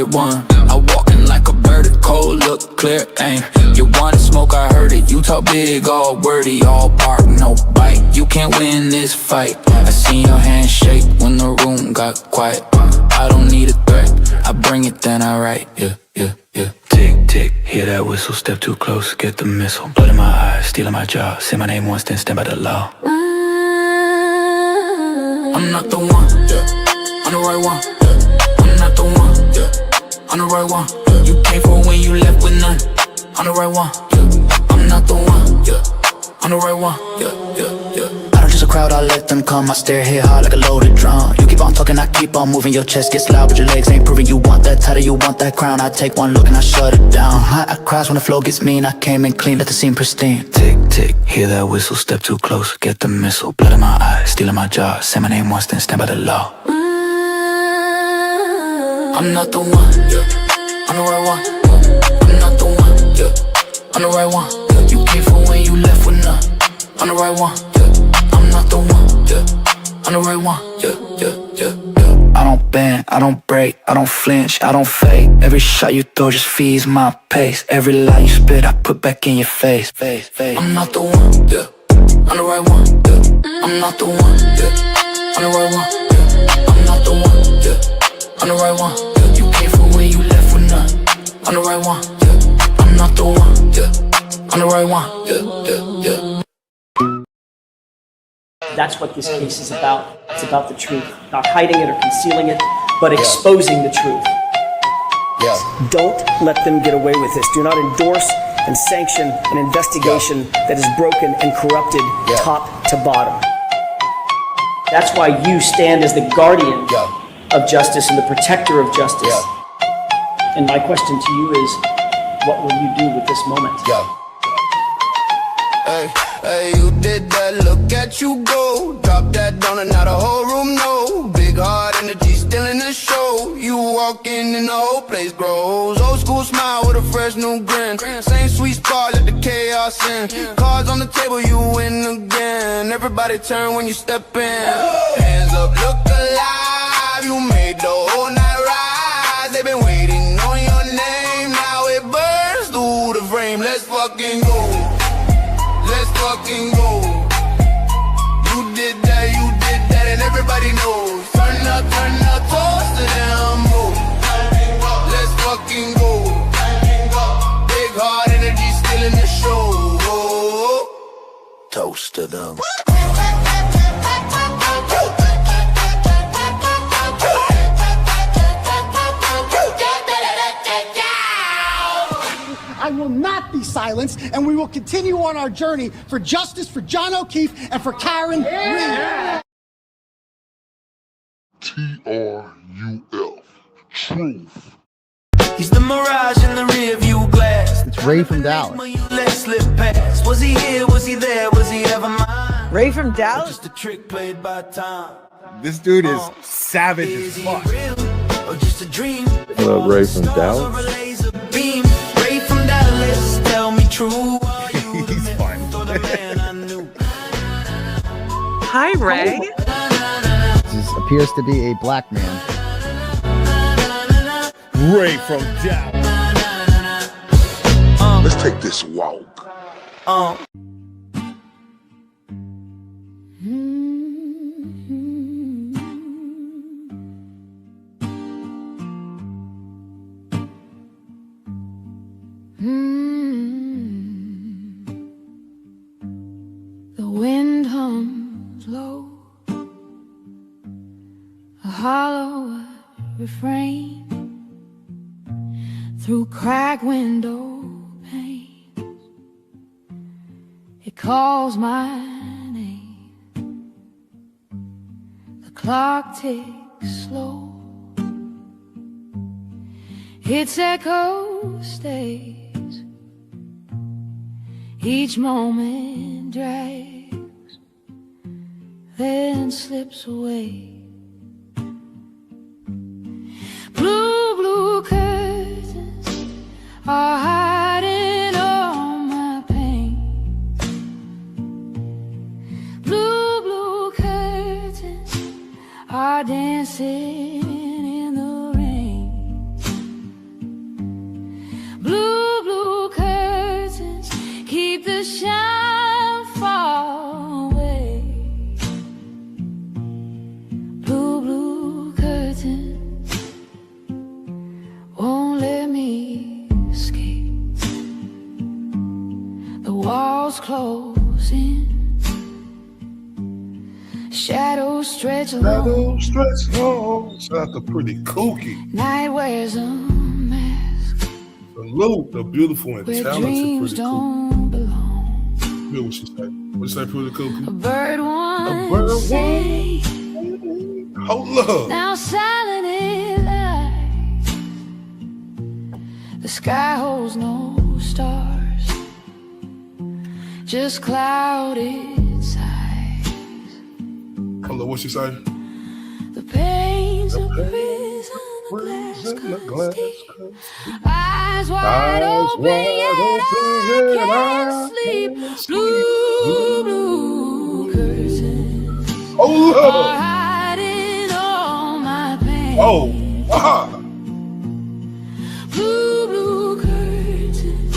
right one. I walking like a bird, cold, look clear, aim. You wanna smoke, I heard it. You talk big, all wordy, all bark, no bite. You can't win this fight. I seen your hand shake when the room got quiet. I don't need a threat, I bring it, then I write. Yeah, yeah, yeah. Tick, tick, hear that whistle, step too close, get the missile. Blood in my eyes, stealing my job. Say my name once, then stand by the law. I'm not the one, yeah. I'm the right one, yeah. I'm not the one, yeah. I'm the right one, yeah. You came for when you left with none. I'm the right one, yeah. I'm not the one, yeah. I'm the right one, yeah, yeah, yeah. I don't just a crowd, I let them come. I stare here hard like a loaded drum. You keep on talking, I keep on moving. Your chest gets loud, but your legs ain't proving. You want that title, you want that crown. I take one look and I shut it down. I crash when the flow gets mean. I came in clean, let the scene pristine. Tick, tick, hear that whistle, step too close, get the missile. Blood in my eyes, stealing my job. Say my name once, then stand by the law. I'm not the one, yeah. I'm the right one, yeah. I'm not the one, yeah. I'm the right one, yeah. You came for when you left with none. I'm the right one, yeah. I'm not the one, yeah. I'm the right one, yeah, yeah, yeah, yeah. I don't bend, I don't break, I don't flinch, I don't fake. Every shot you throw just feeds my pace. Every lie you spit, I put back in your face. I'm not the one, yeah. I'm the right one, yeah. I'm not the one, yeah. I'm the right one, yeah. I'm not the one, yeah. I'm the right one, yeah. You came for when you left with none. I'm the right one, yeah. I'm not the one, yeah. I'm the right one, yeah, yeah, yeah. That's what this case is about. It's about the truth. Not hiding it or concealing it, but exposing the truth. Don't let them get away with this. Do not endorse and sanction an investigation that is broken and corrupted top to bottom. That's why you stand as the guardian of justice and the protector of justice. And my question to you is, what will you do with this moment? Hey, you did that, look at you go. Drop that down and now the whole room know. Big heart energy still in the show. You walk in and the whole place grows. Old school smile with a fresh new grin. Same sweet spot, let the chaos in. Cards on the table, you win again. Everybody turn when you step in. Hands up, look alive. You made the whole night rise. They've been waiting on your name. Now it burns through the frame. Let's fucking go. Let's fucking go. You did that, and everybody knows. Turn up, toast to them, move. Let's fucking go. Big heart energy still in the show. Toast to them. I will not be silenced, and we will continue on our journey for justice for John O'Keefe and for Karen Reed. T-R-U-F. Truth. He's the mirage in the rear view glass. It's Ray from Dallas. Was he here? Was he there? Was he ever mine? Ray from Dallas? Just a trick played by time. This dude is savage as fuck. Or just a dream? What up, Ray from Dallas? Ray from Dallas, tell me true. He's fun. Hi, Ray. This appears to be a black man. Ray from Dallas. Let's take this walk. The wind hums low, a hollow refrain through cracked window panes. It calls my name. The clock ticks slow. Its echo stays. Each moment drags, then slips away. Blue curtains are hiding all my pain. Blue curtains are dancing in the rain. the walls close in. Shadows stretch long. Shout out to Pretty Kooky. Night wears a mask. Salute the beautiful and where talented dreams Pretty Kooky. don't belong. Hear what she say? What you say, Pretty Kooky? A bird once sang. Hold up. Now silent it lies. The sky holds no stars, just clouded sighs. Hold up, what she say? The pains of prison, the glass comes deep. Eyes wide open, yet I can't sleep. Blue, blue curtains are hiding all my pain. Oh, aha. Blue, blue curtains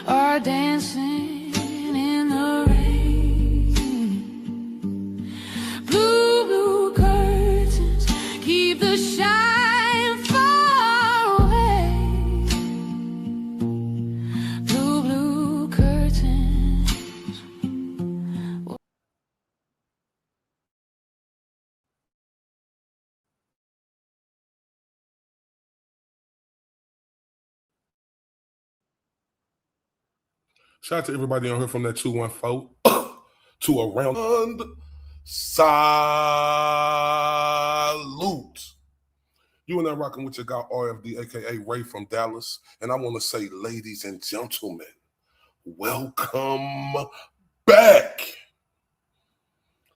are dancing in the rain. Blue, blue curtains keep the shine far away. Blue, blue curtains. Shout out to everybody on here from that 214 to around. Salute. You and I rocking with your guy RFD, aka Ray from Dallas. And I want to say, ladies and gentlemen, welcome back.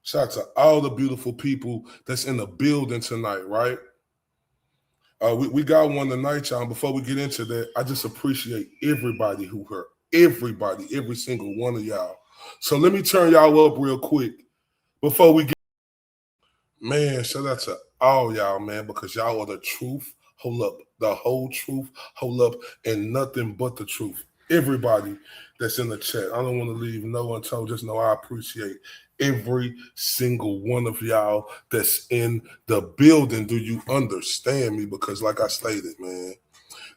Shout out to all the beautiful people that's in the building tonight, right? We got one tonight, y'all. Before we get into that, I just appreciate everybody who heard. Everybody, every single one of y'all. So let me turn y'all up real quick before we get. Man, shout out to all y'all, man, because y'all are the truth. Hold up, the whole truth. Hold up, and nothing but the truth. Everybody that's in the chat. I don't want to leave no one told. Just know I appreciate every single one of y'all that's in the building. Do you understand me? Because like I stated, man,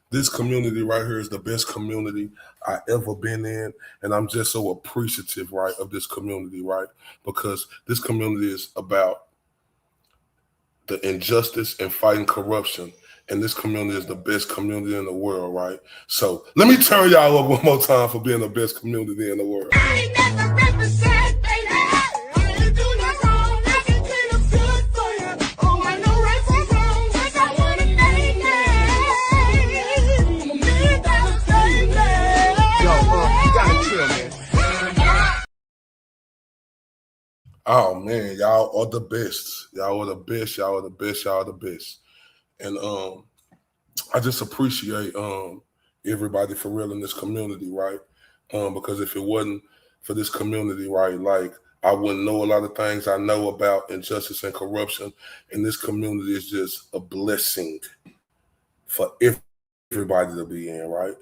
this community right here is the best community I ever been in. And I'm just so appreciative, right, of this community, right? Because this community is about the injustice and fighting corruption. And this community is the best community in the world, right? So let me turn y'all up one more time for being the best community in the world. Oh man, y'all are the best. Y'all are the best. Y'all are the best. Y'all are the best. And I just appreciate everybody for real in this community, right? Because if it wasn't for this community, right, like I wouldn't know a lot of things I know about injustice and corruption. And this community is just a blessing for everybody to be in, right?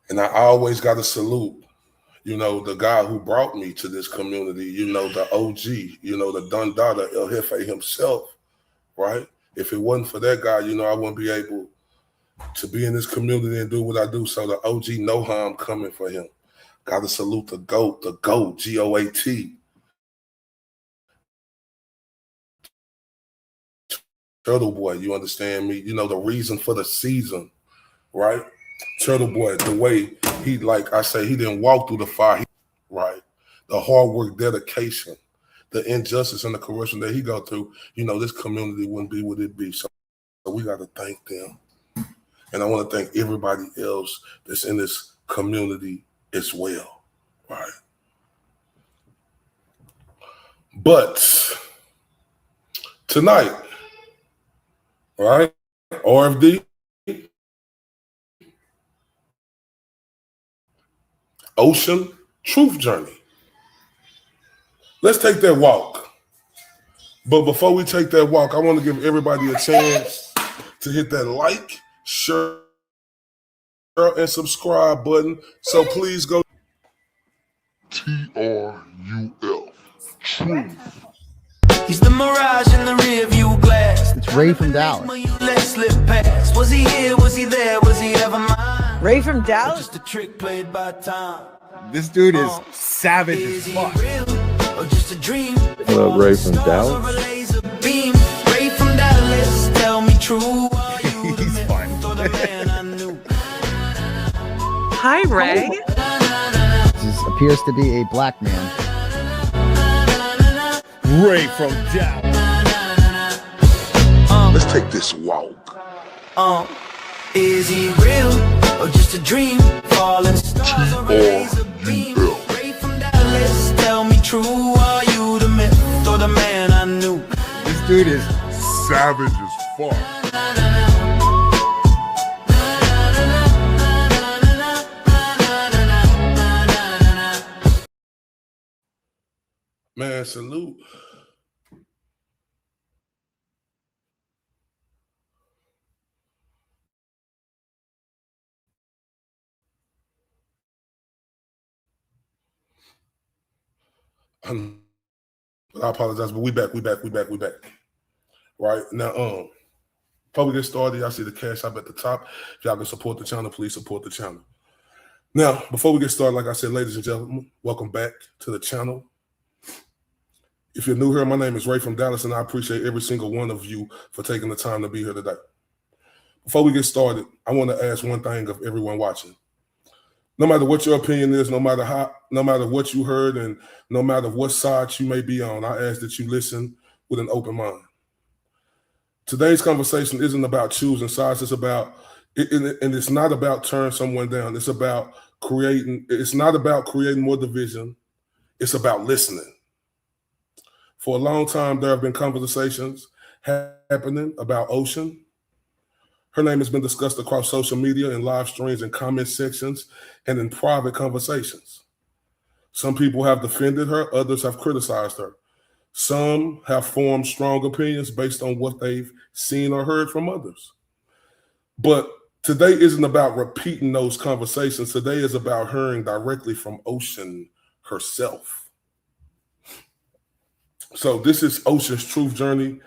And I always got to salute, you know, the guy who brought me to this community, you know, the OG, you know, the Don Dada El Jefe himself, right? If it wasn't for that guy, you know, I wouldn't be able to be in this community and do what I do. So the OG know how I'm coming for him. Got to salute the GOAT, G-O-A-T. Turtle Boy, you understand me? You know, the reason for the season, right? Turtle Boy, the way he, like I say, he didn't walk through the fire, right? The hard work, dedication, the injustice and the corruption that he go through, you know, this community wouldn't be what it be. So we got to thank them. And I want to thank everybody else that's in this community as well, right? But tonight, right, RFD, Ocean, Truf Journey. Let's take that walk. But before we take that walk, I want to give everybody a chance to hit that like, share, and subscribe button. So please go. T-R-U-F. Truth. He's the mirage in the rear view glass. It's Ray from Dallas. Let slip past. Was he here? Was he there? Was he ever mine? Ray from Dallas. Just a trick played by time. This dude is savage as fuck. Or just a dream. What up, Ray from Dallas? Ray from Dallas, tell me true. He's fun. Hi, Ray. This appears to be a black man. Ray from Dallas. Let's take this walk. Is he real or just a dream? Falling stars or a laser beam. Ray from Dallas, tell me true. Are you the myth or the man I knew? This dude is Savage as fuck. Man, salute. I apologize, but we back. Right now, before we get started, y'all see the cash app at the top. If y'all can support the channel, please support the channel. Now, before we get started, like I said, ladies and gentlemen, welcome back to the channel. If you're new here, my name is Ray from Dallas, and I appreciate every single one of you for taking the time to be here today. Before we get started, I want to ask one thing of everyone watching. No matter what your opinion is, no matter what you heard, and no matter what side you may be on, I ask that you listen with an open mind. Today's conversation isn't about choosing sides. It's about, and it's not about turning someone down. It's about it's not about creating more division. It's about listening. For a long time, there have been conversations happening about Ocean. Her name has been discussed across social media and live streams and comment sections and in private conversations. Some people have defended her, others have criticized her. Some have formed strong opinions based on what they've seen or heard from others. But today isn't about repeating those conversations. Today is about hearing directly from Ocean herself. So this is Ocean's Truf Journey.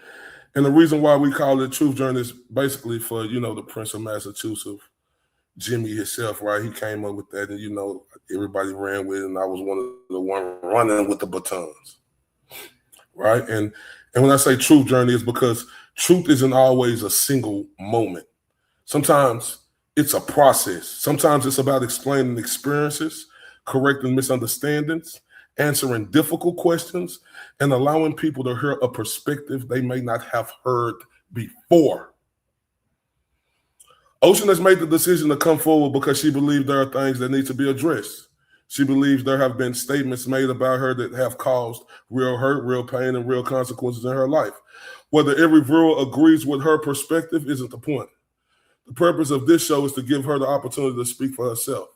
And the reason why we call it Truf Journey is basically for, the Prince of Massachusetts, Jimmy himself, right? He came up with that, and, everybody ran with it, and I was one of the ones running with the batons, right? And when I say Truf Journey, it's because truth isn't always a single moment. Sometimes it's a process. Sometimes it's about explaining experiences, correcting misunderstandings, answering difficult questions, and allowing people to hear a perspective they may not have heard before. Ocean has made the decision to come forward because she believes there are things that need to be addressed. She believes there have been statements made about her that have caused real hurt, real pain, and real consequences in her life. Whether every viewer agrees with her perspective isn't the point. The purpose of this show is to give her the opportunity to speak for herself.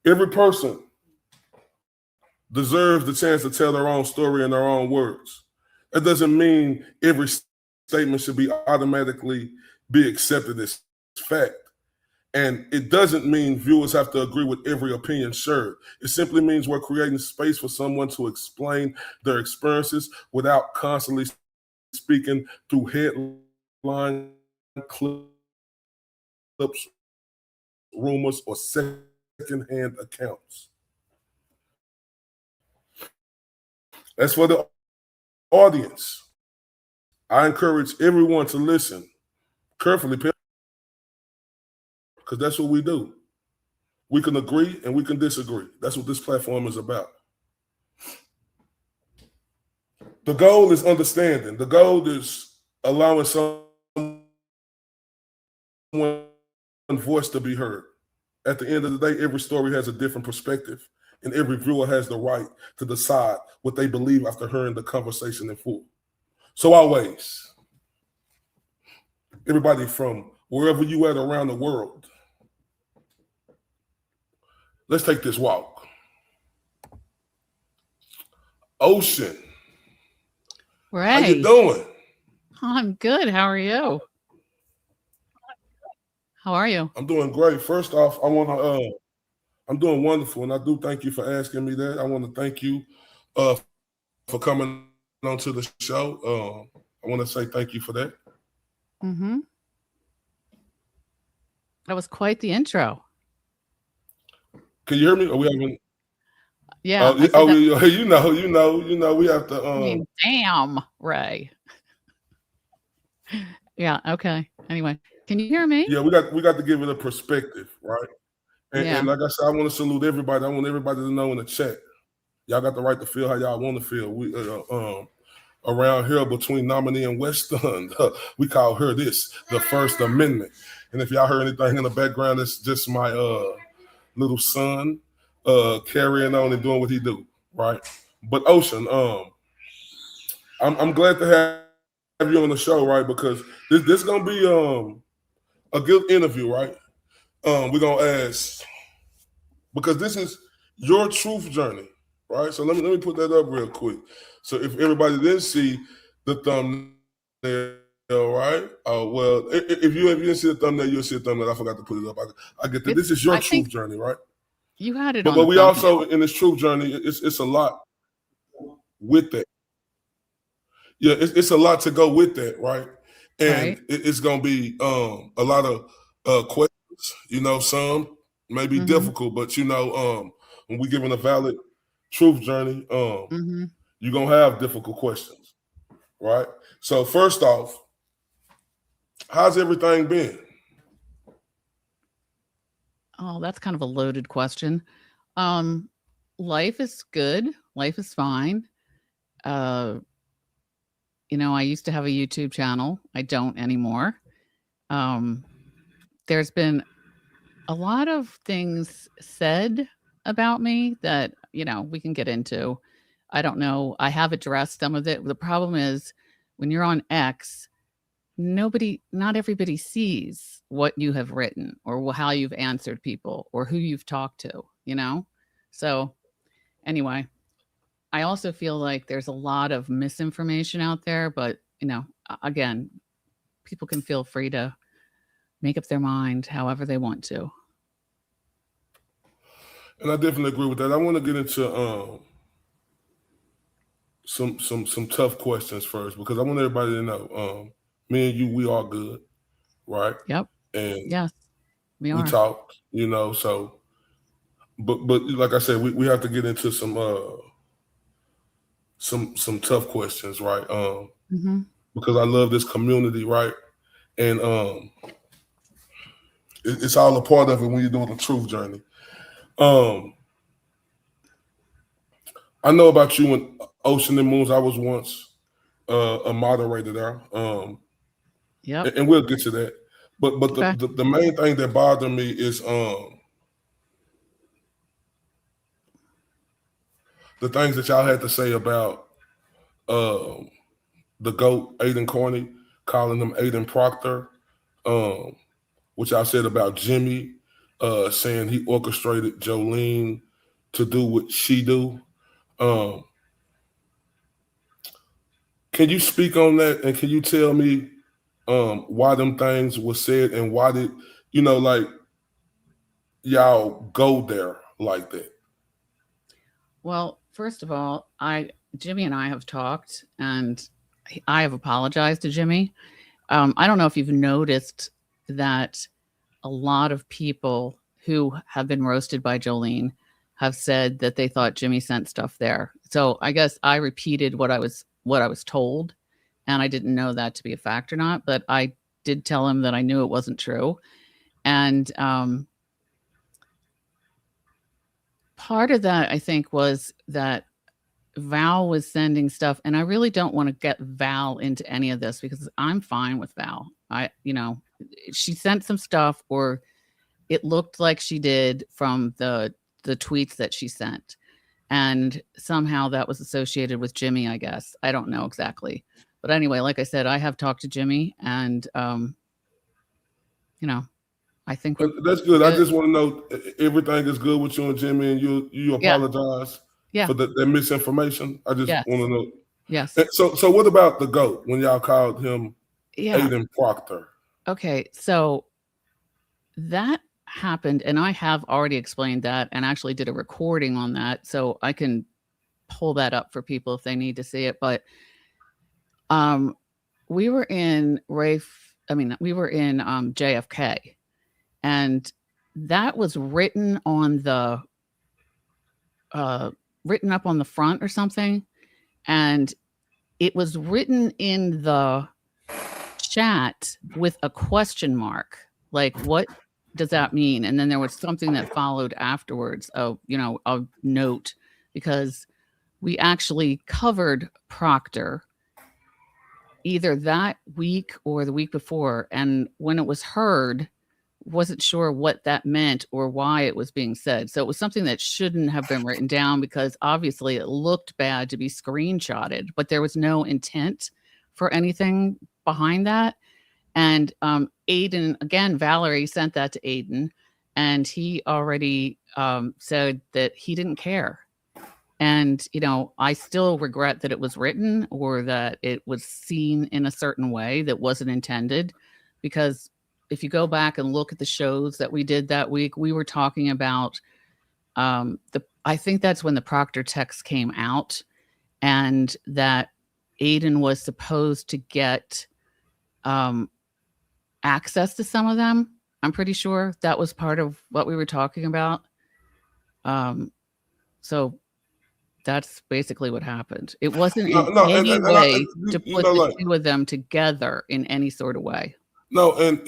Every person deserves the chance to tell their own story in their own words. That doesn't mean every statement should be automatically be accepted as fact. And it doesn't mean viewers have to agree with every opinion shared. It simply means we're creating space for someone to explain their experiences without constantly speaking through headline clips, rumors, or secondhand accounts. As for the audience, I encourage everyone to listen carefully because that's what we do. We can agree and we can disagree. That's what this platform is about. The goal is understanding. The goal is allowing someone's voice to be heard. At the end of the day, every story has a different perspective, and every viewer has the right to decide what they believe after hearing the conversation in full. So always, everybody from wherever you at around the world, let's take this walk. Ocean. Ray. How you doing? I'm good. How are you? How are you? I'm doing great. First off, I'm doing wonderful, and I do thank you for asking me that. I want to thank you for coming on to the show. I want to say thank you for that. Mm-hmm. That was quite the intro. Can you hear me? Are we having? Yeah, I said Oh, that. you know. We have to. I mean, damn, Ray. Yeah. Okay. Anyway, can you hear me? Yeah, we got to give it a perspective, right? And Yeah. like I said, I want to salute everybody. I want everybody to know in the chat. Y'all got the right to feel how y'all want to feel. We around here between Nominee and Weston, we call her this the First Amendment. And if y'all heard anything in the background, it's just my little son carrying on and doing what he do, right? But Ocean, I'm glad to have you on the show, right? Because this gonna be a good interview, right? We're gonna ask because this is your truth journey, right? So let me put that up real quick. So if everybody didn't see the thumbnail, right? Oh well, if you didn't see the thumbnail, you'll see the thumbnail. I forgot to put it up. I get that. This is your truth journey, right? You had it But on. we thumbnail. also in this truth journey, it's a lot with that. Yeah, it's a lot to go with that, right? And Right. it's gonna be a lot of questions. You know, some may be difficult, but when we giving a valid truth journey, you're gonna have difficult questions, right? So first off, how's everything been? Oh, that's kind of a loaded question. Life is good. Life is fine. I used to have a YouTube channel. I don't anymore. There's been a lot of things said about me that, we can get into. I don't know. I have addressed some of it. The problem is when you're on X, not everybody sees what you have written or how you've answered people or who you've talked to, So anyway, I also feel like there's a lot of misinformation out there, but again, people can feel free to make up their mind however they want to. And I definitely agree with that. I want to get into some tough questions first because I want everybody to know me and you, we are good, right? Yep. And yes, we are. We talk, so but like I said, we have to get into some tough questions, right? Because I love this community, right? And it's all a part of it when you're doing the truth journey. I know about you and Ocean and Moons. I was once a moderator there. Yep. And we'll get to that. But Okay. the main thing that bothered me is the things that y'all had to say about the GOAT, Aiden Corney, calling him Aiden Proctor, which I said about Jimmy, saying he orchestrated Jolene to do what she do. Can you speak on that? And can you tell me why them things were said and why did, y'all go there like that? Well, first of all, Jimmy and I have talked and I have apologized to Jimmy. I don't know if you've noticed that a lot of people who have been roasted by Jolene have said that they thought Jimmy sent stuff there. So I guess I repeated what I was told, and I didn't know that to be a fact or not, but I did tell him that I knew it wasn't true. And part of that, I think, was that Val was sending stuff, and I really don't want to get Val into any of this because I'm fine with Val. She sent some stuff, or it looked like she did from the tweets that she sent. And somehow that was associated with Jimmy, I guess. I don't know exactly. But anyway, like I said, I have talked to Jimmy and, I think that's good. I just want to know everything is good with you and Jimmy, and you apologize for that misinformation. I just want to know. Yes. So what about the GOAT when y'all called him Aiden Proctor? Okay, so that happened, and I have already explained that and actually did a recording on that, so I can pull that up for people if they need to see it. But we were in JFK, and that was written on the written up on the front or something, and it was written in the chat with a question mark. Like, what does that mean? And then there was something that followed afterwards of, a note, because we actually covered Proctor either that week or the week before. And when it was heard, wasn't sure what that meant or why it was being said. So it was something that shouldn't have been written down, because obviously it looked bad to be screenshotted, but there was no intent for anything behind that. And Aiden, again, Valerie sent that to Aiden, and he already said that he didn't care. And, I still regret that it was written or that it was seen in a certain way that wasn't intended, because if you go back and look at the shows that we did that week, we were talking about I think that's when the Proctor text came out, and that Aiden was supposed to get access to some of them. I'm pretty sure that was part of what we were talking about. So that's basically what happened. It wasn't in any way to put the two of them together in any sort of way. No, and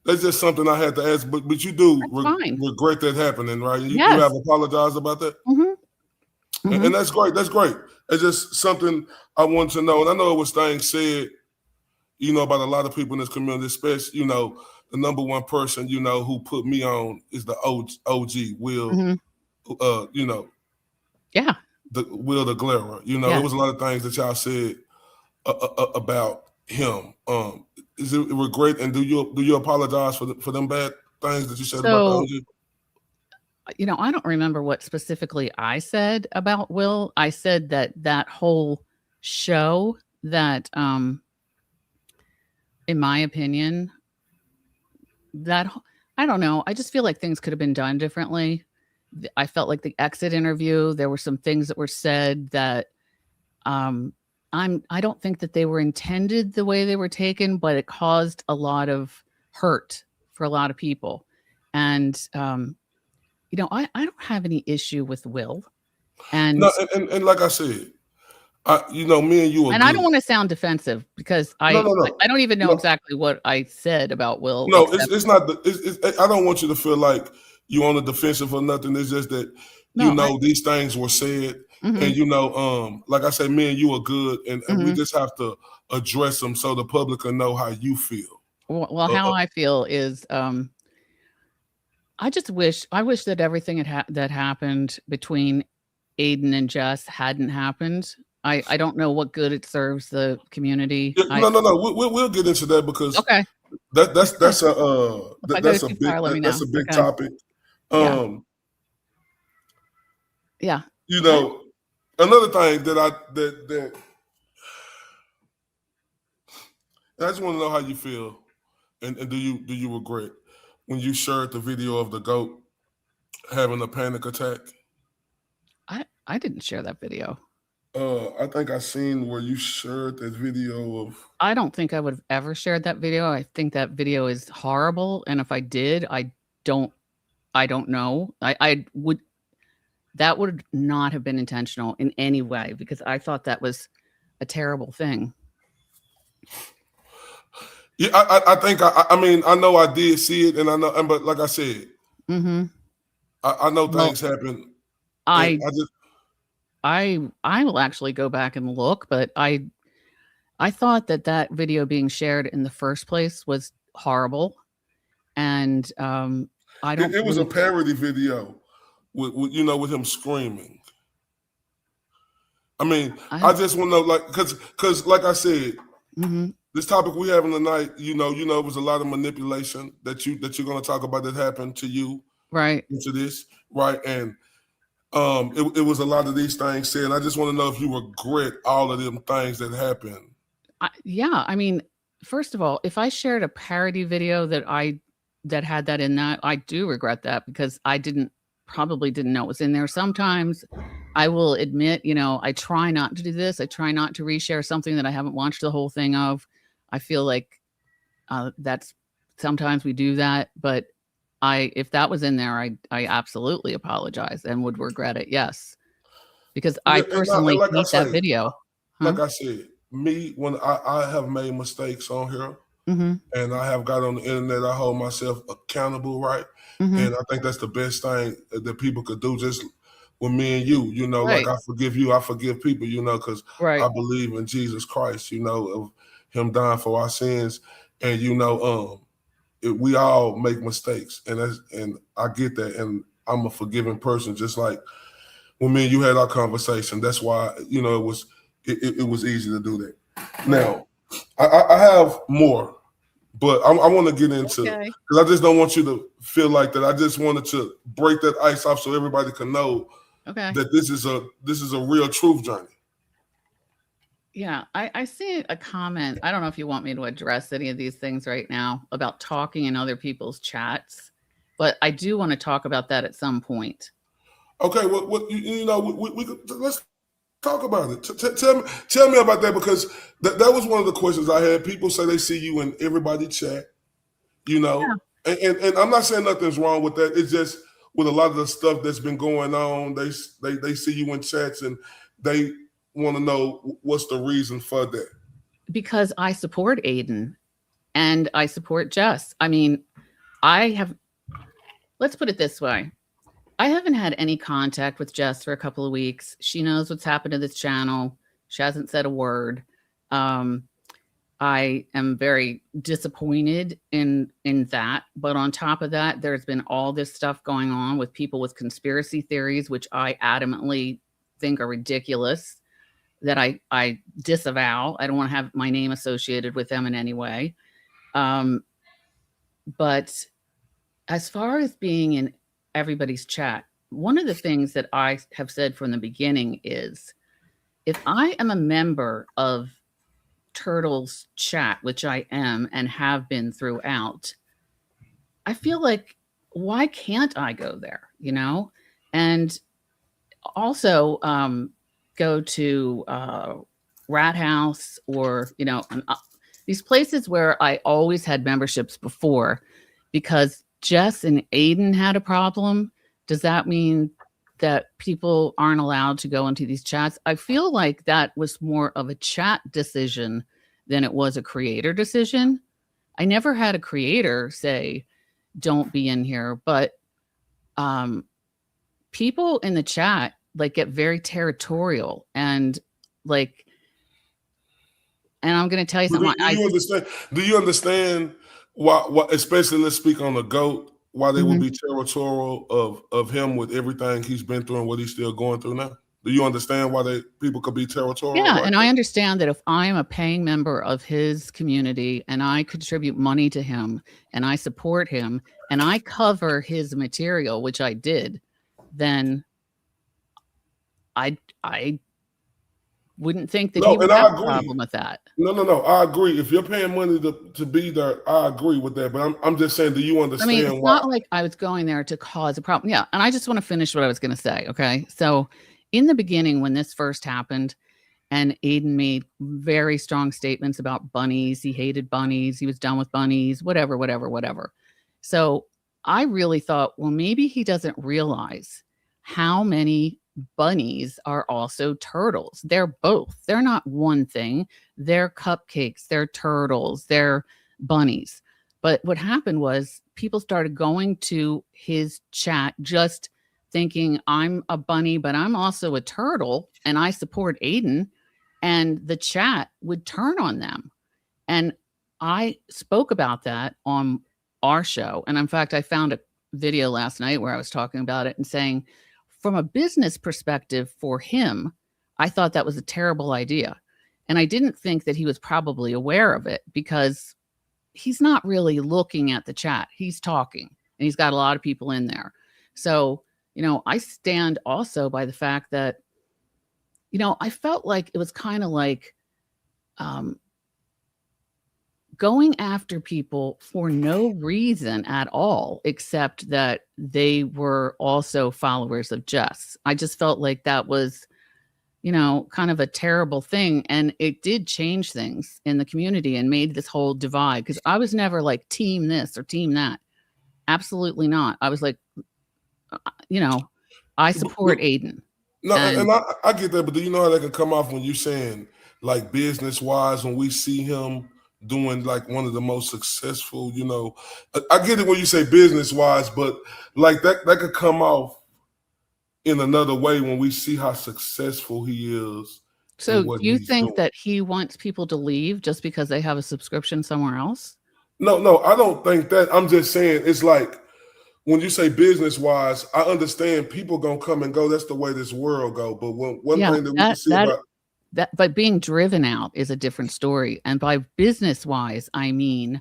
that's just something I had to ask. But you do regret that happening, right? You have apologized about that, and that's great. That's great. It's just something I want to know, and I know it was things said, about a lot of people in this community, especially, the number one person, who put me on is the OG Will. Yeah. The Will the Glera. There was a lot of things that y'all said about him. Is it regret, and do you apologize for them bad things that you said about the OG? I don't remember what specifically I said about Will. I said that whole show that in my opinion, that I don't know. I just feel like things could have been done differently. I felt like the exit interview, there were some things that were said that I don't think that they were intended the way they were taken, but it caused a lot of hurt for a lot of people. And I don't have any issue with Will. And and like I said, me and you are and good. I don't want to sound defensive, because I don't even know exactly what I said about Will. No, it's not. I don't want you to feel like you're on the defensive or nothing. It's just that these things were said, and like I said, me and you are good, and we just have to address them so the public can know how you feel. Well, how I feel is, I wish that everything that happened between Aiden and Jess hadn't happened. I don't know what good it serves the community. No. We'll get into that, because that's a big topic. Another thing that I just want to know how you feel, and do you regret when you shared the video of the goat having a panic attack? I didn't share that video. I think I seen where you shared that video of. I don't think I would have ever shared that video. I think that video is horrible, and if I did, I don't know. That would not have been intentional in any way, because I thought that was a terrible thing. Yeah, I think I know I did see it, and I know, but like I said, I know things happen. I will actually go back and look, but I thought that video being shared in the first place was horrible, and It was a parody video with him screaming. I just want to know, because like I said, this topic we having tonight, it was a lot of manipulation that you're going to talk about that happened to you, right? Into this, right? And it was a lot of these things said. I just want to know if you regret all of them things that happened. First of all, if I shared a parody video that had that in that, I do regret that, because I probably didn't know it was in there. Sometimes I will admit, I try not to do this. I try not to reshare something that I haven't watched the whole thing of. I feel like that's sometimes we do that, but if that was in there, I absolutely apologize and would regret it. Yes. Because I personally hate that video. Like I said, me, when I have made mistakes on here, Mm-hmm. and I have got on the internet, I hold myself accountable, right? Mm-hmm. And I think that's the best thing that people could do, just with me and you, Right. like I forgive you, I forgive people, because Right. I believe in Jesus Christ, of him dying for our sins. And, we all make mistakes, and I get that. And I'm a forgiving person, just like when me and you had our conversation. That's why, it was easy to do that. Now, I have more, but I want to get into, because I just don't want you to feel like that. I just wanted to break that ice off so everybody can know that this is a real truth journey. Yeah, I see a comment. I don't know if you want me to address any of these things right now about talking in other people's chats, but I do want to talk about that at some point. Okay, well, let's talk about it. Tell me about that, because that was one of the questions I had. People say they see you in everybody's chat, and I'm not saying nothing's wrong with that. It's just with a lot of the stuff that's been going on, they see you in chats and they want to know what's the reason for that. Because I support Aiden and I support Jess. I mean, let's put it this way. I haven't had any contact with Jess for a couple of weeks. She knows what's happened to this channel. She hasn't said a word. I am very disappointed in that. But on top of that, there's been all this stuff going on with people with conspiracy theories, which I adamantly think are ridiculous, that I disavow. I don't want to have my name associated with them in any way. But as far as being in everybody's chat, one of the things that I have said from the beginning is, if I am a member of Turtle's chat, which I am and have been throughout, I feel like, why can't I go there, and also go to Rat House or these places where I always had memberships before, because Jess and Aiden had a problem. Does that mean that people aren't allowed to go into these chats? I feel like that was more of a chat decision than it was a creator decision. I never had a creator say, don't be in here, but people in the chat get very territorial and and I'm going to tell you something. Do you understand why, especially, let's speak on the GOAT, why they would be territorial of him with everything he's been through and what he's still going through now? Do you understand why people could be territorial? Yeah, and I understand that if I'm a paying member of his community and I contribute money to him and I support him and I cover his material, which I did, then I wouldn't think that he would have a problem with that. No. I agree. If you're paying money to be there, I agree with that. But I'm just saying, do you understand? I mean, it's not like I was going there to cause a problem. Yeah, and I just want to finish what I was going to say. Okay, so in the beginning, when this first happened, and Aiden made very strong statements about bunnies, he hated bunnies, he was done with bunnies, whatever. So I really thought, well, maybe he doesn't realize how many bunnies are also turtles. They're both. They're not one thing. They're cupcakes, they're turtles, they're bunnies. But what happened was people started going to his chat just thinking, I'm a bunny, but I'm also a turtle and I support Aiden, and the chat would turn on them. And I spoke about that on our show. And in fact, I found a video last night where I was talking about it and saying, from a business perspective for him, I thought that was a terrible idea. And I didn't think that he was probably aware of it, because he's not really looking at the chat. He's talking and he's got a lot of people in there. So, I stand also by the fact that, I felt like it was kind of like going after people for no reason at all, except that they were also followers of Jess. I just felt like that was, kind of a terrible thing. And it did change things in the community and made this whole divide, because I was never like team this or team that absolutely not. I was like, I support Aiden. No, and I get that, but do you know how that can come off when you're saying like business wise, when we see him doing like one of the most successful, I get it when you say business wise, but like that could come off in another way when we see how successful he is. So you think that he wants people to leave just because they have a subscription somewhere else? No, I don't think that. I'm just saying it's like when you say business wise, I understand people gonna come and go. That's the way this world go. But one thing that we can see about that, but being driven out is a different story. And by business wise, I mean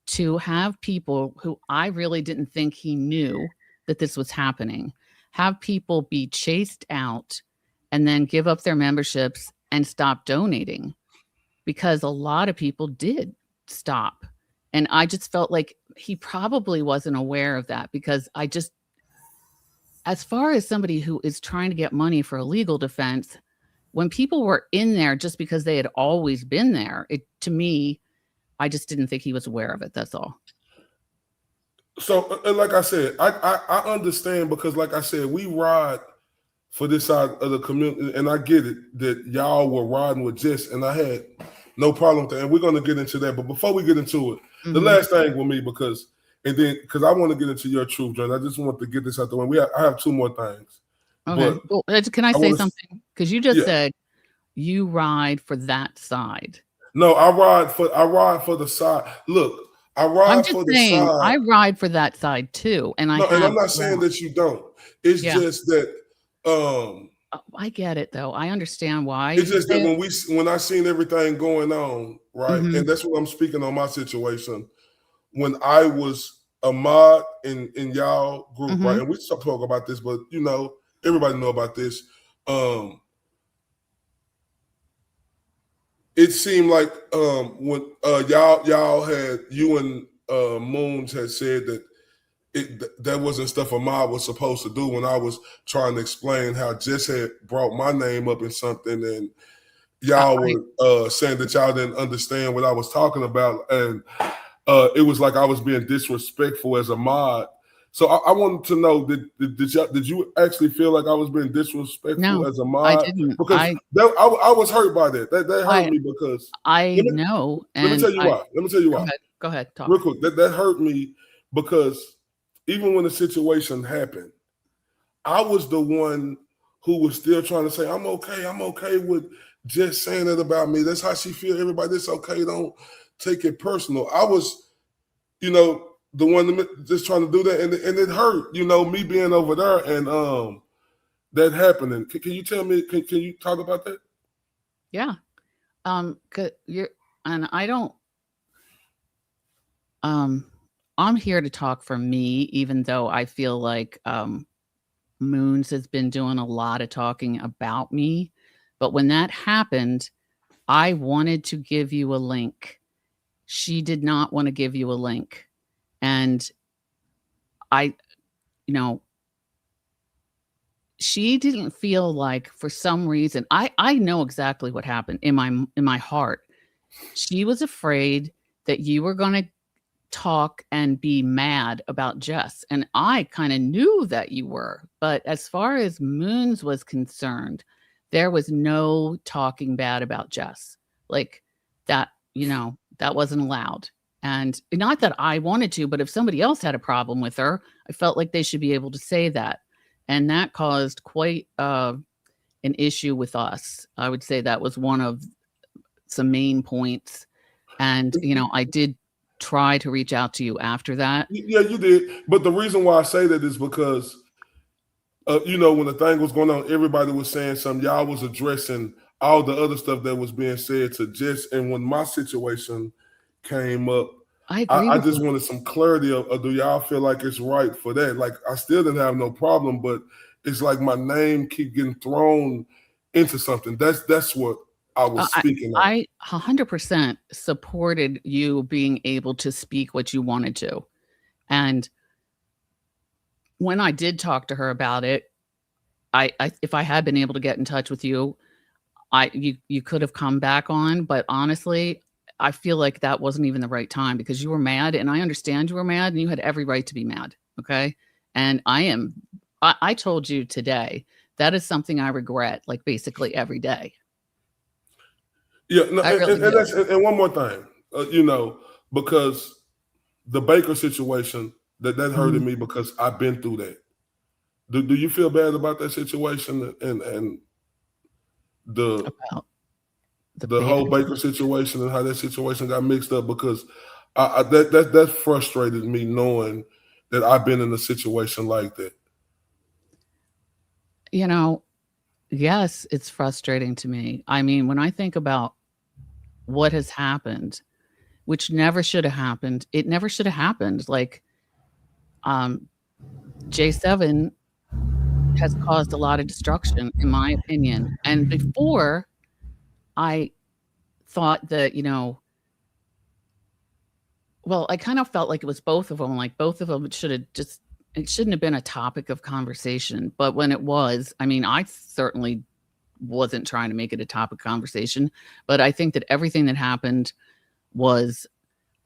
to have people who I really didn't think he knew that this was happening, have people be chased out and then give up their memberships and stop donating, because a lot of people did stop. And I just felt like he probably wasn't aware of that, because as far as somebody who is trying to get money for a legal defense, when people were in there just because they had always been there, to me, I just didn't think he was aware of it. That's all. So, like I said, I understand, because like I said, we ride for this side of the community, and I get it that y'all were riding with Jess, and I had no problem with that, and we're going to get into that. But before we get into it, the last thing with me, because I want to get into your truth journey, I just want to get this out the way. I have two more things. Okay. Well, can I say something? Because you just said you ride for that side. No, I ride for the side. Look, I ride for the side. I ride for that side too, and and I'm not saying that you don't. It's just that. I get it though. I understand why. It's just that when I seen everything going on, right, and that's what I'm speaking on my situation. When I was a mod in y'all group, right, and we talk about this, but everybody know about this. It seemed like when y'all had, you and Moons had said that that wasn't stuff a mob was supposed to do, when I was trying to explain how Jess had brought my name up in something, and y'all were saying that y'all didn't understand what I was talking about, and it was like I was being disrespectful as a mod. So I wanted to know, did you actually feel like I was being disrespectful as a mod? I didn't. Because I was hurt by that. That hurt me, because I know. Let me tell you why. Let me tell you why. Go ahead. Talk. Real quick. That hurt me, because even when the situation happened, I was the one who was still trying to say, I'm okay with just saying it about me. That's how she feels. Everybody, that's okay. Don't take it personal. I was, the one just trying to do that, and it hurt, me being over there and that happening. Can you tell me? Can you talk about that? Yeah, I don't. I'm here to talk for me, even though I feel like Moons has been doing a lot of talking about me. But when that happened, I wanted to give you a link. She did not want to give you a link. And she didn't feel like, for some reason, I know exactly what happened in my heart. She was afraid that you were going to talk and be mad about Jess. And I kind of knew that you were. But as far as Moons was concerned, there was no talking bad about Jess. Like that, that wasn't allowed. And not that I wanted to, but if somebody else had a problem with her, I felt like they should be able to say that. And that caused quite an issue with us. I would say that was one of some main points. And, I did try to reach out to you after that. Yeah, you did. But the reason why I say that is because, when the thing was going on, everybody was saying something. Y'all was addressing all the other stuff that was being said to Jess. And when my situation came up, I just wanted some clarity of do y'all feel like it's right for that? Like, I still didn't have no problem, but it's like my name keep getting thrown into something. That's what I was speaking of. I 100% supported you being able to speak what you wanted to. And when I did talk to her about it, if I had been able to get in touch with you, you could have come back on. But honestly, I feel like that wasn't even the right time because you were mad, and I understand you were mad, and you had every right to be mad. Okay. And I told you today, that is something I regret, like basically every day. Yeah. No, I really do. and one more thing, because the Baker situation, that hurted me because I've been through that. Do you feel bad about that situation and the whole Baker situation and how that situation got mixed up? Because that frustrated me knowing that I've been in a situation like that. Yes, it's frustrating to me. I mean, when I think about what has happened, which never should have happened, it never should have happened. Like, J7 has caused a lot of destruction, in my opinion. And before, I thought that, well, I kind of felt like it was both of them. Like both of them it shouldn't have been a topic of conversation. But when it was, I mean, I certainly wasn't trying to make it a topic of conversation. But I think that everything that happened was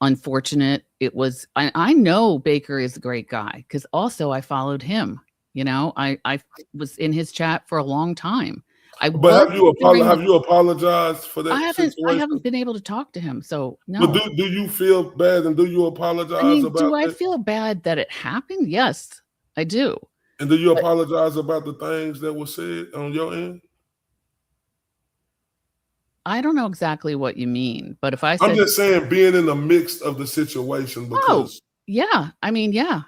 unfortunate. It was, I know Baker is a great guy because also I followed him. I was in his chat for a long time. But have you apologized for that situation? I haven't been able to talk to him, so no. But do you feel bad and do you apologize about do I that? feel bad that it happened? Yes, I do. And do you apologize about the things that were said on your end? I don't know exactly what you mean, but if I said, I'm just saying being in the mix of the situation because yeah. I mean, yeah,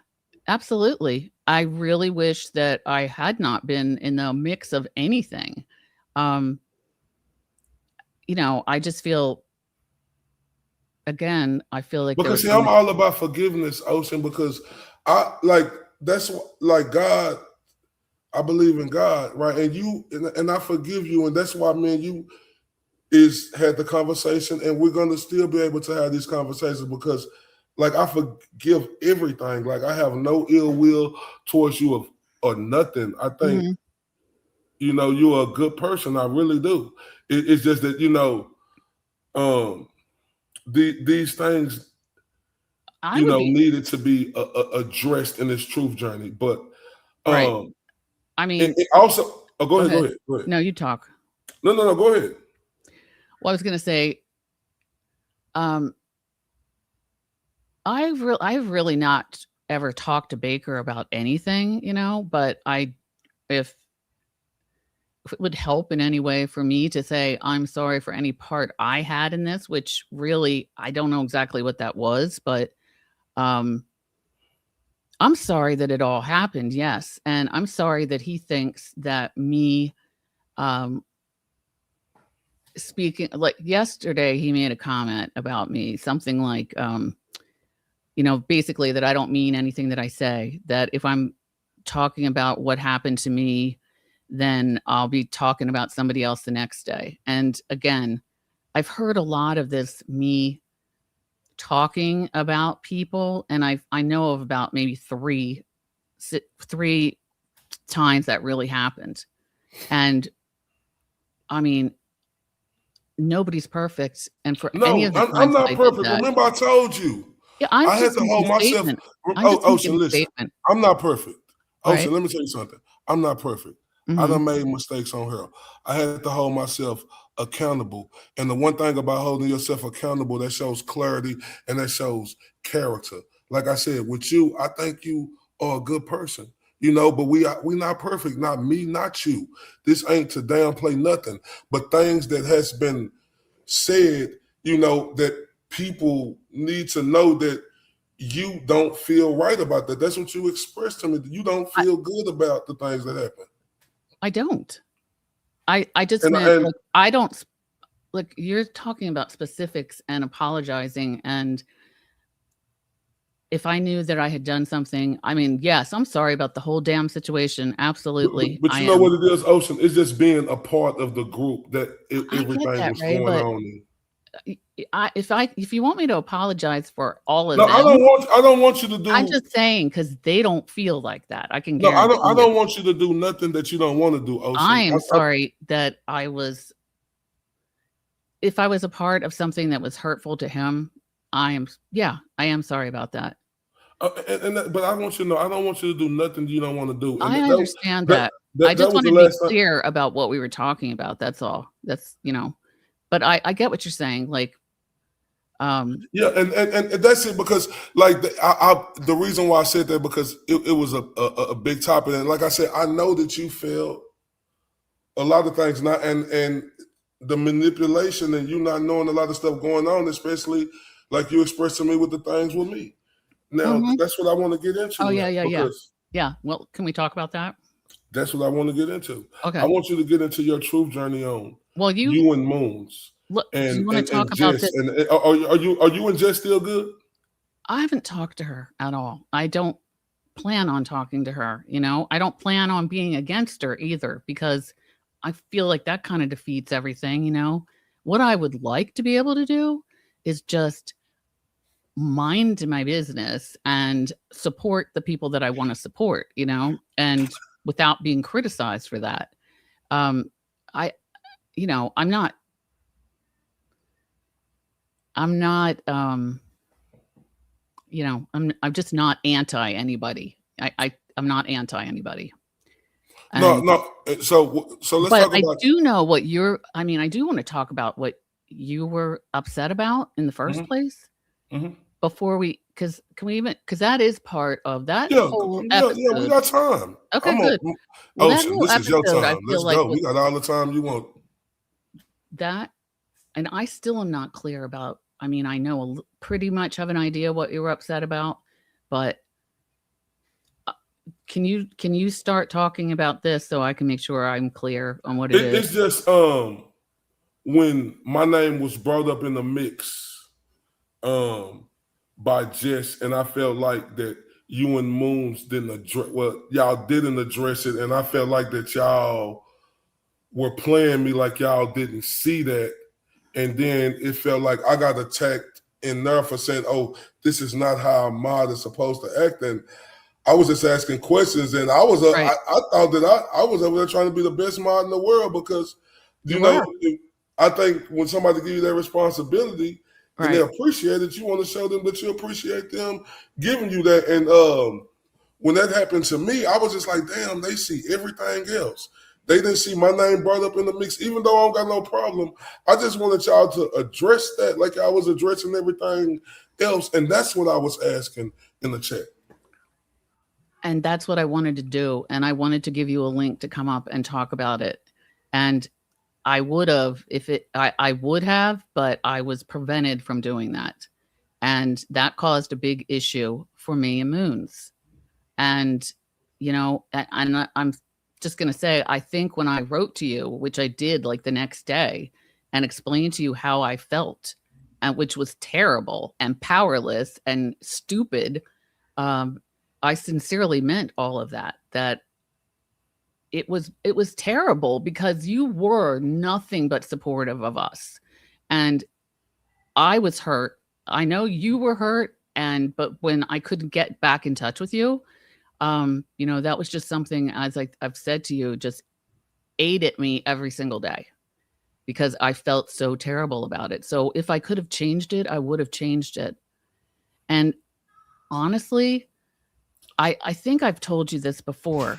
absolutely. I really wish that I had not been in the mix of anything. I just feel, again, I feel like because I'm all about forgiveness, Ocean, because that's like God. I believe in God, right? And I forgive you, and that's why me and you had the conversation, and we're gonna still be able to have these conversations because, like, I forgive everything. Like, I have no ill will towards you or nothing. I think, you're a good person. I really do. It's just that these things, needed to be addressed in this truth journey. But right. I mean, and also, go ahead. No, you talk. No, go ahead. Well, I was going to say, I've really not ever talked to Baker about anything, but if it would help in any way for me to say, I'm sorry for any part I had in this, which really, I don't know exactly what that was, but I'm sorry that it all happened. Yes. And I'm sorry that he thinks that me, speaking, like yesterday, he made a comment about me, something like, basically that I don't mean anything that I say, that if I'm talking about what happened to me, then I'll be talking about somebody else the next day. And again, I've heard a lot of this, me talking about people, and I know of about maybe three times that really happened. And I mean, nobody's perfect. And for any of the I'm not perfect. Remember, I told you. Yeah, I had to hold myself. Ocean, listen. I'm not perfect. Ocean, let me tell you something. I'm not perfect. I done made mistakes on her. I had to hold myself accountable. And the one thing about holding yourself accountable, that shows clarity and that shows character. Like I said, with you, I think you are a good person. But we not perfect. Not me, not you. This ain't to downplay nothing. But things that has been said, that people need to know that you don't feel right about that. That's what you expressed to me. That you don't feel good about the things that happen. I don't. I just meant, like, I don't, like, you're talking about specifics and apologizing. And if I knew that I had done something, I mean, yes, I'm sorry about the whole damn situation. Absolutely. But you know what it is, Ocean? It's just being a part of the group that everything was going on. If you want me to apologize for all of them, I don't want you to do. I'm just saying, because they don't feel like that. I can. No, I don't want you to do nothing that you don't want to do, Ocean. I am sorry that I was if I was a part of something that was hurtful to him, I am sorry about that. But I want you to know, I don't want you to do nothing you don't want to do. And I understand that. I just was wanted the to be last time. clear about what we were talking about. That's all. That's, but I get what you're saying. Like, Yeah, and that's it, because like the reason why I said that, because it was a big topic, and like I said, I know that you feel a lot of things now, and the manipulation and you not knowing a lot of stuff going on, especially like you expressed to me with the things with me. Now that's what I want to get into. Oh now, yeah. Well, can we talk about that? That's what I want to get into. Okay. I want you to get into your Truf Journey on you and Moons. Look, and, do you want to talk about Jess, this? and are you and Jess still good? I haven't talked to her at all. I don't plan on talking to her. I don't plan on being against her either, because I feel like that kind of defeats everything. What I would like to be able to do is just mind my business and support the people that I want to support, and without being criticized for that. I'm just not anti anybody. I'm not anti anybody. No. So let's talk about. I do know what I do want to talk about what you were upset about in the first place. Before because that is part of that whole episode. Yeah, we got time. Okay, good. Ocean, this is your time. Let's go. We got all the time you want. That, and I still am not clear about. I know pretty much have an idea what you were upset about, but can you start talking about this so I can make sure I'm clear on what it is? It's just when my name was brought up in the mix by Jess, and I felt like that you and Moons didn't address. Well, y'all didn't address it, and I felt like that y'all were playing me like y'all didn't see that. And then it felt like I got attacked in there for saying, "Oh, this is not how a mod is supposed to act." And I was just asking questions, and I was I thought that I was over there trying to be the best mod in the world, because I think when somebody gives you that responsibility and they appreciate it, you want to show them that you appreciate them giving you that. And when that happened to me, I was just like, damn, they see everything else. They didn't see my name brought up in the mix, even though I don't got no problem. I just wanted y'all to address that like I was addressing everything else. And that's what I was asking in the chat. And that's what I wanted to do. And I wanted to give you a link to come up and talk about it. And I would have, I would have, but I was prevented from doing that. And that caused a big issue for me and Moons. And, I'm just going to say, I think when I wrote to you, which I did like the next day, and explained to you how I felt, which was terrible and powerless and stupid, I sincerely meant all of that, that it was terrible, because you were nothing but supportive of us. And I was hurt. I know you were hurt. But when I couldn't get back in touch with you, that was just something, as I've said to you, just ate at me every single day, because I felt so terrible about it. So if I could have changed it, I would have changed it. And honestly, I think I've told you this before.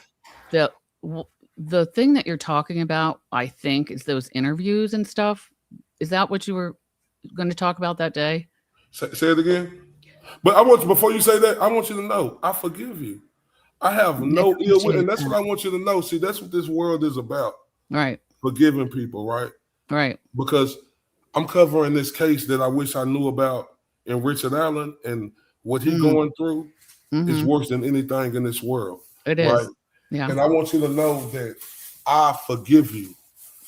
The thing that you're talking about, I think, is those interviews and stuff. Is that what you were going to talk about that day? Say it again. But before you say that, I want you to know, I forgive you. I have no ill will, and that's what I want you to know. See, that's what this world is about. Right. Forgiving people, right? Right. Because I'm covering this case that I wish I knew about in Richard Allen, and what he's going through is worse than anything in this world. It is. Right? Yeah. And I want you to know that I forgive you.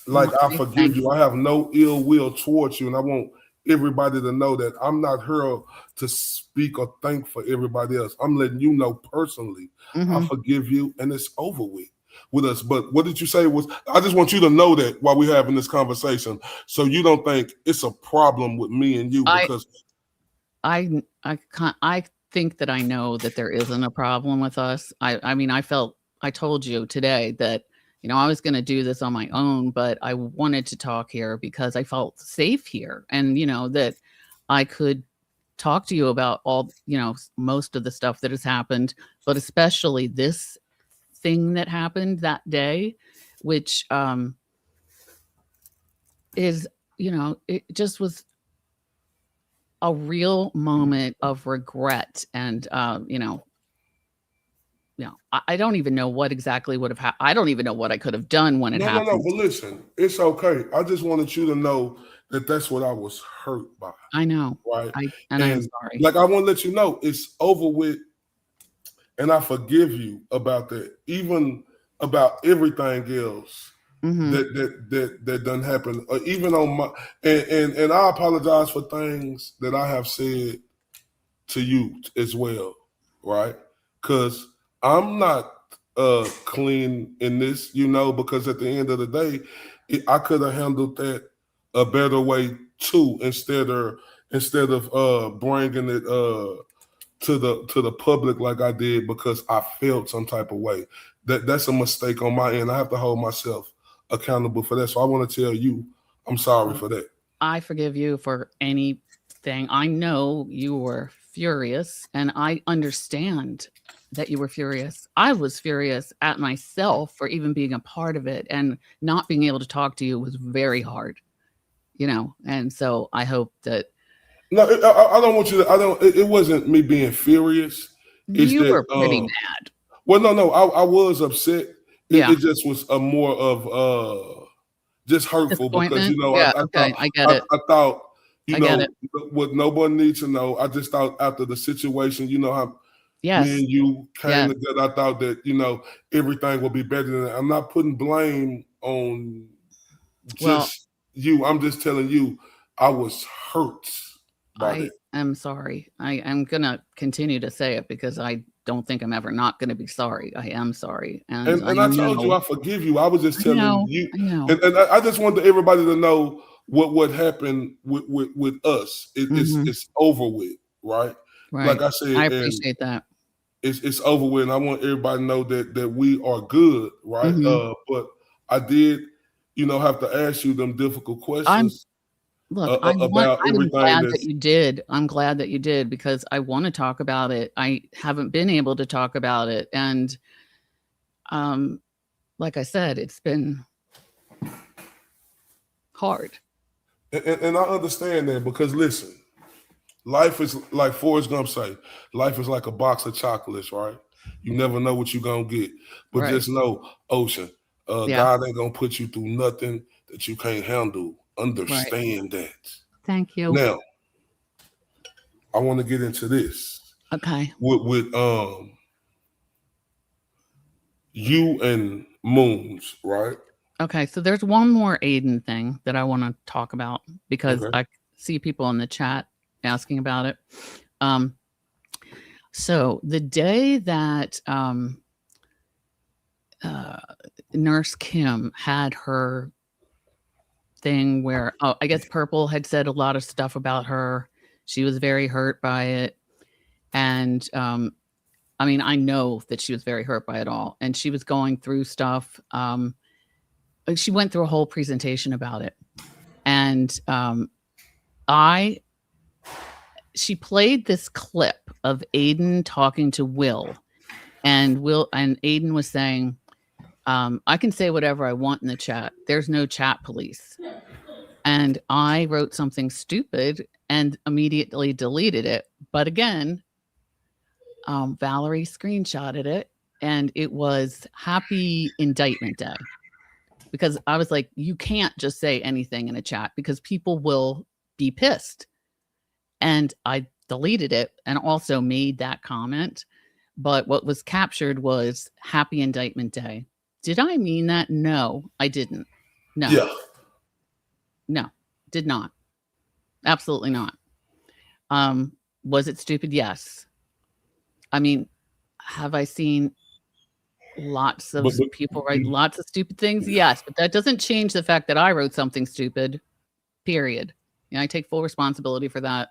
Like, I forgive you. I have no ill will towards you, and I want everybody to know that I'm not here to speak or think for everybody else. I'm letting you know personally, I forgive you, and it's over with us. But what did you say was, I just want you to know that while we're having this conversation, so you don't think it's a problem with me and you, because I think that I know that there isn't a problem with us. I told you today that, I was going to do this on my own, but I wanted to talk here because I felt safe here. And, that I could talk to you about all, most of the stuff that has happened, but especially this thing that happened that day, which is, it just was a real moment of regret. And, I don't even know what exactly would have happened. I don't even know what I could have done when it happened. No. But listen, it's okay. I just wanted you to know that that's what I was hurt by. I know. Right. I'm sorry. Like, I want to let you know it's over with. And I forgive you about that, even about everything else that done happen, even on my and I apologize for things that I have said to you as well, right? Because I'm not clean in this, because at the end of the day, I could have handled that a better way too, instead of bringing it to the public like I did, because I felt some type of way. That's a mistake on my end. I have to hold myself accountable for that. So I want to tell you, I'm sorry for that. I forgive you for anything. I know you were furious, and I understand that you were furious. I was furious at myself for even being a part of it, and not being able to talk to you was very hard, and so I hope that. No, I don't want you to. It wasn't me being furious. You were pretty mad. Well, no, I was upset. It just was a more of just hurtful, because I get it. I thought what nobody needs to know. I just thought after the situation, how me and you came together, I thought that everything would be better than that. I'm not putting blame on just you. I'm just telling you I was hurt. I am sorry. I am going to continue to say it because I don't think I'm ever not going to be sorry. I am sorry. And I told you I forgive you. I was just telling you. I know. And I just wanted everybody to know what happened with us. It's over with, right? Right. Like I said, I appreciate that. It's over with. And I want everybody to know that we are good, right? But I did, have to ask you them difficult questions. I'm glad that you did. I'm glad that you did, because I want to talk about it. I haven't been able to talk about it. And like I said, it's been hard. And I understand that, because listen, life is like Forrest Gump say, life is like a box of chocolates, right? You never know what you're going to get. But just know, Ocean, God ain't going to put you through nothing that you can't handle. Understand that. Thank you. Now, I want to get into this. Okay. With you and Moons, right? Okay, so there's one more Aiden thing that I want to talk about, because I see people in the chat asking about it. So the day that Nurse Kim had her thing where, I guess Purple had said a lot of stuff about her. She was very hurt by it. And I know that she was very hurt by it all. And she was going through stuff. She went through a whole presentation about it. And she played this clip of Aiden talking to Will. And Aiden was saying, I can say whatever I want in the chat. There's no chat police. And I wrote something stupid and immediately deleted it. But again, Valerie screenshotted it, and it was Happy Indictment Day. Because I was like, you can't just say anything in a chat because people will be pissed. And I deleted it and also made that comment. But what was captured was Happy Indictment Day. Did I mean that? No, I didn't. No. Yeah. No, did not. Absolutely not. Was it stupid? Yes. Have I seen lots of people write lots of stupid things? Yes, but that doesn't change the fact that I wrote something stupid, period. I take full responsibility for that.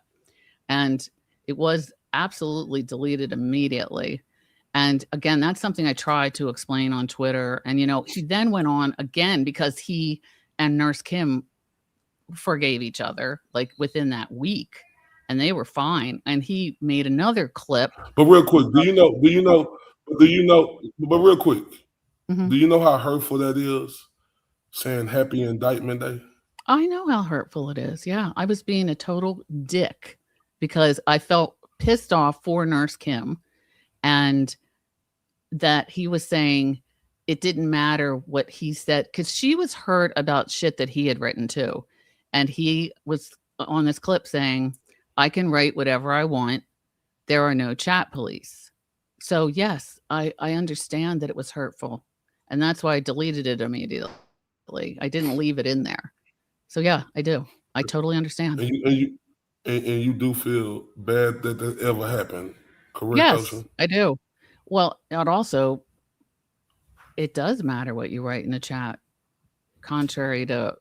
And it was absolutely deleted immediately. And again, that's something I tried to explain on Twitter. And, he then went on again because he and Nurse Kim forgave each other like within that week and they were fine. And he made another clip. But real quick, but real quick, do you know how hurtful that is? Saying happy indictment day? I know how hurtful it is. Yeah. I was being a total dick because I felt pissed off for Nurse Kim and that he was saying it didn't matter what he said because she was hurt about shit that he had written too. And he was on this clip saying, I can write whatever I want. There are no chat police. So yes, I understand that it was hurtful. And that's why I deleted it immediately. I didn't leave it in there. So yeah, I do. I totally understand. And you do feel bad that that ever happened, correct? Yes, Ocean? I do. Well, it does matter what you write in the chat. Contrary to,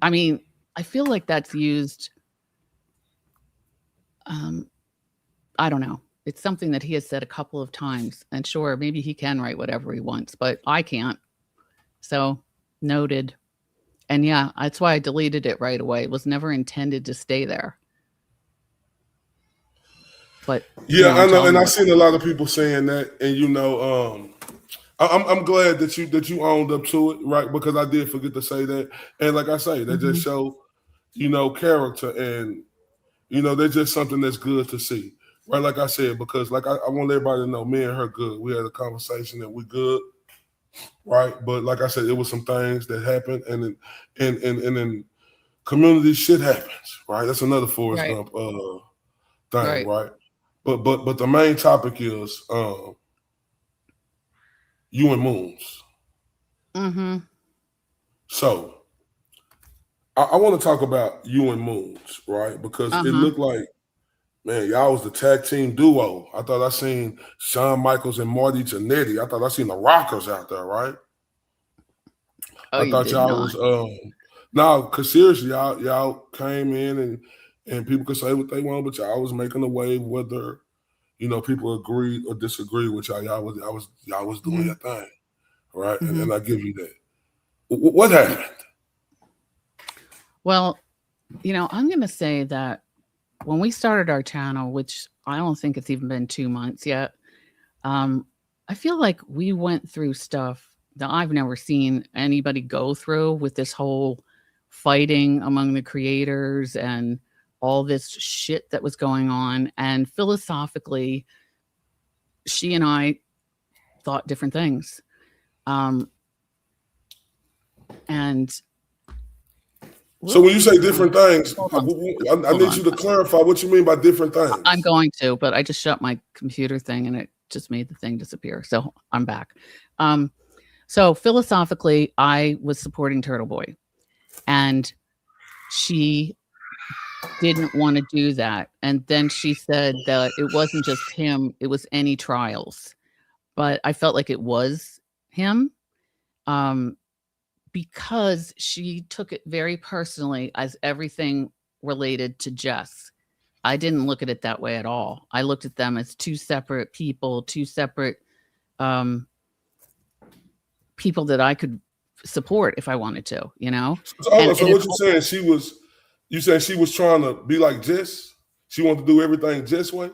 I feel like that's used. I don't know. It's something that he has said a couple of times. And sure, maybe he can write whatever he wants, but I can't. So noted. And yeah, that's why I deleted it right away. It was never intended to stay there. But yeah, I know, and I've seen a lot of people saying that, and I'm glad that you owned up to it, right? Because I did forget to say that, and like I say, that just show, character, and they're just something that's good to see, right? Like I said, because like I want everybody to know, me and her good. We had a conversation that we good, right? But like I said, it was some things that happened, and in community shit happens, right? That's another Forrest Gump thing, right? But the main topic is you and Moons. Mm-hmm. So I want to talk about you and Moons, right? Because it looked like, man, y'all was the tag team duo. I thought I seen Shawn Michaels and Marty Jannetty. I thought I seen the Rockers out there, right? Oh, I thought y'all was no, because seriously, y'all came in and people could say what they want, but y'all was making a wave, whether people agreed or disagreed with y'all. Y'all was doing your thing, right? And I give you that. What happened? Well, I'm going to say that when we started our channel, which I don't think it's even been 2 months yet, I feel like we went through stuff that I've never seen anybody go through with this whole fighting among the creators and all this shit that was going on. And philosophically, she and I thought different things. And so when you say different things, I need you to clarify what you mean by different things. I'm going to, but I just shut my computer thing and it just made the thing disappear. So I'm back. So philosophically, I was supporting Turtle Boy, and she didn't want to do that. And then she said that it wasn't just him, it was any trials. But I felt like it was him because she took it very personally as everything related to Jess. I didn't look at it that way at all. I looked at them as two separate people, two separate people that I could support if I wanted to, So what you're saying, you said she was trying to be like Jess? She wanted to do everything Jess way?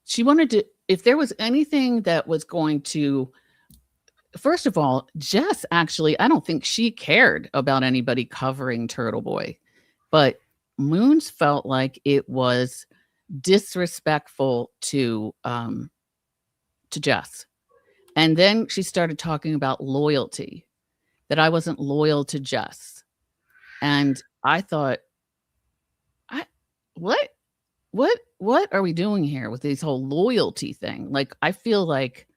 She wanted to, if there was anything that was going to, first of all, Jess actually, I don't think she cared about anybody covering Turtle Boy, but Moons felt like it was disrespectful to Jess. And then she started talking about loyalty, that I wasn't loyal to Jess. And I thought, what are we doing here with this whole loyalty thing? Like, I feel like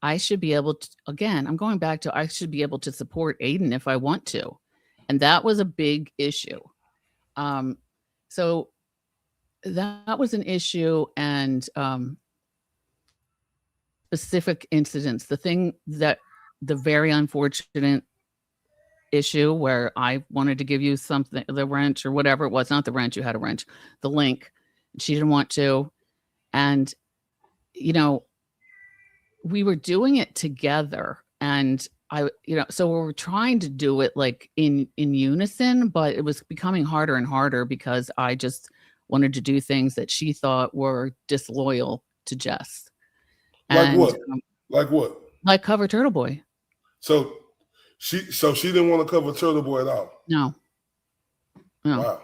I should be able to, again, I'm going back to, I should be able to support Aiden if I want to. And that was a big issue. So that was an issue, and specific incidents, the very unfortunate issue where I wanted to give you something, the wrench or whatever it was, not the wrench, you had a wrench, the link. She didn't want to. And, we were doing it together, and so we were trying to do it like in unison, but it was becoming harder and harder because I just wanted to do things that she thought were disloyal to Jess. Like what? Like what? Like cover Turtle Boy. So she didn't want to cover Turtle Boy at all. No. Wow.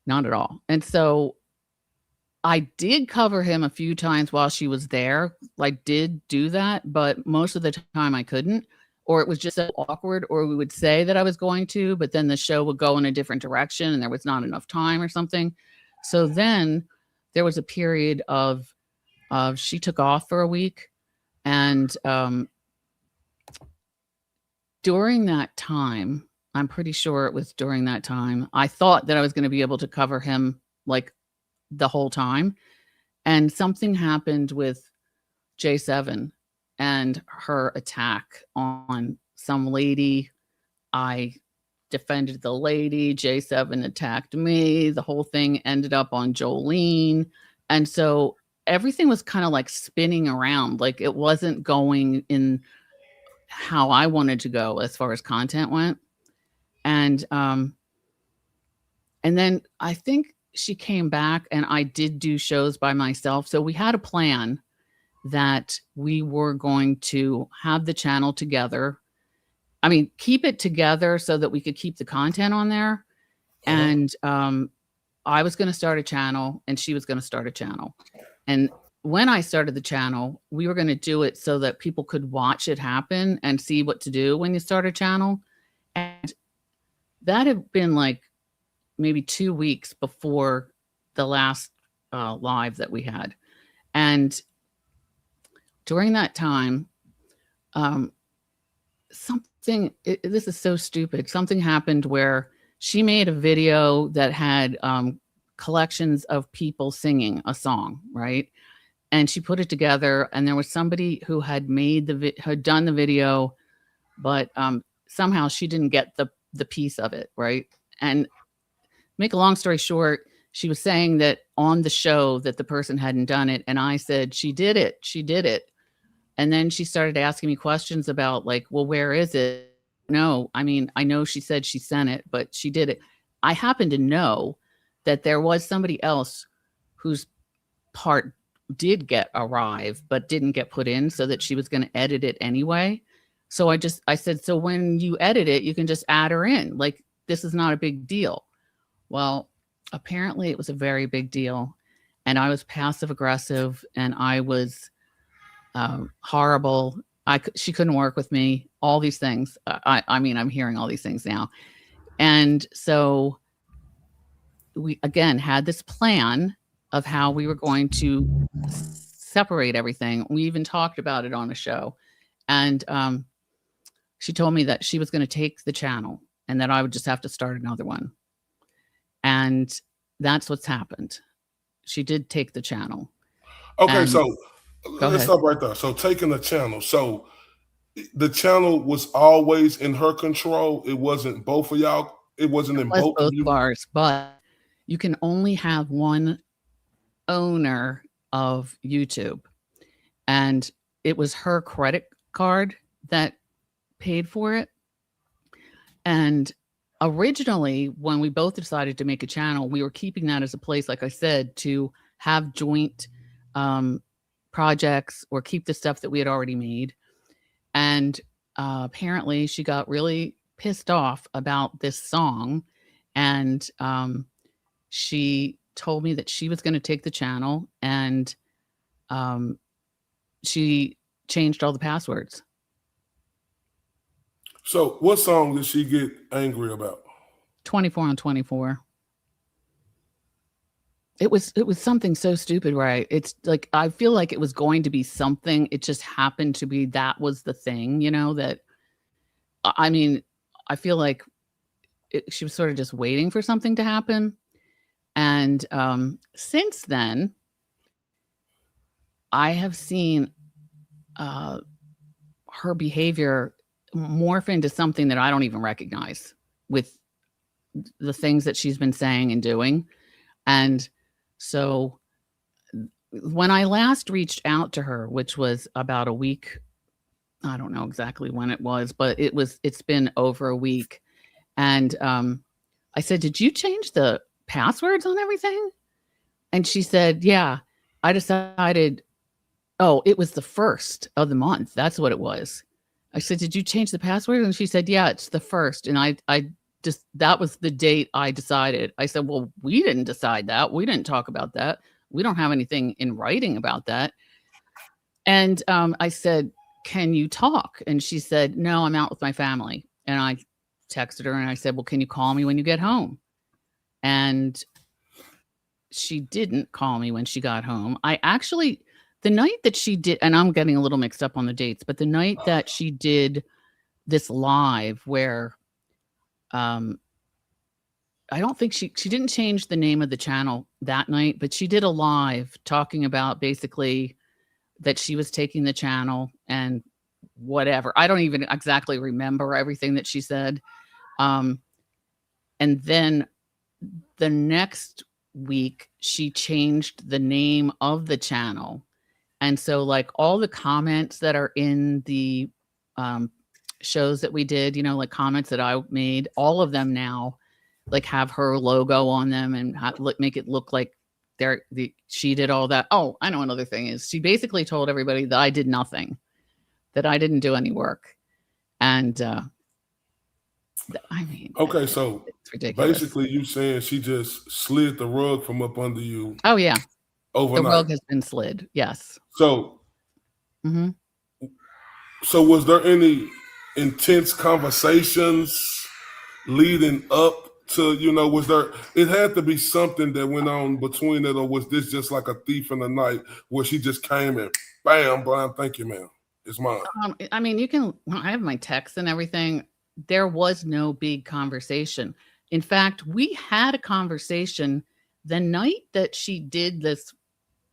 Not at all. And so I did cover him a few times while she was there. Like, did do that, but most of the time I couldn't, or it was just so awkward, or we would say that I was going to, but then the show would go in a different direction and there was not enough time or something. So then there was a period of she took off for a week, and during that time, I'm pretty sure it was during that time, I thought that I was going to be able to cover him like the whole time. And something happened with J7 and her attack on some lady. I defended the lady. J7 attacked me. The whole thing ended up on Jolene. And so everything was kind of like spinning around. Like it wasn't going in how I wanted to go as far as content went. And then I think she came back and I did do shows by myself. So we had a plan that we were going to have the channel together. I mean, keep it together so that we could keep the content on there. And I was going to start a channel and she was going to start a channel. And when I started the channel, we were going to do it so that people could watch it happen and see what to do when you start a channel. And that had been like maybe 2 weeks before the last live that we had. And during that time, this is so stupid. Something happened where she made a video that had collections of people singing a song, right? And she put it together, and there was somebody who had had done the video, but somehow she didn't get the piece of it, right? And make a long story short, she was saying that on the show that the person hadn't done it, and I said, she did it. And then she started asking me questions about like, well, where is it? No, I mean, I know she said she sent it, but she did it. I happen to know that there was somebody else whose part did get arrive, but didn't get put in, so that she was going to edit it anyway. So I said, so when you edit it, you can just add her in. Like, this is not a big deal. Well, apparently it was a very big deal. And I was passive aggressive, and I was horrible. She couldn't work with me, all these things. I mean, I'm hearing all these things now. And so we, again, had this plan of how we were going to separate everything. We even talked about it on a show. And she told me that she was going to take the channel and that I would just have to start another one. And that's what's happened. She did take the channel. Okay, so let's stop right there. So taking the channel. So the channel was always in her control. It wasn't both of y'all. It wasn't in both of you. Ours, but you can only have one owner of YouTube. And it was her credit card that paid for it. And originally, when we both decided to make a channel, we were keeping that as a place, like I said, to have joint projects or keep the stuff that we had already made. And apparently she got really pissed off about this song. And she told me that she was going to take the channel, and she changed all the passwords. So what song did she get angry about? 24 on 24. It was something so stupid, right? It's like, I feel like it was going to be something. It just happened to be that was the thing, that, I mean, I feel like she was sort of just waiting for something to happen. And since then, I have seen her behavior morph into something that I don't even recognize with the things that she's been saying and doing. And so, when I last reached out to her, which was about a week, I don't know exactly when it was, but it's been over a week. And I said, did you change the passwords on everything? And she said, yeah, I decided, oh, it was the 1st of the month. That's what it was. I said, did you change the password? And she said, yeah, it's the 1st. And I just, that was the date I decided. I said, well, we didn't decide that. We didn't talk about that. We don't have anything in writing about that. And I said, can you talk? And she said, no, I'm out with my family. And I texted her and I said, well, can you call me when you get home? And she didn't call me when she got home. I actually, the night that she did, and I'm getting a little mixed up on the dates, but the night that she did this live where I don't think she didn't change the name of the channel that night, but she did a live talking about basically that she was taking the channel and whatever. I don't even exactly remember everything that she said. And then the next week, she changed the name of the channel. And so like all the comments that are in the shows that we did, you know, like comments that I made, all of them now like have her logo on them and make it look like she did all that. Oh, I know another thing is she basically told everybody that I did nothing, that I didn't do any work. And I mean, okay, so it's ridiculous. Basically you saying she just slid the rug from up under you. Oh yeah. Overnight. The rug has been slid. Yes. So, so was there any intense conversations leading up to, you know, was there, it had to be something that went on between it, or was this just like a thief in the night where she just came and bam, Brian, thank you, ma'am, it's mine? I mean, I have my texts and everything. There was no big conversation. In fact, we had a conversation the night that she did this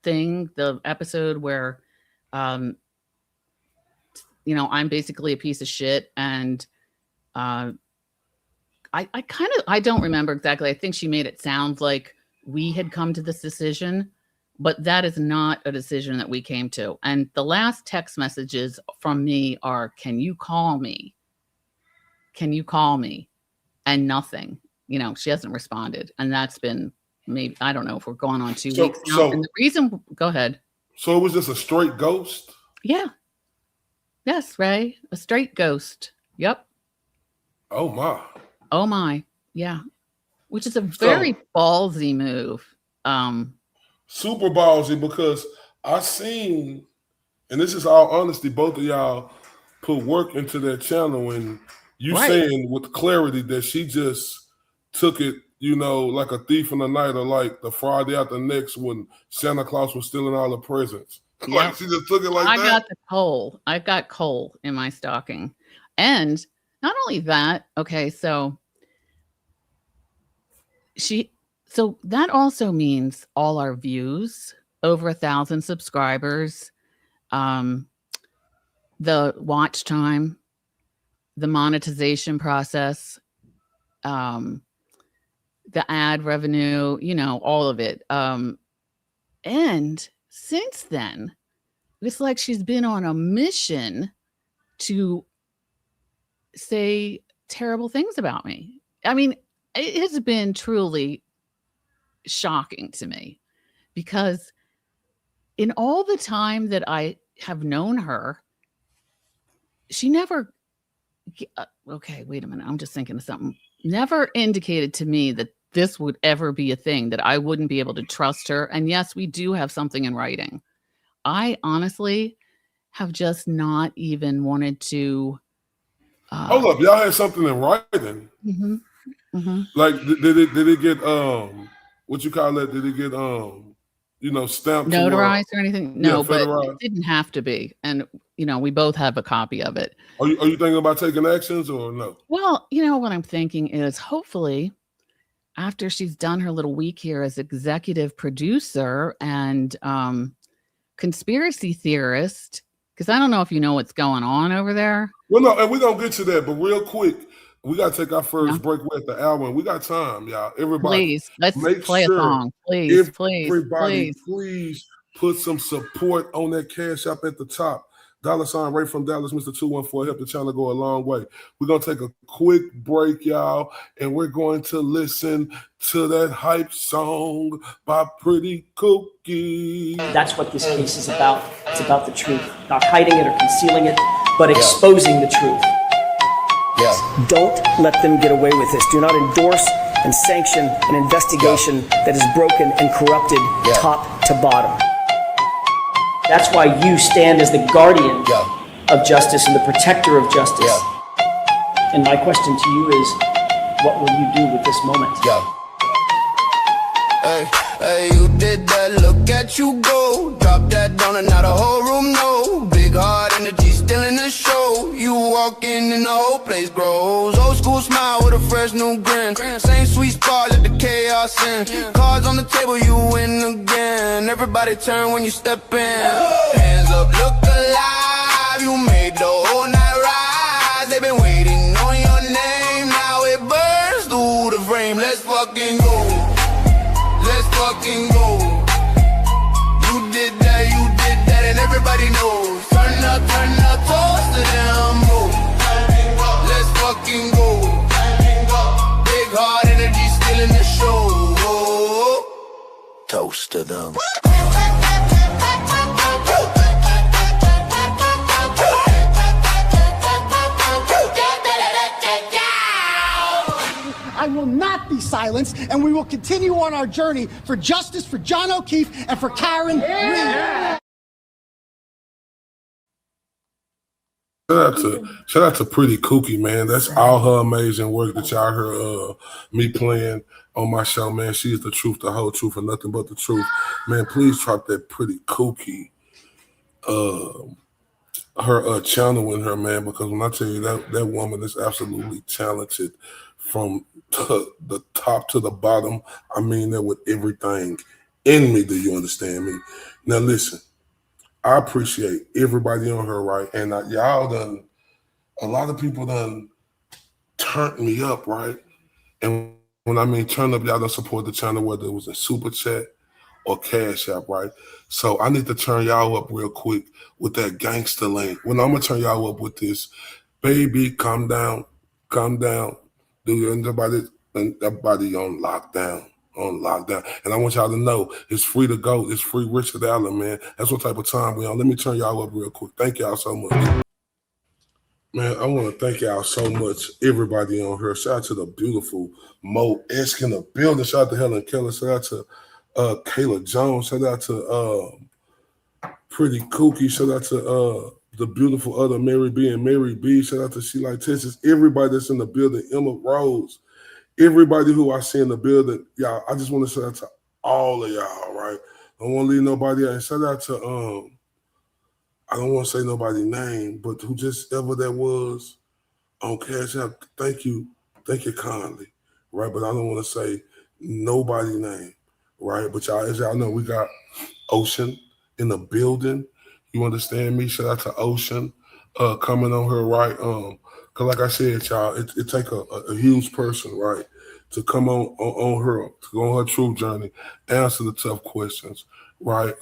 thing, the episode where, you know, I'm basically a piece of shit. And I don't remember exactly. I think she made it sound like we had come to this decision, but that is not a decision that we came to. And the last text messages from me are, can you call me? Can you call me? And nothing, you know, she hasn't responded. And that's been maybe, I don't know if we're going on 2 weeks now. And the reason, go ahead. So it was just a straight ghost? Yeah. Yes, Ray, a straight ghost. Yep. Oh my. Oh my. Yeah. Which is a very ballsy move. Super ballsy, because I seen, and this is all honesty, both of y'all put work into that channel, and you saying with clarity that she just took it, you know, like a thief in the night, or like the Friday after next when Santa Claus was stealing all the presents. Yep. Like she just took it like that. I got the coal. I've got coal in my stocking. And not only that, okay, so that also means all our views, over 1,000 subscribers, the watch time, the monetization process, the ad revenue, you know, all of it. And since then, it's like she's been on a mission to say terrible things about me. I mean, it has been truly shocking to me, because in all the time that I have known her, she never, okay, wait a minute, I'm just thinking of something, never indicated to me that this would ever be a thing, that I wouldn't be able to trust her. And yes, we do have something in writing. I honestly have just not even wanted to. Hold up, y'all had something in writing. Like, did it get what you call that? Did it get you know, stamped, notarized or anything? No, yeah, but it didn't have to be. And you know, we both have a copy of it. Are you thinking about taking actions or no? Well, you know, what I'm thinking is, hopefully, after she's done her little week here as executive producer and conspiracy theorist, because I don't know if you know what's going on over there. Well, no, and we're going to get to that, but real quick, we got to take our first break. We're at the hour, and we got time, y'all. Everybody, please, let's play a song. Please, everybody, please put some support on that Cash App at the top. $ Ray from Dallas, Mr. 214, help the channel go a long way. We're going to take a quick break, y'all, and we're going to listen to that hype song by Pretty Cookie. That's what this case is about. It's about the truth, not hiding it or concealing it, but exposing the truth. Don't let them get away with this. Do not endorse and sanction an investigation that is broken and corrupted top to bottom. That's why you stand as the guardian of justice and the protector of justice. And my question to you is, what will you do with this moment? Hey, you did that, look at you go. Drop that down and now the whole room know. Big heart energy still in the show. You walk in and the whole place grows. Old school smile with a fresh new grin. Same sweet spot, let the chaos in. Cards on the table, you win again. Everybody turn when you step in. Hands up, look alive. You made the whole night rise. They've been waiting on your name. Now it burns through the frame. Let's fucking go. Let's fucking go. You did that, and everybody knows. Turn up, toast to them. Let's fucking go. Big heart energy still in the show. Toast to them. I will not be silenced, and we will continue on our journey for justice for John O'Keefe and for Karen Reed. Shout out to Pretty Cookie, man. That's all her amazing work that y'all heard me playing on my show, man. She is the truth, the whole truth, and nothing but the truth. Man, please drop that Pretty Cookie her channeling her, man, because when I tell you that woman is absolutely talented from the top to the bottom. I mean that with everything in me. Do you understand me? Now listen, I appreciate everybody on her, right? And y'all done, a lot of people done turned me up, right? And when I mean turn up, y'all done support the channel, whether it was a super chat or Cash App, right? So I need to turn y'all up real quick with that gangster link. When I'm gonna turn y'all up with this, baby, calm down. Do everybody on lockdown, And I want y'all to know it's free to go. It's free Richard Allen, man. That's what type of time we on. Let me turn y'all up real quick. Thank y'all so much. Man, I want to thank y'all so much, everybody on here. Shout out to the beautiful Mo Esk in the building. Shout out to Helen Keller. Shout out to Kayla Jones. Shout out to Pretty Cookie. Shout out to the beautiful other Mary B and Mary B. Shout out to She Like Texas. Everybody that's in the building. Emma Rose. Everybody who I see in the building. Y'all, I just want to shout out to all of y'all, right? I don't want to leave nobody out. And shout out to I don't want to say nobody's name, but who just ever that was on Cash App. Thank you kindly, right? But I don't want to say nobody's name, right? But y'all, as y'all know, we got Ocean in the building. You understand me? Shout out to Ocean coming on here, right? Cause like I said, y'all, it take a huge person, right, to come on her, to go on her Truf Journey, answer the tough questions, right?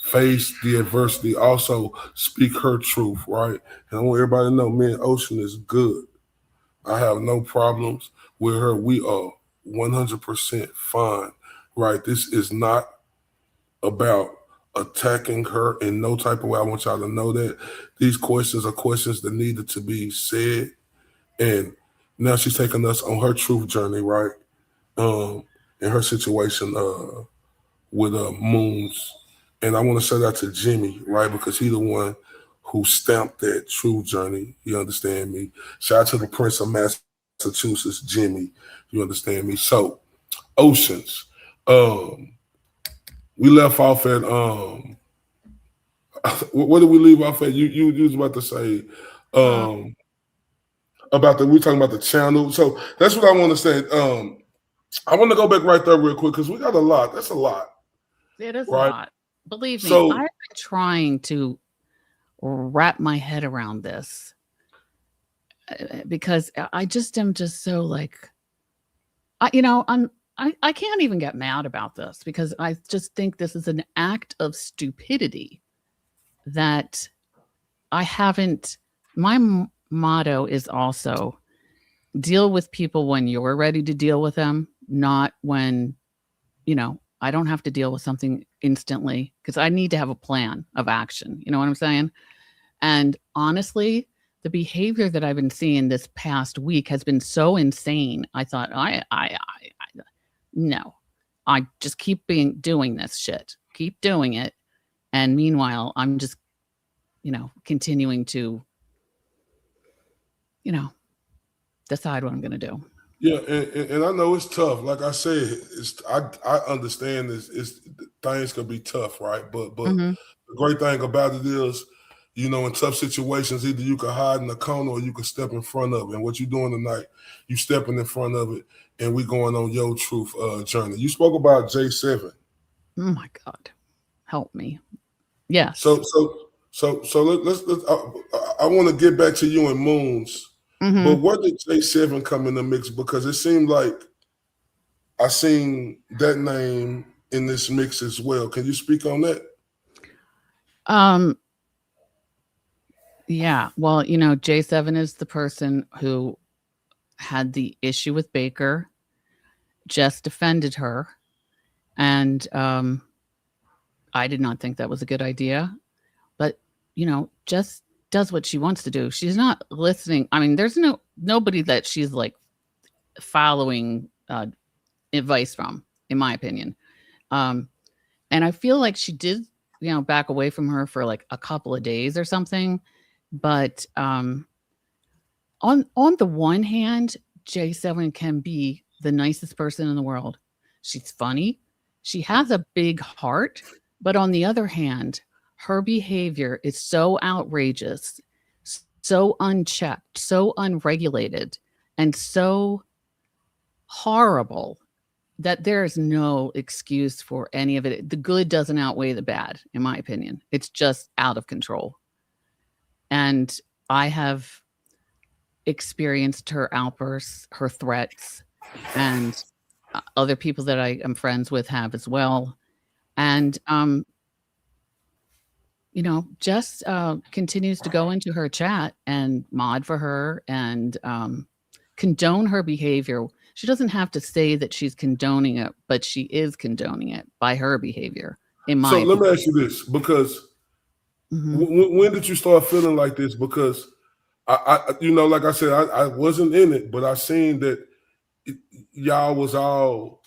Face the adversity, also speak her truth, right? And I want everybody to know, me and Ocean is good. I have no problems with her. We are 100% fine, right? This is not about attacking her in no type of way. I want y'all to know that these questions are questions that needed to be said. And now she's taking us on her Truf Journey, right? In her situation with Moons. And I want to shout out to Jimmy, right? Because he's the one who stamped that Truf Journey. You understand me? Shout out to the Prince of Massachusetts, Jimmy. You understand me? So, Oceans. We left off at what did we leave off at? You was about to say we talking about the channel. So that's what I want to say. I want to go back right there real quick because we got a lot. That's a lot. It is right? a lot. Believe me, So, I've been trying to wrap my head around this because I just am just so like, I'm I can't even get mad about this because I just think this is an act of stupidity that I haven't. My motto is also deal with people when you're ready to deal with them, not when, I don't have to deal with something instantly because I need to have a plan of action. You know what I'm saying? And honestly, the behavior that I've been seeing this past week has been so insane. I thought, no, I just keep doing this shit, keep doing it. And meanwhile, I'm just, continuing to, decide what I'm going to do. Yeah, and I know it's tough. Like I said, I understand it's things can be tough, right? But Mhm. the great thing about it is, in tough situations, either you can hide in the corner or you can step in front of it. And what you're doing tonight, you stepping in front of it, and we going on your Truf journey. You spoke about J7. Oh my God, help me! Yes. So let's I want to get back to you and Moons. Mhm. But where did J7 come in the mix? Because it seemed like I seen that name in this mix as well. Can you speak on that? Yeah. Well, J7 is the person who had the issue with Baker, just defended her, and I did not think that was a good idea. But just does what she wants to do. She's not listening. I mean, there's nobody that she's like following advice from, in my opinion. And I feel like she did, back away from her for like a couple of days or something. But on the one hand, J7 can be the nicest person in the world. She's funny. She has a big heart. But on the other hand, her behavior is so outrageous, so unchecked, so unregulated, and so horrible that there is no excuse for any of it. The good doesn't outweigh the bad, in my opinion. It's just out of control. And I have experienced her outbursts, her threats, and other people that I am friends with have as well. And, just continues to go into her chat and mod for her and condone her behavior. She doesn't have to say that she's condoning it, but she is condoning it by her behavior, in my opinion. Let me ask you this, because when did you start feeling like this? Because I like I said, I wasn't in it, but I seen that y'all was all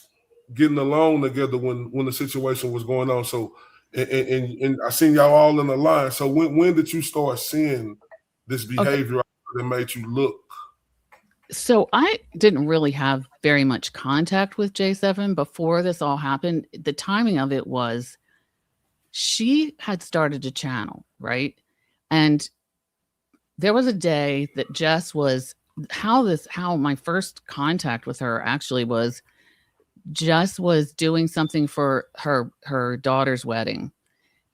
getting along together when the situation was going on. So, and I seen y'all all in the line. So when did you start seeing this behavior that made you look? So I didn't really have very much contact with J7 before this all happened. The timing of it was she had started a channel, right? And there was a day that Jess was how my first contact with her actually was Jess was doing something for her daughter's wedding,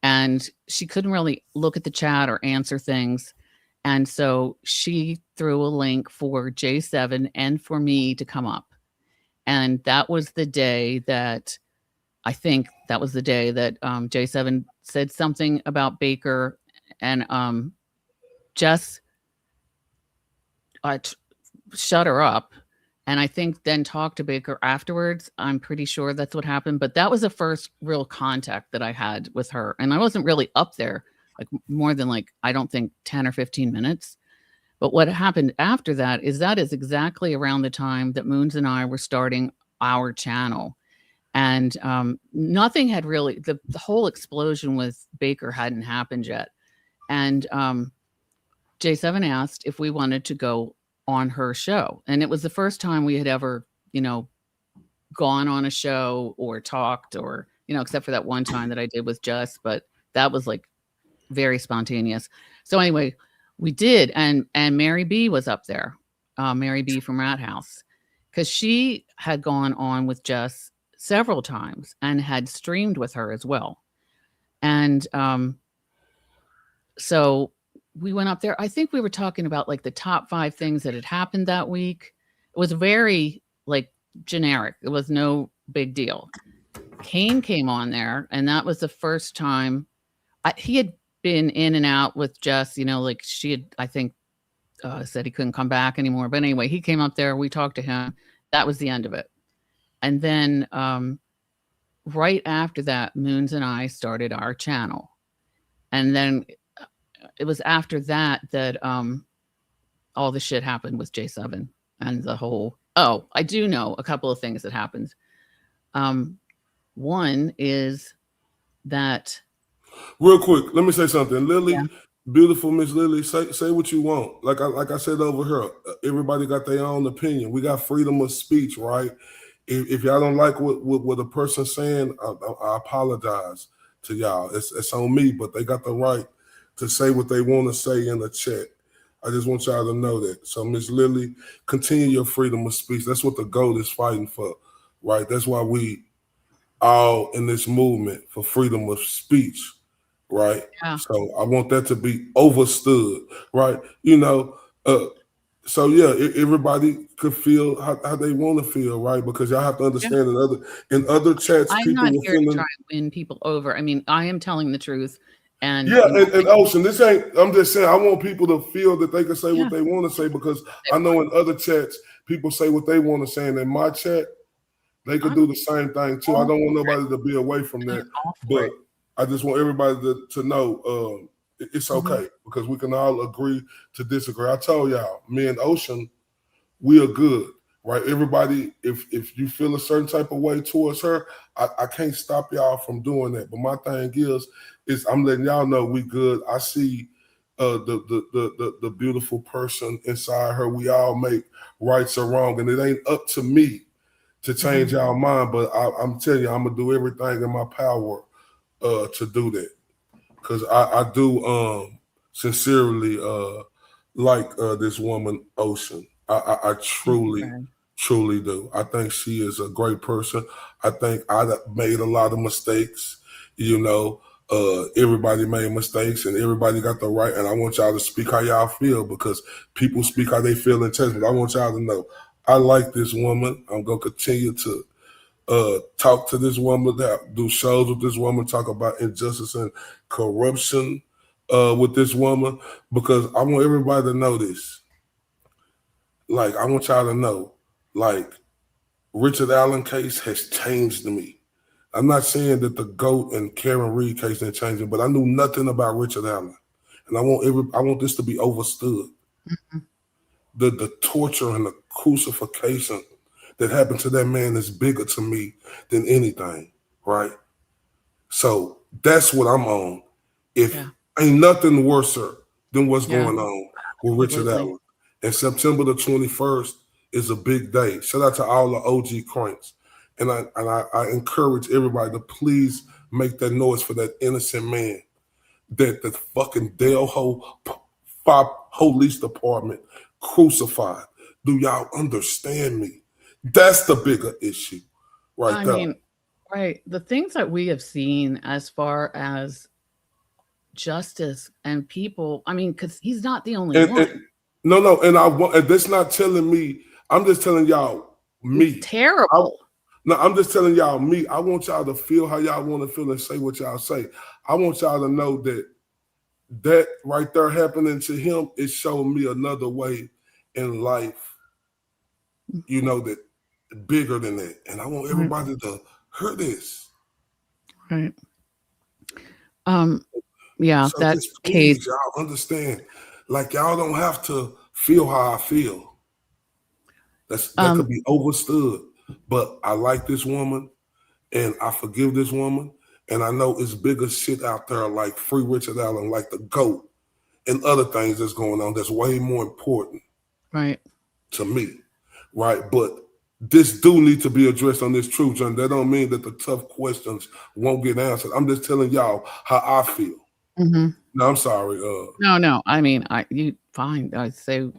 and she couldn't really look at the chat or answer things. And so she threw a link for J7 and for me to come up. And that was the day that J7 said something about Baker, and Jess shut her up. And I think then talked to Baker afterwards. I'm pretty sure that's what happened. But that was the first real contact that I had with her. And I wasn't really up there like more than I don't think 10 or 15 minutes. But what happened after that is exactly around the time that Moons and I were starting our channel. And nothing had really, the whole explosion with Baker hadn't happened yet. And J7 asked if we wanted to go on her show. And it was the first time we had ever, gone on a show or talked or, except for that one time that I did with Jess, but that was very spontaneous. So anyway, we did. And Mary B was up there, Mary B from Rat House, because she had gone on with Jess several times and had streamed with her as well. And so we went up there. I think we were talking about the top 5 things that had happened that week. It was very generic. It was no big deal. Kane came on there, and that was the first time he had been in and out with Jess, like she had, I think, said he couldn't come back anymore. But anyway, he came up there. We talked to him. That was the end of it. And then right after that, Moons and I started our channel. And then it was after that all the shit happened with J7 and the whole, I do know a couple of things that happened. One is that... Real quick, let me say something. Lily, beautiful Miss Lily, say what you want. Like I said over here, everybody got their own opinion. We got freedom of speech, right? If y'all don't like what a person's saying, I apologize to y'all. It's on me, but they got the right to say what they want to say in the chat. I just want y'all to know that. So, Miss Lily, continue your freedom of speech. That's what the GOAT is fighting for, right? That's why we all in this movement for freedom of speech, right? Yeah. So I want that to be overstood, right? So yeah, everybody could feel how they want to feel, right? Because y'all have to understand in other chats, I'm people not were here to feeling. try and win people over. I mean, I am telling the truth. And Yeah, and Ocean, this ain't. I'm just saying. I want people to feel that they can say what they want to say, because I know in other chats people say what they want to say, and in my chat they could do the same thing too. I don't want nobody to be away from that, but I just want everybody to know it's okay, because we can all agree to disagree. I told y'all, me and Ocean, we are good, right? Everybody, if you feel a certain type of way towards her, I can't stop y'all from doing that. But my thing is I'm letting y'all know we good. I see the beautiful person inside her. We all make rights or wrong, and it ain't up to me to change y'all mind. But I'm telling you, I'm gonna do everything in my power to do that, because I do sincerely like this woman, Ocean. I truly do. I think she is a great person. I think I made a lot of mistakes. Everybody made mistakes, and everybody got the right. And I want y'all to speak how y'all feel, because people speak how they feel in text. But I want y'all to know, I like this woman. I'm gonna continue to talk to this woman, do shows with this woman, talk about injustice and corruption with this woman, because I want everybody to know this. Like, I want y'all to know, like, Richard Allen case has changed me. I'm not saying that the GOAT and Karen Reed case didn't change me, but I knew nothing about Richard Allen, and I want this to be overstood. The torture and the crucifixion that happened to that man is bigger to me than anything, right? So that's what I'm on. Ain't nothing worse than what's going on with Richard Allen. And September the 21st is a big day. Shout out to all the OG Cranks. And I encourage everybody to please make that noise for that innocent man that the fucking Del Ho Police Department crucified. Do y'all understand me? That's the bigger issue right there. I mean, right. The things that we have seen as far as justice and people, I mean, because he's not the only one. No, and that's not telling me. I'm just telling y'all me. It's terrible. I'm just telling y'all me. I want y'all to feel how y'all want to feel and say what y'all say. I want y'all to know that right there happening to him, it showed me another way in life, that bigger than that. And I want everybody to hear this. Right. Yeah, so that case. Y'all understand. Like, y'all don't have to feel how I feel. That could be overstood. But I like this woman, and I forgive this woman, and I know it's bigger shit out there, like Free Richard Allen, like the GOAT, and other things that's going on that's way more important, right, to me, right? But this do need to be addressed on this Truf Journey. That don't mean that the tough questions won't get answered. I'm just telling y'all how I feel. No, I'm sorry. No. I mean, you fine. I say,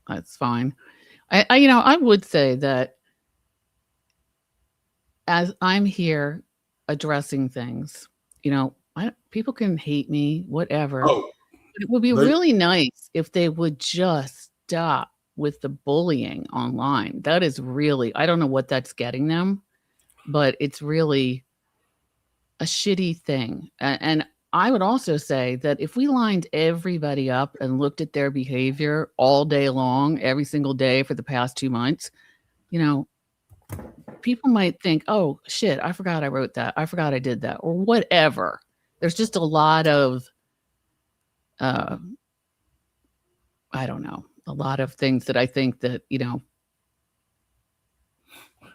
that's fine. I would say that as I'm here addressing things, people can hate me, whatever. But it would be really nice if they would just stop with the bullying online. That is really, I don't know what that's getting them, but it's really a shitty thing. And I would also say that if we lined everybody up and looked at their behavior all day long, every single day for the past 2 months, you know, people might think, oh shit, I forgot I wrote that. I forgot I did that, or whatever. There's just a lot of, I don't know, a lot of things that I think that, you know,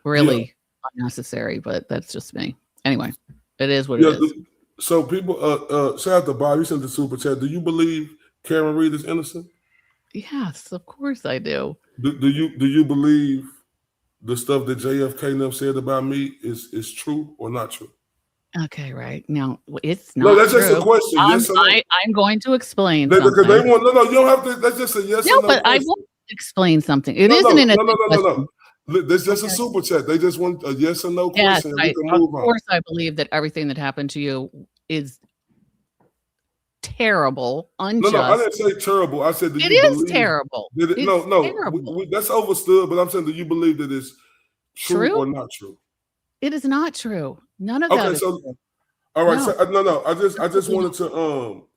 really unnecessary, but that's just me. Anyway, it is what it is. So people, shout out to Bob. He sent the super chat. Do you believe Karen Reed is innocent? Yes, of course I do. Do you believe the stuff that JFK and them said about me is true or not true? Okay, right. Now, it's not No, that's true. just a question. Yes or no? I'm going to explain Because something. they want, no, you don't have to, that's just a yes or no but question. I won't explain something. It isn't in a No. That's just a super chat. They just want a yes or no question. Yes, We can move of course I believe that everything that happened to you is terrible, unjust. No, I didn't say terrible. I said, it is terrible. Terrible. That's overstood, but I'm saying, do you believe that it's true or not true? It is not true. None of that is true. All right. No. I just wanted to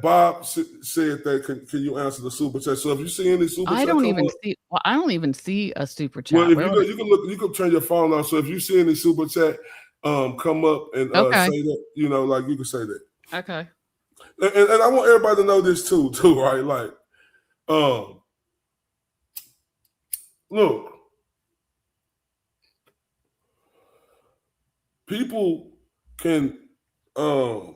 Bob said that. Can you answer the super chat? So if you see any super chat, I don't even see a super chat. Well, if you can look, you can turn your phone on. So if you see any super chat, come up and say that. You know, like you can say that. Okay. And I want everybody to know this too, right? Like, look, people can, and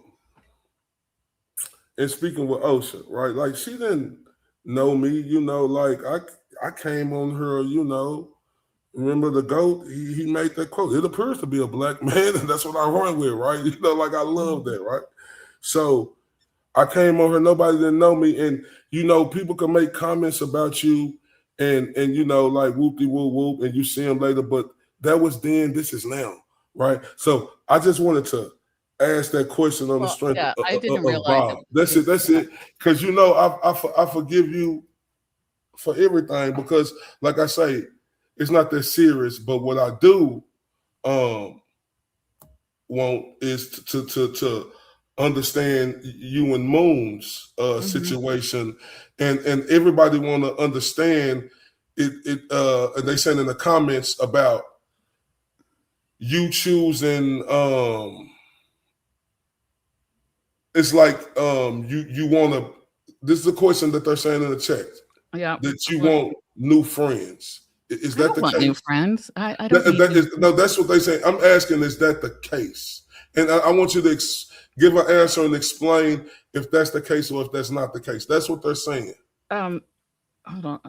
speaking with Ocean, right? Like, she didn't know me, you know, like I came on her, you know, remember the GOAT? He made that quote. It appears to be a black man, and that's what I run with, right? You know, like I love that, right? So I came on her, nobody didn't know me. And, you know, people can make comments about you and you know, like whoop-de-whoop-whoop, and you see them later, but that was then, this is now, right? So I just wanted to ask that question on the strength of Bob. That's it. Because, you know, I forgive you for everything because, like I say, it's not that serious, but what I do want is to understand you and Moon's situation, and everybody want to understand it. And they saying in the comments about you choosing. It's like you want to. This is a question that they're saying in the chat. Yeah, that you want new friends. Is that the case? New friends? I don't. No, that's what they say. I'm asking, is that the case? And I want you to give an answer and explain if that's the case or if that's not the case. That's what they're saying. Hold on.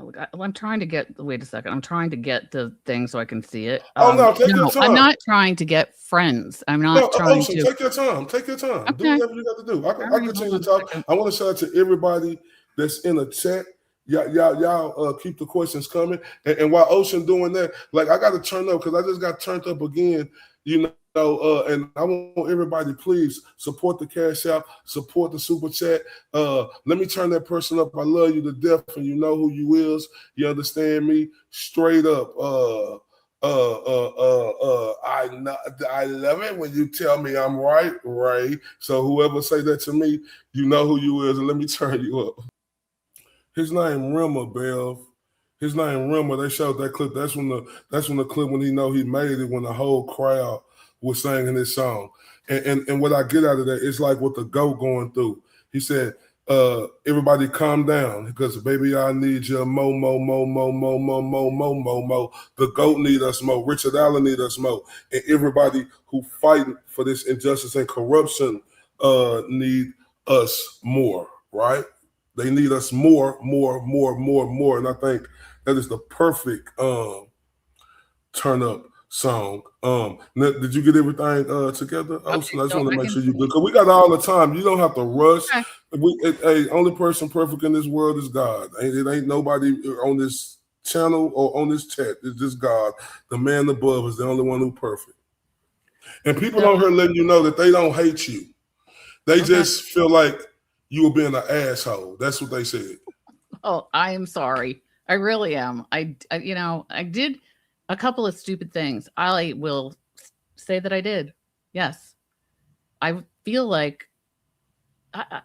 I'm trying to get. Wait a second. I'm trying to get the thing so I can see it. Take your time. I'm not trying to get friends. I'm not trying to. Take your time. Take your time. Okay. Do whatever you got to do. I continue to talk. I want to shout out to everybody that's in the chat. Y'all keep the questions coming. And while Ocean doing that, like I got to turn up because I just got turned up again, you know. And I want everybody, please support the Cash App, support the Super Chat. Let me turn that person up. I love you to death, and you know who you is. You understand me? Straight up. I love it when you tell me I'm right, Ray. So whoever say that to me, you know who you is, and let me turn you up. His name Rimmer, Bev. His name Rimmer. They showed that clip. That's when the clip when he know he made it, when the whole crowd was singing this song. And what I get out of that, it's like what the GOAT going through. He said, everybody calm down because baby, I need you mo. The GOAT need us mo. Richard Allen need us mo. And everybody who fighting for this injustice and corruption need us more, right? They need us more. And I think that is the perfect turn up song. Did you get everything together? I just want to make sure you do, because we got all the time. You don't have to rush. Okay. Only person perfect in this world is God. It ain't nobody on this channel or on this chat. It's just God. The man above is the only one who's perfect. And people on here letting you know that they don't hate you. They just feel like you were being an asshole. That's what they said. Oh, I am sorry. I really am. You know, I did a couple of stupid things. I will say that I did. Yes. I feel like,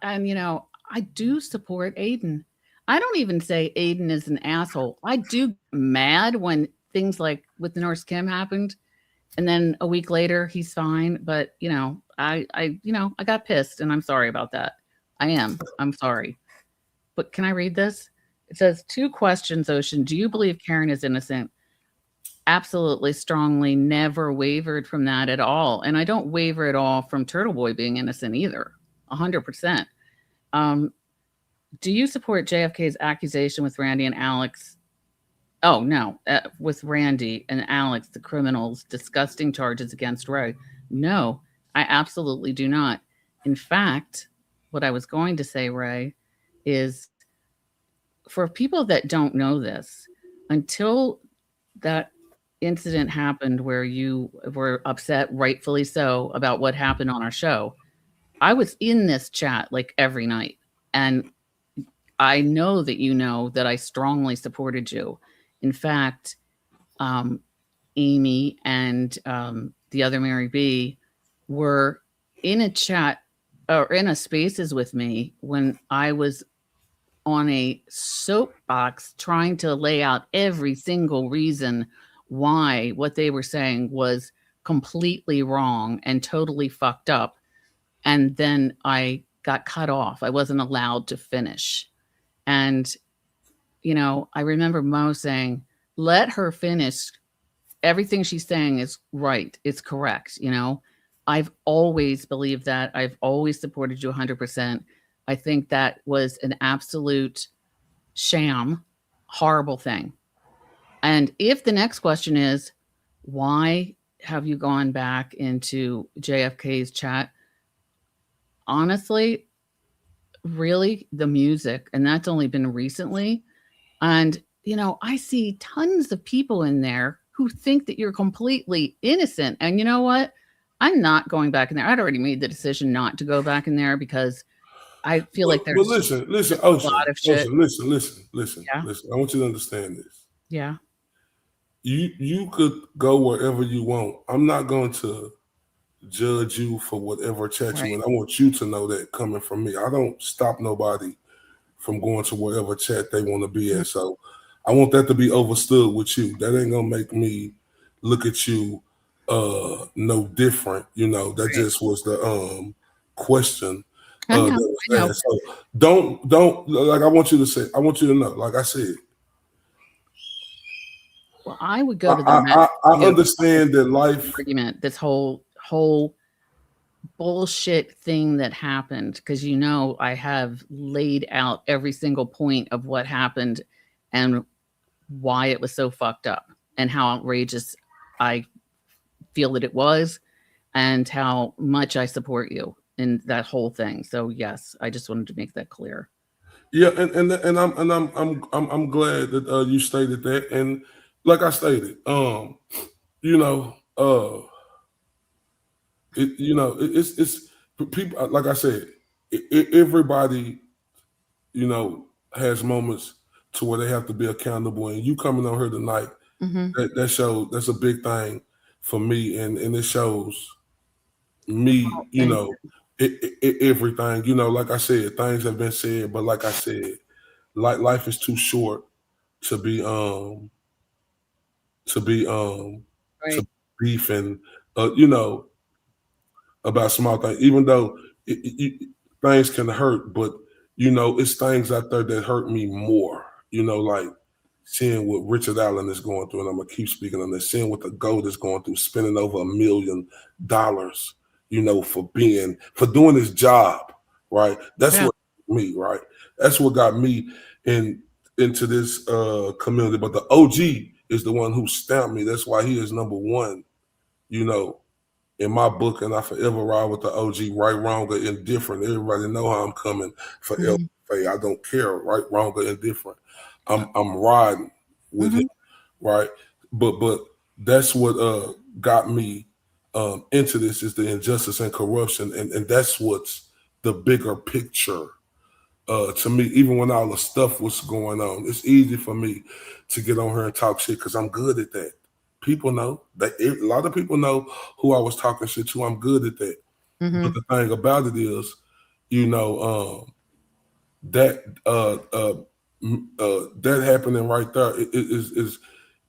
and you know, I do support Aiden. I don't even say Aiden is an asshole. I do get mad when things like with Nurse Kim happened, and then a week later he's fine. But you know, I got pissed, and I'm sorry about that. I am. I'm sorry. But can I read this? It says 2 questions, Ocean. Do you believe Karen is innocent? Absolutely, strongly, never wavered from that at all. And I don't waver at all from Turtle Boy being innocent either. 100%. Do you support JFK's accusation with Randy and Alex? Oh, no. With Randy and Alex, the criminals, disgusting charges against Ray? No, I absolutely do not. In fact, what I was going to say, Ray, is for people that don't know this, until that incident happened where you were upset, rightfully so, about what happened on our show, I was in this chat like every night. And I know that you know that I strongly supported you. In fact, Amy and the other Mary B were in a chat or in a spaces with me when I was on a soapbox trying to lay out every single reason why what they were saying was completely wrong and totally fucked up. And then I got cut off. I wasn't allowed to finish. And, you know, I remember Mo saying, let her finish. Everything she's saying is right. It's correct. You know, I've always believed that. I've always supported you 100%. I think that was an absolute sham, horrible thing. And if the next question is, why have you gone back into JFK's chat? Honestly, really, the music, and that's only been recently. And, you know, I see tons of people in there who think that you're completely innocent. And you know what? I'm not going back in there. I'd already made the decision not to go back in there because I feel like there's listen, a lot of shit. Listen. Yeah. Listen. I want you to understand this. Yeah. You could go wherever you want. I'm not going to judge you for whatever chat you in. I want you to know that coming from me. I don't stop nobody from going to whatever chat they want to be at. So I want that to be understood with you. That ain't gonna make me look at you no different. You know, that just was the question. I know. So don't like I want you to say, I want you to know, like I said. Well, I would go to the I understand that life argument, this whole bullshit thing that happened, because you know I have laid out every single point of what happened and why it was so fucked up and how outrageous I feel that it was and how much I support you in that whole thing. So yes, I just wanted to make that clear. Yeah, and I'm glad that you stated that. And like I stated, you know, it's people. Like I said, everybody, you know, has moments to where they have to be accountable. And you coming on here tonight, that shows, that's a big thing for me, and it shows me, you know, everything. You know, like I said, things have been said, but like I said, life is too short to be beefing, you know, about small things. Even though things can hurt, but you know, it's things out there that hurt me more. You know, like seeing what Richard Allen is going through, and I'm gonna keep speaking on this. Seeing what the GOAT is going through, spending over $1 million, you know, for doing his job, right? That's what me, right? That's what got me into this community. But the OG is the one who stamped me. That's why he is number one, you know, in my book, and I forever ride with the OG, right, wrong, or indifferent. Everybody know how I'm coming for LFA. I don't care, right, wrong, or indifferent. I'm riding with him, right? But that's what got me into this, is the injustice and corruption, and that's what's the bigger picture to me, even when all the stuff was going on, it's easy for me to get on here and talk shit because I'm good at that. People know that a lot of people know who I was talking shit to. I'm good at that. Mm-hmm. But the thing about it is, you know, that happening right there is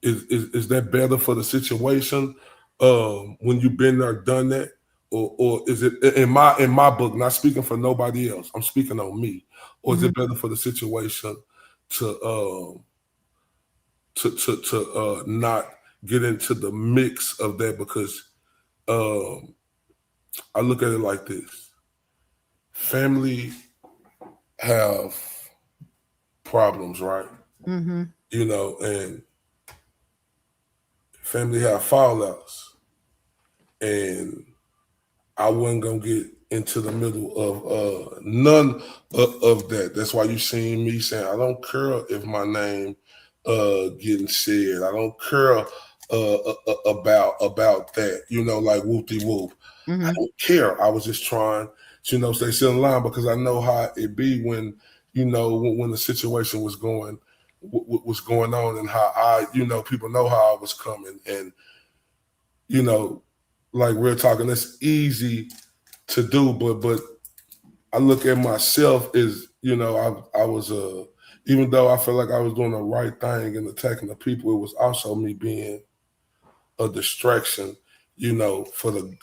that better for the situation when you've been there, done that, or is it in my book? Not speaking for nobody else. I'm speaking on me. Or is it better for the situation to not get into the mix of that? Because I look at it like this: family have problems, right? Mm-hmm. You know, and family have fallouts, and I wasn't gonna get into the middle of none of that. That's why you seen me saying I don't care if my name getting said. I don't care about that. You know, like whoop-de-whoop. I don't care. I was just trying to, you know, stay still in line because I know how it be when, you know, when the situation was going on and how I, you know, people know how I was coming. And, you know, like we're talking, that's easy to do, but I look at myself as, you know, I was even though I felt like I was doing the right thing and attacking the people, it was also me being a distraction, you know, for the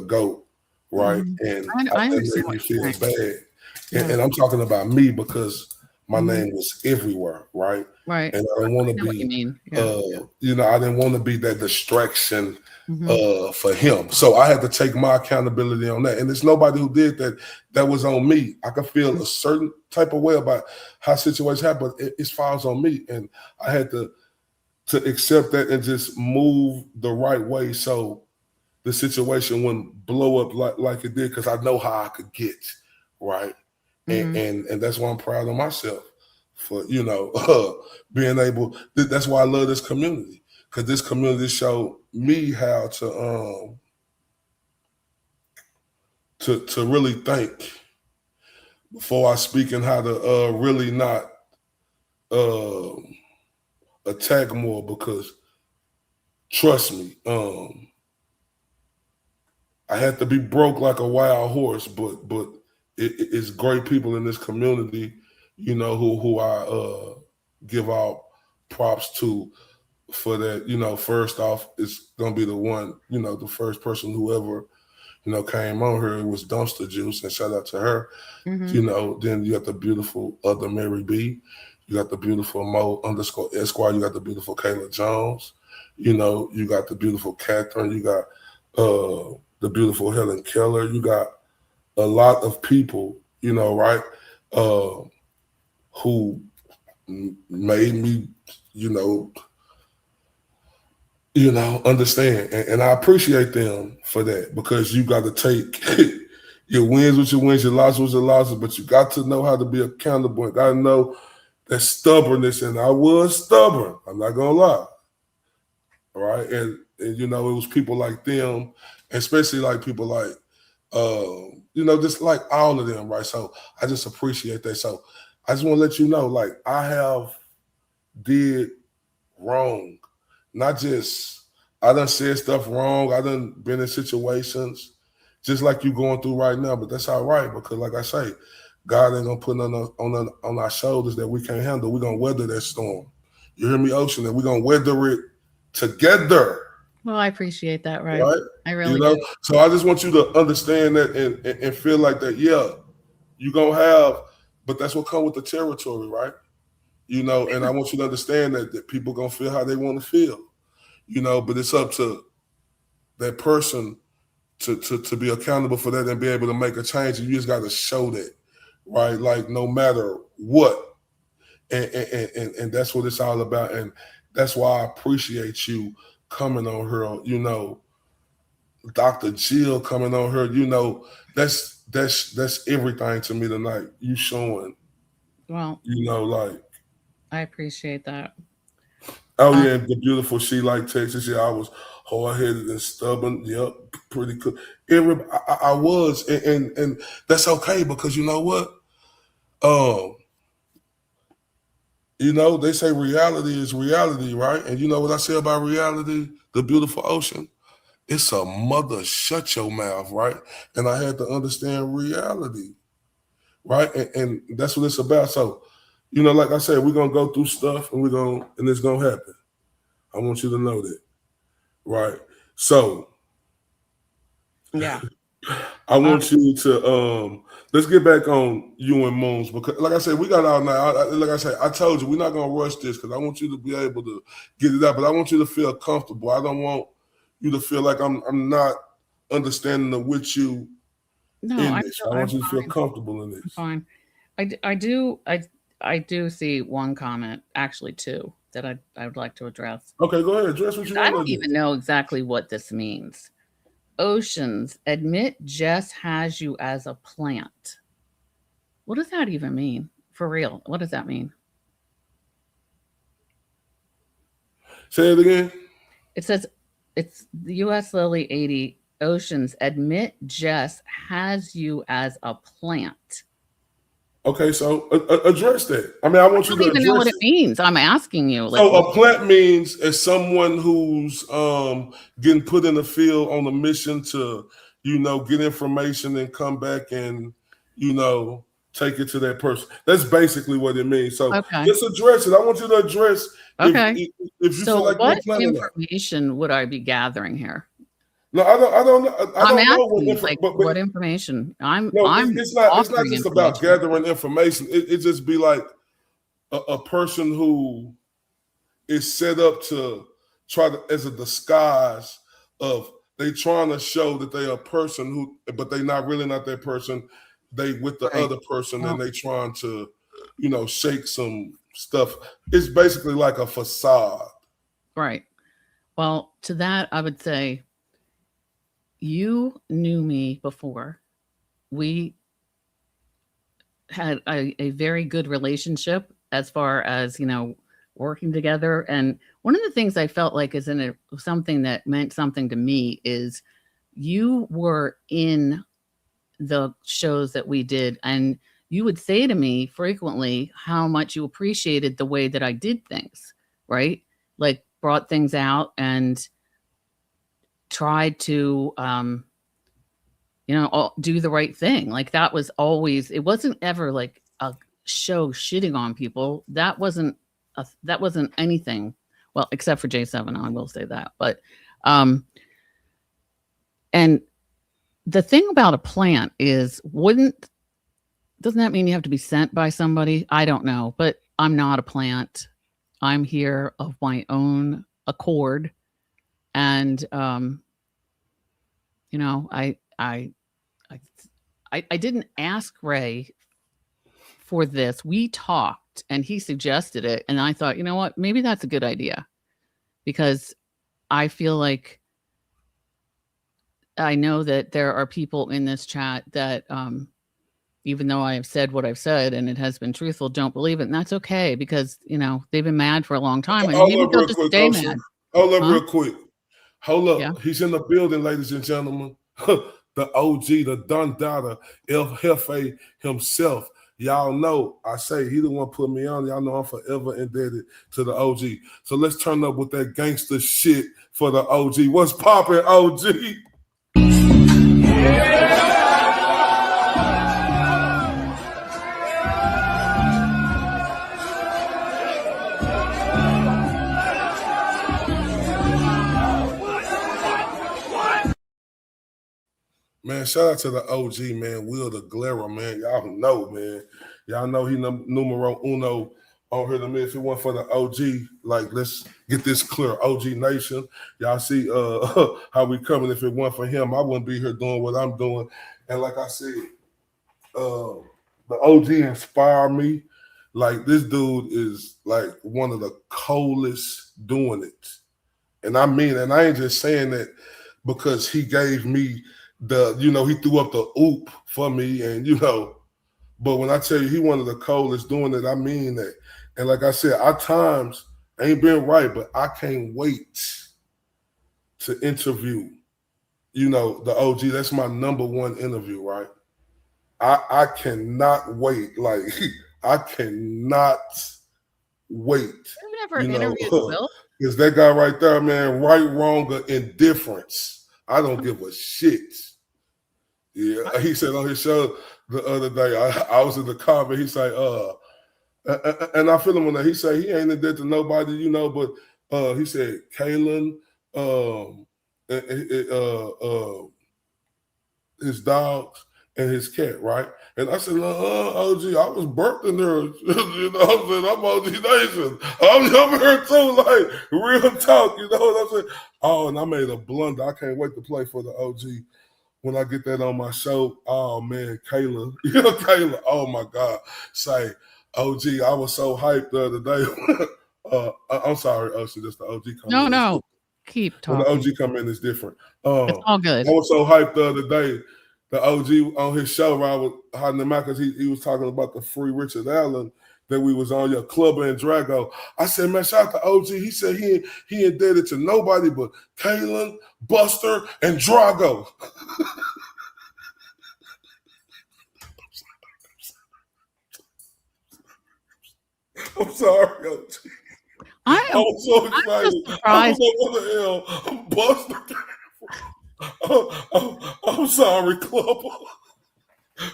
GOAT, right? And I that understand made me what you're feel saying. bad. And I'm talking about me because my name was everywhere, right? Right. And I don't want to know what be, you mean. Yeah. you know, I didn't want to be that distraction for him. So I had to take my accountability on that. And there's nobody who did that. That was on me. I could feel a certain type of way about how situations happen, but it falls on me. And I had to accept that and just move the right way so the situation wouldn't blow up like it did, because I know how I could get, right? And that's why I'm proud of myself for, you know, being able, that's why I love this community, because this community showed me how to really think before I speak, and how to really not attack more, because trust me, I had to be broke like a wild horse, but it's great people in this community, you know, who I give out props to for that. You know, first off, it's gonna be the one, you know, the first person who ever, you know, came on here, it was Dumpster Juice, and shout out to her. You know, then you got the beautiful other Mary B, you got the beautiful Mo_Esquire, you got the beautiful Kayla Jones, you know, you got the beautiful Catherine, you got the beautiful Helen Keller, you got a lot of people, you know, right, who made me, you know, understand. And I appreciate them for that, because you got to take your wins with your wins, your losses with your losses, but you got to know how to be accountable. And got to know that stubbornness, and I was stubborn, I'm not going to lie, all right? And, you know, it was people like them, especially like people like, you know, just like all of them, right? So I just appreciate that. So I just want to let you know, like, I have did wrong. Not just, I done said stuff wrong. I done been in situations just like you going through right now, but that's all right, because like I say, God ain't gonna put on our shoulders that we can't handle. We're gonna weather that storm. You hear me, Ocean? And we're gonna weather it together. Well, I appreciate that, right? I really you know? do. So I just want you to understand that and feel like that, yeah, you're gonna have, but that's what comes with the territory, right? You know, and I want you to understand that people gonna feel how they want to feel, you know, but it's up to that person to be accountable for that and be able to make a change. And you just got to show that, right? Like, no matter what. And that's what it's all about. And that's why I appreciate you coming on here, you know, Dr. Jill coming on here, you know, that's everything to me tonight. You showing, Well, you know, like, I appreciate that. Oh yeah, the beautiful She Like Texas. Yeah, I was hard-headed and stubborn. Yep, pretty cool. I was, and that's okay, because you know what? You know, they say reality is reality, right? And you know what I say about reality? The beautiful ocean. It's a mother shut your mouth, right? And I had to understand reality, right? And that's what it's about. So, you know, like I said, we're gonna go through stuff and it's gonna happen. I want you to know that, right? So Yeah. I want you to let's get back on you and Moons, because like I said, we got all night. Like I said, I told you we're not gonna rush this because I want you to be able to get it out, but I want you to feel comfortable. I don't want you to feel like I'm not understanding with you in this. I want you to feel comfortable in this. I'm fine. I do see one comment, actually two, that I would like to address. Okay, go ahead. Address what you want. I don't even know exactly what this means. Oceans, admit Jess has you as a plant. What does that even mean? For real, what does that mean? Say it again. It says, it's the US Lily 80, Oceans, admit Jess has you as a plant. Okay, so address that. I mean, I want you to even know what it means. I'm asking you. So a plant means as someone who's getting put in the field on a mission to, you know, get information and come back and, you know, take it to that person. That's basically what it means. So just address it. I want you to address. Okay. If you feel like what information would I be gathering here? No, I don't know. I'm asking what information. It's not just about gathering information. It just be like a person who is set up to try to, as a disguise of, they trying to show that they are a person who, but they not really not that person. They with the other person and they trying to, you know, shake some stuff. It's basically like a facade. Right. Well, to that, I would say, you knew me before. We had a very good relationship as far as, you know, working together. And one of the things I felt like is something that meant something to me is you were in the shows that we did, and you would say to me frequently how much you appreciated the way that I did things, right? Like brought things out and tried to, you know, do the right thing. Like that was always, it wasn't ever like a show shitting on people. That wasn't anything. Well, except for J7, I will say that. But, and the thing about a plant is, doesn't that mean you have to be sent by somebody? I don't know, but I'm not a plant. I'm here of my own accord. And, you know, I didn't ask Ray for this. We talked and he suggested it. And I thought, you know what, maybe that's a good idea, because I feel like I know that there are people in this chat that, even though I have said what I've said and it has been truthful, don't believe it. And that's okay, because, you know, they've been mad for a long time. And maybe they'll just stay mad. Hold up real quick. Hold up. Yeah. He's in the building, ladies and gentlemen. The OG, the Don Dada, El Jefe himself. Y'all know, I say he the one put me on. Y'all know I'm forever indebted to the OG. So let's turn up with that gangster shit for the OG. What's poppin', OG? Man, shout out to the OG, man. Will the Glera, man. Y'all know, man. Y'all know he numero uno on here to me. If it weren't for the OG, like, let's get this clear. OG Nation. Y'all see how we coming. If it weren't for him, I wouldn't be here doing what I'm doing. And like I said, the OG inspired me. Like, this dude is like one of the coldest doing it. And I mean, and I ain't just saying that because he gave me you know, he threw up the oop for me, and, you know, but when I tell you he one of the coldest doing it, I mean that. And like I said, at times ain't been right, but I can't wait to interview, you know, the OG. That's my #1 interview, right? I cannot wait. Like I cannot wait. You've never interviewed Will? Because that guy right there, man, right, wrong, or indifference. I don't give a shit. Yeah, he said on his show the other day, I was in the car, but he said, and I feel him on that. He said he ain't in debt to nobody, you know, but he said Kaylin, his dogs and his cat, right? And I said, OG, I was burped in there. You know what I'm saying? I'm OG Nation. I'm here too, like, real talk, you know what I'm saying? Oh, and I made a blunder. I can't wait to play for the OG when I get that on my show. Oh, man, Kayla. You know, Kayla, oh, my God. Say, OG, I was so hyped the other day. I'm sorry, Ocean, just the OG coming. No. Keep talking. When the OG come in, it's different. It's all good. I was so hyped the other day. The OG on his show, where I was hiding him out because he was talking about the free Richard Allen that we was on, your Clubber and Drago. I said, man, shout out to OG. He said he indebted to nobody but Kaylin, Buster, and Drago. I'm sorry, OG. I was so excited. I was like, what the hell? Buster. I'm sorry, Clubber.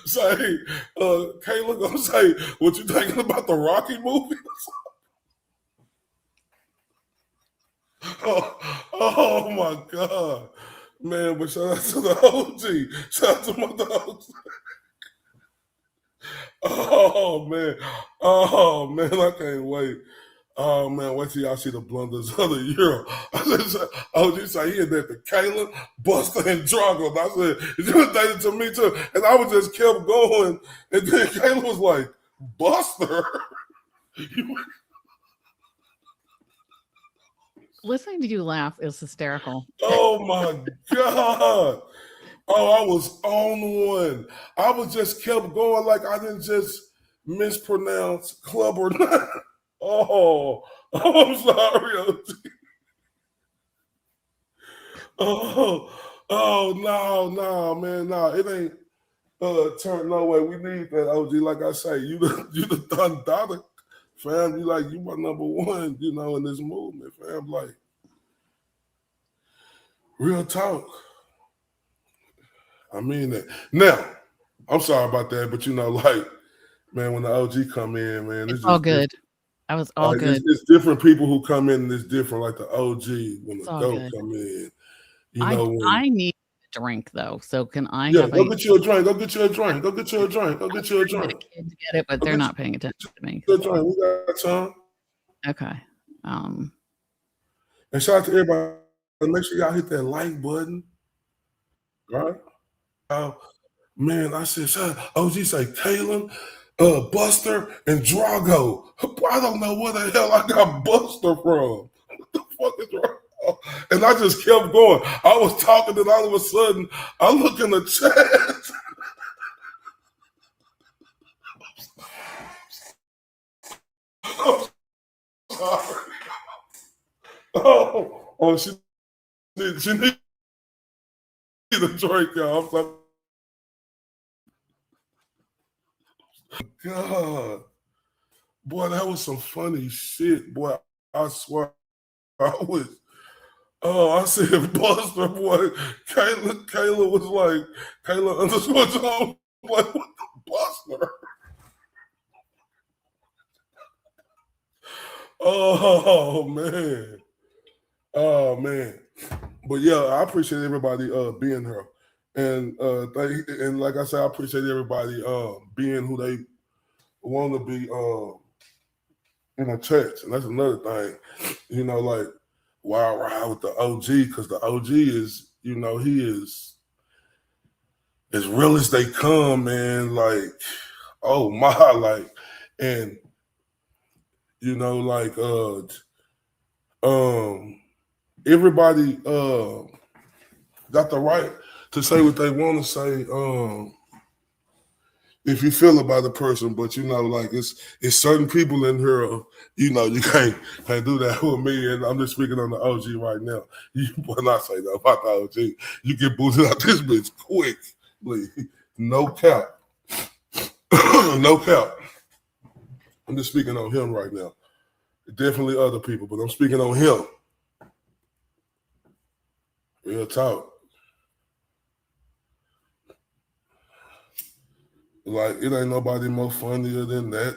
Say, Kayla gonna say, what you thinking about the Rocky movie? oh my God. Man, but shout out to the OG. Shout out to my dogs. Oh man, I can't wait. Oh man, wait till y'all see the blunders of the year. OG said he had that to Kaylin, Buster, and Drago. And I said, you dated to me too. And I was just kept going. And then Kaylin was like, Buster? Listening to you laugh is hysterical. Oh my God. Oh, I was on one. I was just kept going like I didn't just mispronounce club or not. Oh, I'm sorry, OG. No, man, no, it ain't turn no way. We need that, OG. Like I say, you the done daughter, fam. You my number one, you know, in this movement, fam. Like, real talk. I mean that. Now, I'm sorry about that, but you know, like, man, when the OG come in, man, it's all good. I was all good. It's different people who come in and it's different, like the OG when the GOAT come in. You know, I need a drink though, so can I? Yeah, go get you a drink. Go get you a drink. Go get you a drink. Go get you a drink. The kids get it, but they're not paying attention to me. Good drink. We got time. Okay. And shout out to everybody. Make sure y'all hit that like button. Right? Man, I said, OG say Kaylin, Buster, and Drago. I don't know where the hell I got Buster from. What the fuck is Drago? And I just kept going. I was talking, and all of a sudden, I look in the chat. I'm sorry. Oh, she need a drink, y'all. I'm sorry. God, boy, that was some funny shit, boy. I swear, I said Buster, boy. Kayla was like, Kayla _ Jones, like, what the Buster? Oh man. But yeah, I appreciate everybody being here. And like I said, I appreciate everybody being who they want to be in a church. And that's another thing. You know, like, why I ride with the OG, because the OG is, you know, he is as real as they come, man. Like, oh my, like, and you know, like everybody got the right to say what they want to say, if you feel about the person, but you know, like it's certain people in here, you know, you can't do that with me, and I'm just speaking on the OG right now. You will not say that about the OG. You get booted out this bitch quickly, no cap. No cap. I'm just speaking on him right now. Definitely other people, but I'm speaking on him. Real talk. Like, it ain't nobody more funnier than that.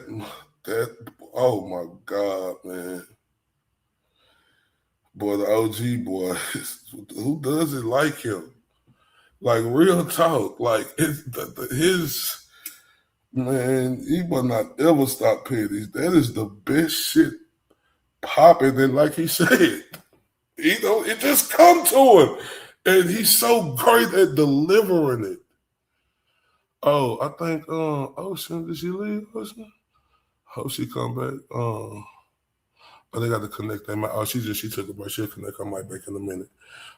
Oh my God, man. Boy, the OG boy, who does it like him? Like, real talk. Like, his, man, he will not ever stop petty. That is the best shit popping. And like he said, it just come to him. And he's so great at delivering it. Oh, I think Ocean, did she leave, Ocean? Hope she come back. Oh, they got to connect them. Oh, she took a break. She'll connect her mic back in a minute.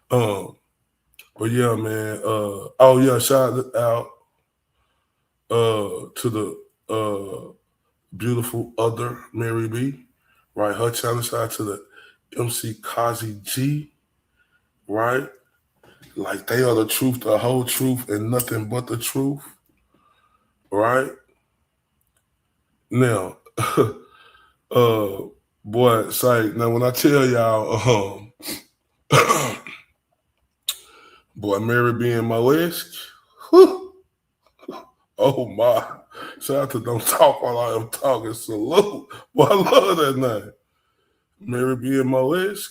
But yeah, man. Oh yeah, shout out to the beautiful other Mary B. Right, her channel. Shout out to the MC Kazi G. Right, like they are the truth, the whole truth, and nothing but the truth. Right now, boy, say now when I tell y'all, boy, Mary B and Moesk, oh my! Shout out to Don't Talk While I Am Talking. Salute, boy, I love that name, Mary B and Moesk.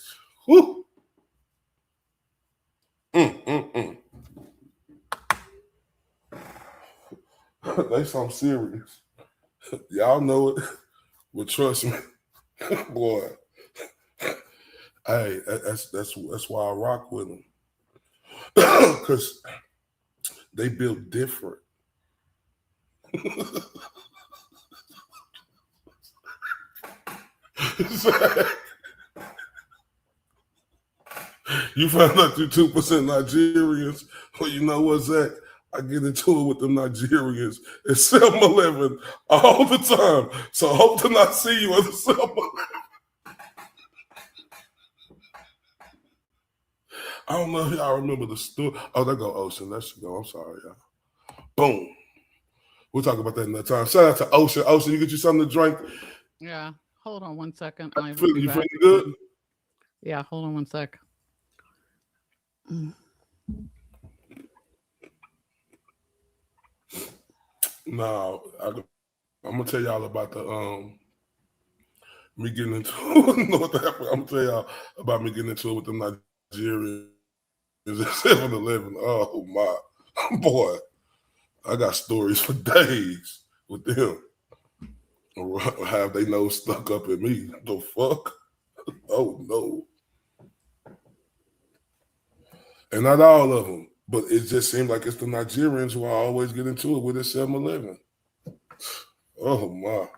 They something serious. Y'all know it, but trust me, boy. Hey, that's why I rock with them, because they built different. You found out you're 2% Nigerians. Well, you know what's that? I get into it with them Nigerians at 7-Eleven all the time. So hope to not see you at the 7-Eleven. I don't know if y'all remember the story. Oh, there go Ocean. There she go. I'm sorry, y'all. Boom. We'll talk about that another time. Shout out to Ocean. Ocean, you get you something to drink? Yeah. Hold on one second. You feeling good? Yeah, hold on one sec. No, I'm gonna tell y'all about the me getting into it. You know what happened? I'm gonna tell y'all about me getting into it with the Nigerians at 7-Eleven. Oh my boy, I got stories for days with them. Have they nose stuck up at me? The fuck? Oh no. And not all of them, but it just seems like it's the Nigerians who I always get into it with at 7-Eleven. Oh my.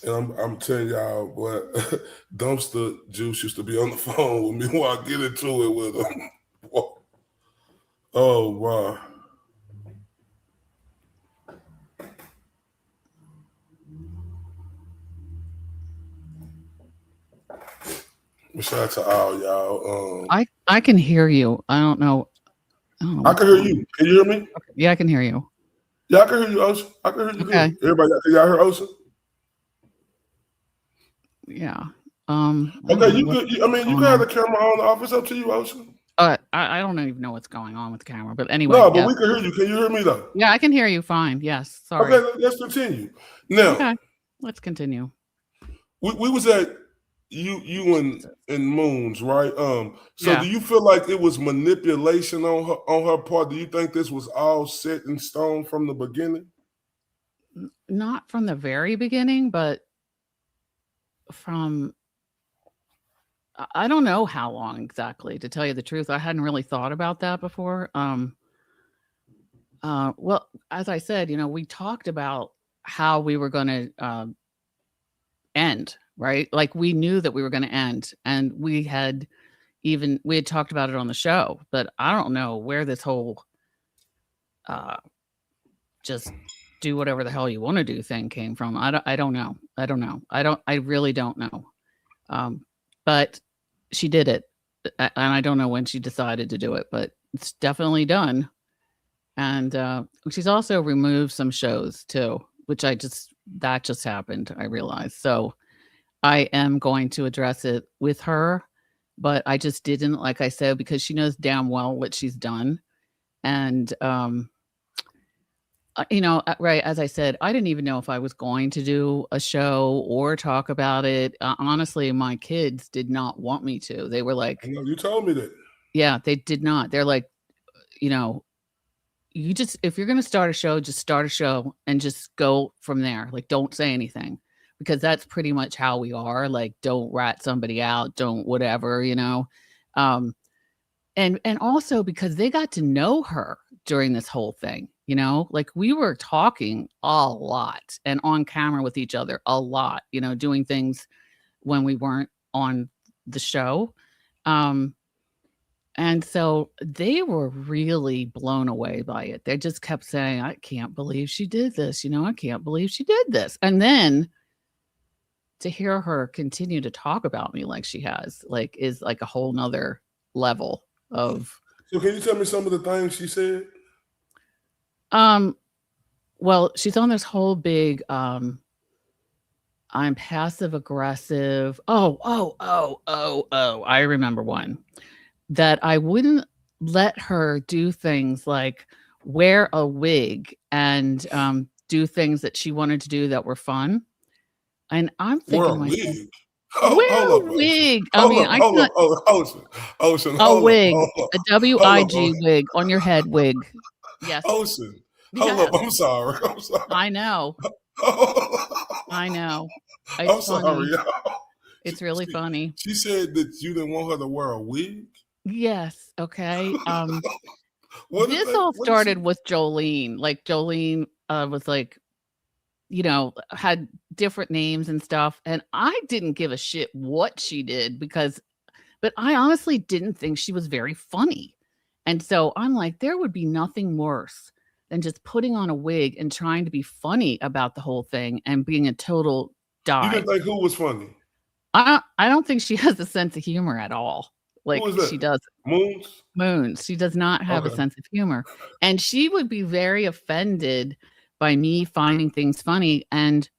And I'm telling y'all, boy, Dumpster Juice used to be on the phone with me while I get into it with him. Oh wow. Shout out to all y'all. I can hear you. I don't know. I can hear you. Can you hear me? Okay. Yeah, I can hear you. Yeah, I can hear you, Ocean. I can hear you. Okay. Good. Everybody, y'all hear Ocean? Yeah. Okay, you could. You can have the camera on. The office up to you, Ocean. I don't even know what's going on with the camera, but anyway. No, but we can hear you. Can you hear me though? Yeah, I can hear you fine. Yes. Sorry. Okay, let's continue. Now. Okay, let's continue. We was at you and Moons, right? So yeah. Do you feel like it was manipulation on her part? Do you think this was all set in stone from the beginning? Not from the very beginning, but from I don't know how long exactly, to tell you the truth. I hadn't really thought about that before. Well, as I said, we talked about how we were going to end, right? Like we knew that we were going to end, and we had talked about it on the show, but I don't know where this whole just do whatever the hell you want to do thing came from. I don't know. I really don't know. But she did it, and I don't know when she decided to do it, but it's definitely done. And she's also removed some shows too, which that just happened, I realized. So I am going to address it with her, but I just didn't, like I said, because she knows damn well what she's done. And, right, as I said, I didn't even know if I was going to do a show or talk about it. Honestly, my kids did not want me to. They were like, I know, you told me that. Yeah, they did not. They're like, you just, if you're going to start a show, just start a show and just go from there. Like, don't say anything, because that's pretty much how we are. Like, don't rat somebody out, don't whatever, and also because they got to know her during this whole thing, like we were talking a lot and on camera with each other a lot, doing things when we weren't on the show. And so they were really blown away by it. They just kept saying, I can't believe she did this. I can't believe she did this. And then to hear her continue to talk about me like she has, is like a whole nother level of. So can you tell me some of the things she said? Well, she's on this whole big, I'm passive aggressive. I remember one. That I wouldn't let her do things like wear a wig and do things that she wanted to do that were fun. And I'm thinking, wear a wig. I mean, I can't. Ocean. A wig, a WIG wig on your head wig. Yes. Ocean. Yes. Hold up. I'm sorry. I know. I know. I'm sorry, y'all. It's really funny. She said that you didn't want her to wear a wig? Yes. Okay. This all started with Jolene. Like Jolene was like, had different names and stuff. And I didn't give a shit what she did but I honestly didn't think she was very funny. And so I'm like, there would be nothing worse than just putting on a wig and trying to be funny about the whole thing and being a total dive. You didn't think who was funny? I don't think she has a sense of humor at all. Like she does. Moons. She does not have a sense of humor. And she would be very offended by me finding things funny. And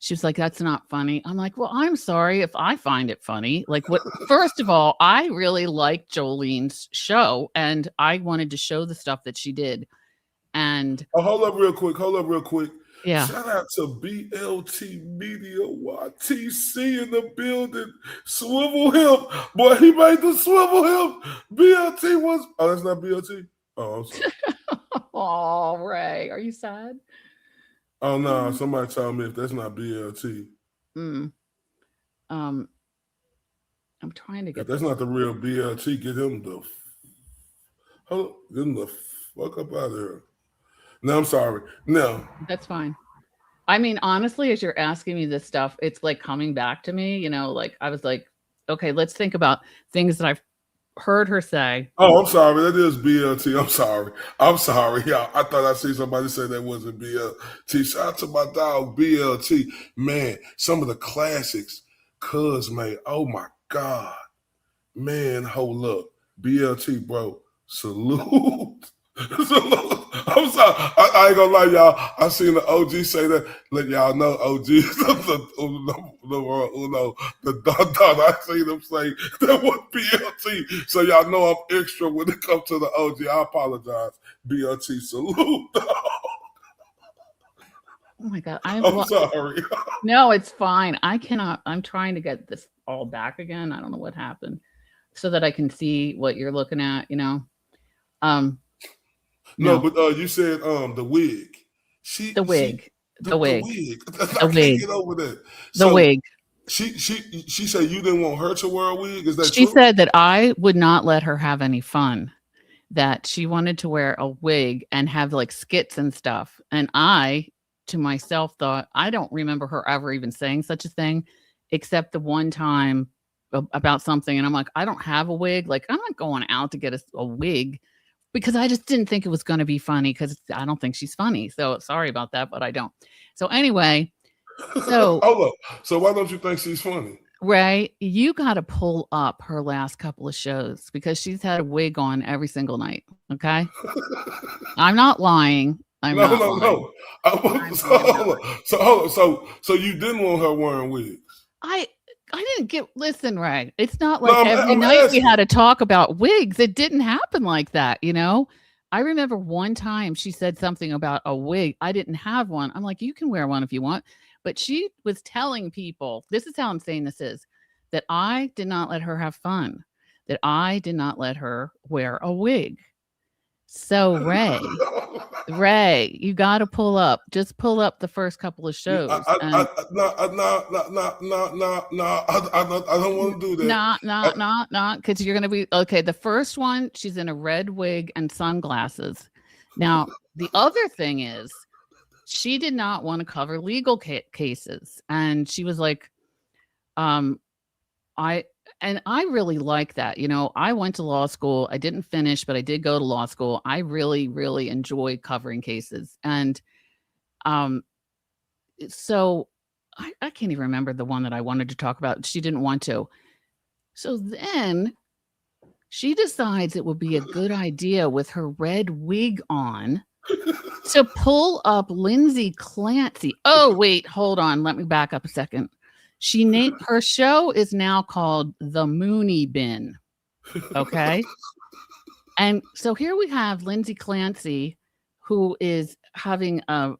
she was like, that's not funny. I'm like, well, I'm sorry if I find it funny. Like, first of all, I really liked Jolene's show and I wanted to show the stuff that she did. And hold up real quick. Yeah. Shout out to BLT Media YTC in the building. Swivel him. Boy, he made the swivel him. BLT was. Oh, that's not BLT? Oh, I'm sorry. Oh, Ray. Are you sad? Oh, no. Somebody told me if that's not BLT. I'm trying to get. If that's not the real BLT, get him the fuck up out of here. No, I'm sorry. No. That's fine. I mean, honestly, as you're asking me this stuff, it's like coming back to me, like I was like, okay, let's think about things that I've heard her say. Oh, I'm sorry. That is BLT. I'm sorry. Y'all. I thought I see somebody say that wasn't BLT. Shout out to my dog, BLT. Man, some of the classics Cuz made. Oh, my God. Man, hold up. BLT, bro. Salute. I'm sorry. I ain't gonna lie, y'all. I seen the OG say that. Let y'all know, OG is the Don. I seen them say that was BLT. So y'all know I'm extra when it comes to the OG. I apologize. BLT, salute. Oh my God. I'm sorry. No, it's fine. I cannot. I'm trying to get this all back again. I don't know what happened, so that I can see what you're looking at. No, but you said the wig. The wig. I can't get over that. The wig. She said you didn't want her to wear a wig. Is that she true? said that I would not let her have any fun. That she wanted to wear a wig and have like skits and stuff. And I, to myself, thought I don't remember her ever even saying such a thing, except the one time about something. And I'm like, I don't have a wig. Like, I'm not going out to get a wig. Because I just didn't think it was going to be funny because I don't think she's funny. So sorry about that, but I don't. So anyway, so hold up. So why don't you think she's funny? Ray, you got to pull up her last couple of shows because she's had a wig on every single night. Okay. I'm not lying. I'm not lying. No. So you didn't want her wearing wigs. I didn't get, listen, Ray. It's not like No, every I'm night we asking. had to talk about wigs. It didn't happen like that, you know? I remember one time she said something about a wig. I didn't have one. I'm like, you can wear one if you want. But she was telling people, this is how insane this is, that I did not let her have fun, that I did not let her wear a wig. So Ray, you got to just pull up the first couple of shows. I don't want to do that. Not, because you're going to be, okay, the first one, she's in a red wig and sunglasses. Now, the other thing is, she did not want to cover legal cases. And she was like, I really like that. You know, I went to law school. I didn't finish, but I did go to law school. I really, really enjoy covering cases. And so I can't even remember the one that I wanted to talk about. She didn't want to. So then she decides it would be a good idea with her red wig on to pull up Lindsay Clancy. Oh, wait, hold on. Let me back up a second. She named her show is now called The Mooney Bin. Okay. And so here we have Lindsay Clancy, who is having a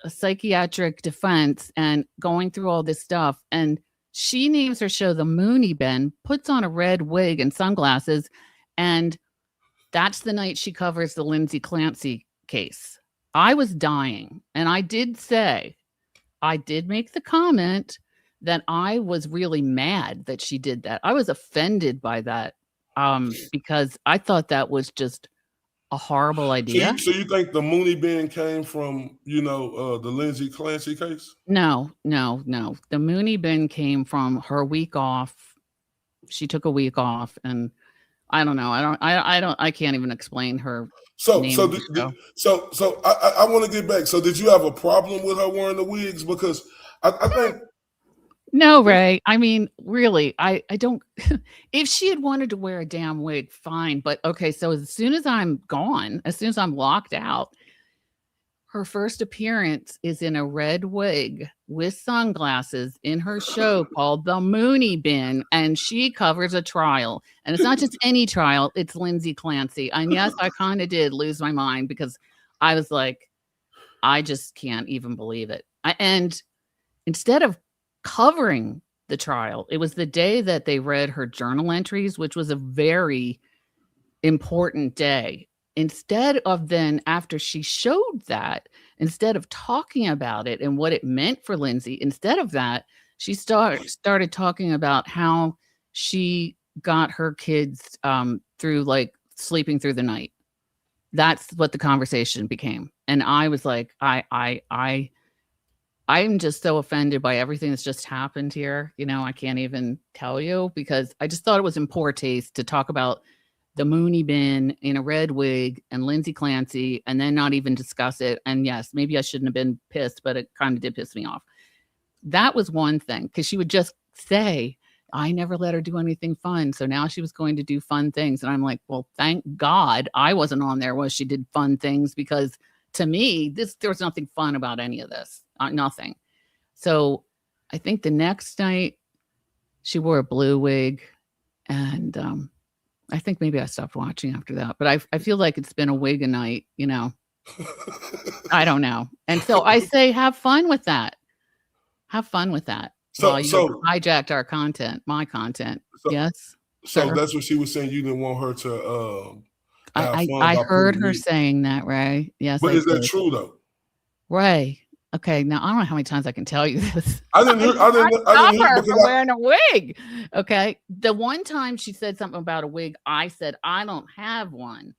psychiatric defense and going through all this stuff. And she names her show The Mooney Bin, puts on a red wig and sunglasses. And that's the night she covers the Lindsay Clancy case. I was dying. And I did make the comment that I was really mad that she did that. I was offended by that because I thought that was just a horrible idea. So you think the Mooney Bin came from, the Lindsay Clancy case? No. The Mooney Bin came from her week off. She took a week off, and I don't know. I can't even explain her. So I want to get back. So did you have a problem with her wearing the wigs? Because I think. No, Ray. I mean, really, I don't. If she had wanted to wear a damn wig, fine. But okay, so as soon as I'm gone, as soon as I'm locked out, her first appearance is in a red wig with sunglasses in her show called The Mooney Bin, and she covers a trial. And it's not just any trial; it's Lindsay Clancy. And yes, I kind of did lose my mind because I was like, I just can't even believe it. And instead of covering the trial, it was the day that they read her journal entries, which was a very important day. Instead of then, after she showed that, instead of talking about it and what it meant for Lindsay, instead of that, she started talking about how she got her kids through, like, sleeping through the night. That's what the conversation became. And I was like, I'm just so offended by everything that's just happened here. You know, I can't even tell you, because I just thought it was in poor taste to talk about the Mooney Bin in a red wig and Lindsay Clancy and then not even discuss it. And yes, maybe I shouldn't have been pissed, but it kind of did piss me off. That was one thing, because she would just say, I never let her do anything fun. So now she was going to do fun things. And I'm like, well, thank God I wasn't on there while she did fun things, because to me, there was nothing fun about any of this. Nothing. So I think the next night she wore a blue wig, and I think maybe I stopped watching after that. But I feel like it's been a wig a night, you know. I don't know. And so I say, have fun with that. Have fun with that. So hijacked our content, my content. Yes. So that's what she was saying. You didn't want her to. I heard her saying that, Ray. Yes. But is that true though? Ray. Okay, now I don't know how many times I can tell you this. I didn't hear for wearing a wig. Okay, the one time she said something about a wig, I said I don't have one.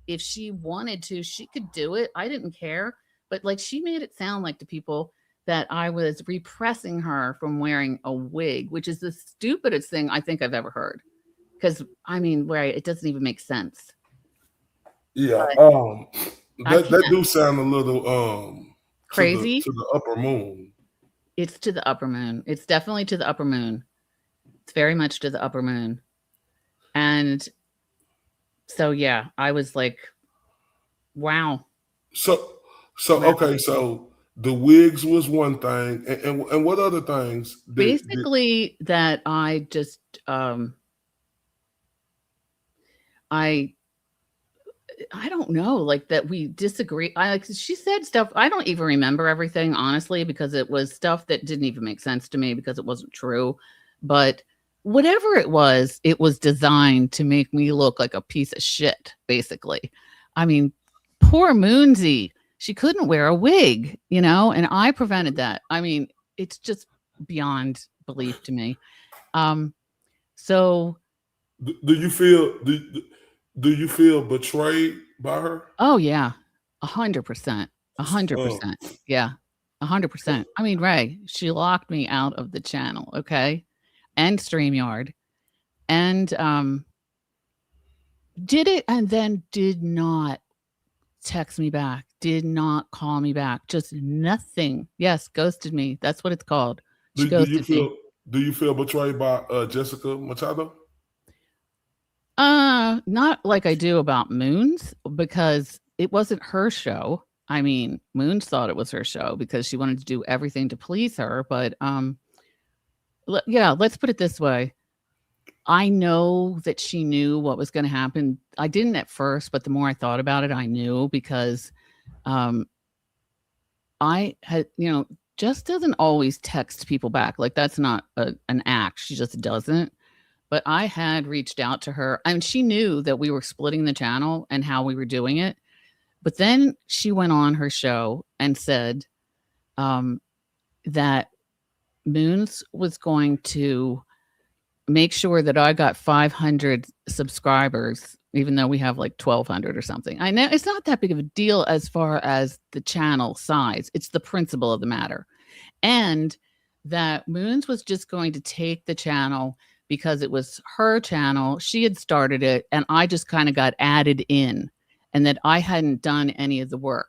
If she wanted to, she could do it. I didn't care, but like, she made it sound like to people that I was repressing her from wearing a wig, which is the stupidest thing I think I've ever heard. Because I mean, Ray, it doesn't even make sense. Yeah, that do sound a little crazy to the upper moon. It's to the upper moon. It's definitely to the upper moon. It's very much to the upper moon. And So yeah, I was like, wow. So okay, so the wigs was one thing, and what other things did Basically that I just I don't know, like that we disagree. She said stuff. I don't even remember everything, honestly, because it was stuff that didn't even make sense to me because it wasn't true. But whatever it was designed to make me look like a piece of shit, basically. I mean, poor Moonsy, she couldn't wear a wig, and I prevented that. I mean, it's just beyond belief to me. So do you feel do you feel betrayed by her? oh yeah, 100%, 100%. Yeah, 100%. I mean, Ray, she locked me out of the channel, okay, and StreamYard, and did it, and then did not text me back, did not call me back, just nothing. Yes, ghosted me. That's what it's called. She ghosted me. Do you feel betrayed by Jessica Machado? Not like I do about Moons, because it wasn't her show. I mean, Moons thought it was her show because she wanted to do everything to please her. But yeah, let's put it this way. I know that she knew what was going to happen. I didn't at first, but the more I thought about it, I knew because I had, Jess doesn't always text people back. Like that's not an act. She just doesn't. But I had reached out to her and she knew that we were splitting the channel and how we were doing it. But then she went on her show and said that Moons was going to make sure that I got 500 subscribers, even though we have like 1,200 or something. I know it's not that big of a deal as far as the channel size. It's the principle of the matter. And that Moons was just going to take the channel because it was her channel. She had started it and I just kind of got added in, and that I hadn't done any of the work.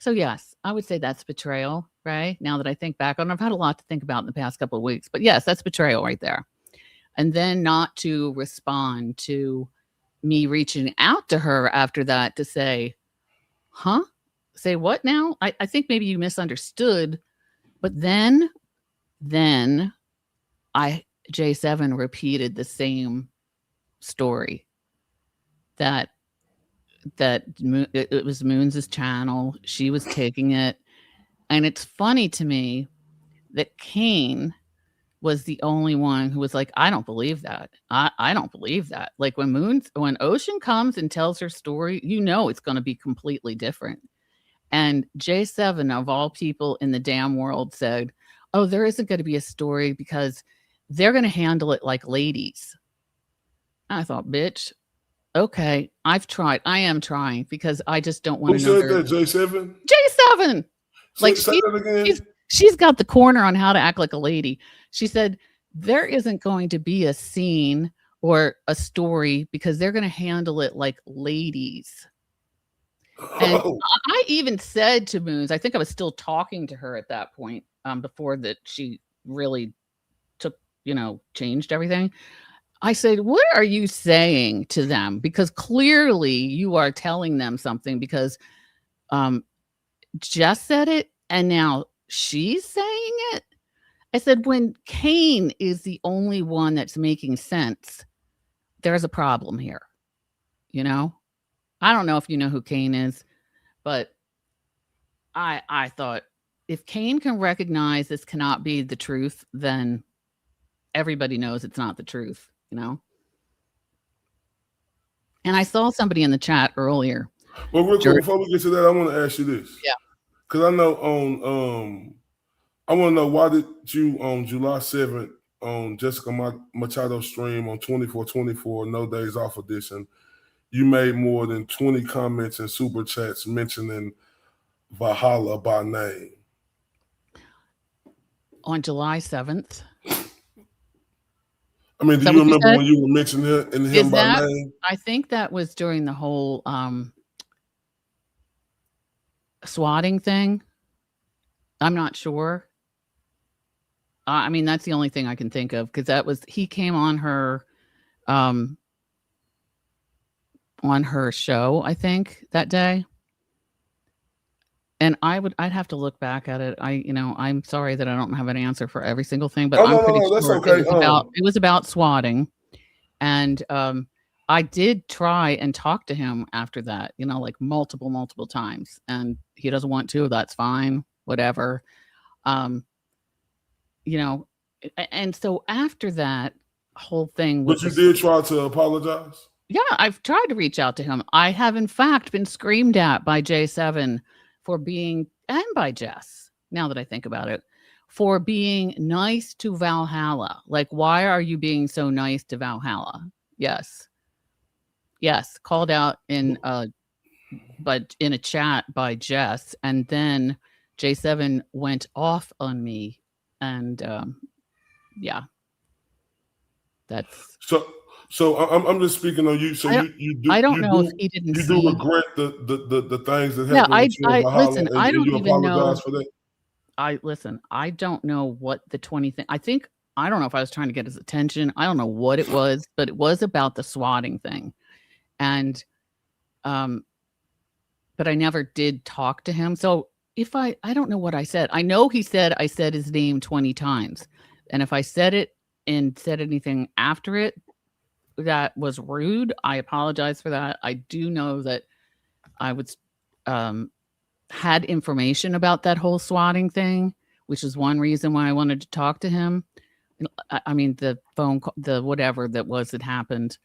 So yes, I would say that's betrayal, right? Now that I think back on it, I've had a lot to think about in the past couple of weeks, but yes, that's betrayal right there. And then not to respond to me reaching out to her after that to say, huh? Say what now? I think maybe you misunderstood. But then J7 repeated the same story that it was Moons' channel. She was taking it. And it's funny to me that Kane was the only one who was like, I don't believe that. I don't believe that. Like when Ocean comes and tells her story, it's going to be completely different. And J7 of all people in the damn world said, oh, there isn't going to be a story because they're going to handle it like ladies. I thought, bitch, okay, I've tried. I am trying because I just don't want to know. Who said that, J7? J7. Like say that again. She's got the corner on how to act like a lady. She said, there isn't going to be a scene or a story because they're going to handle it like ladies. And I even said to Moons, I think I was still talking to her at that point, before that she really took, changed everything. I said, what are you saying to them? Because clearly you are telling them something because Jess said it and now she's saying it. I said, when Kane is the only one that's making sense, there's a problem here. I don't know if you know who Kane is, but I thought if Kane can recognize this cannot be the truth, then everybody knows it's not the truth, And I saw somebody in the chat earlier. Well, real quick, before we get to that, I want to ask you this. Yeah. Because I know I want to know, why did you on July 7th on Jessica Machado's stream on 24/24 No Days Off edition, you made more than 20 comments and super chats mentioning Valhalla by name? On July 7th? I mean, do you remember when you were mentioning him by name? I think that was during the whole swatting thing. I'm not sure. I mean, that's the only thing I can think of because he came on her on on her show, I think, that day. And I'd have to look back at it. I'm sorry that I don't have an answer for every single thing, but I'm pretty that's sure okay. it was about swatting. And I did try and talk to him after that, like multiple times. And he doesn't want to. That's fine. Whatever. And so after that whole thing, but you did try to apologize. Yeah, I've tried to reach out to him. I have, in fact, been screamed at by J7 for being, and by Jess, now that I think about it, for being nice to Valhalla. Like, why are you being so nice to Valhalla? Yes, called out in a chat by Jess, and then J7 went off on me, and yeah, that's so. I'm just speaking on you. So you do. I don't know if he you didn't. do regret the things that Yeah, happened. listen. I don't you even know. For that. I don't know what the 20 thing. I don't know if I was trying to get his attention. I don't know what it was, but it was about the swatting thing, and but I never did talk to him. So if I don't know what I said. I know he said I said his name 20 times, and if I said it and said anything after it that was rude, I apologize for that. I do know that I was had information about that whole swatting thing, which is one reason why I wanted to talk to him. I mean, the phone call, the whatever that was that happened.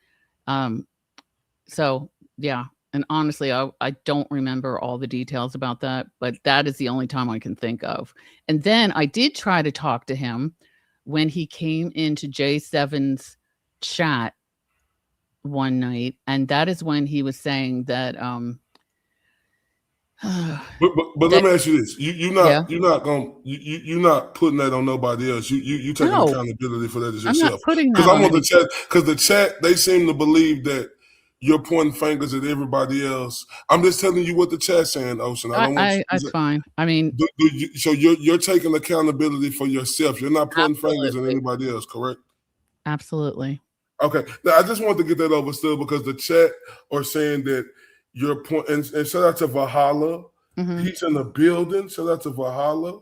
So yeah, and honestly, I don't remember all the details about that, but that is the only time I can think of. And then I did try to talk to him when he came into J7's chat one night, and that is when he was saying that but let me ask you this: you're not putting that on nobody else. You taking accountability for that as yourself. I'm not putting that because I'm on the anybody. chat. Because the chat, they seem to believe that you're pointing fingers at everybody else. I'm just telling you what the chat's saying, Ocean. I don't want that's fine. I mean, so you're taking accountability for yourself. You're not pointing fingers at anybody else, correct? Absolutely. Okay. Now, I just wanted to get that overstood because the chat are saying that you're pointing, and shout out to Valhalla. Mm-hmm. He's in the building. Shout out to Valhalla.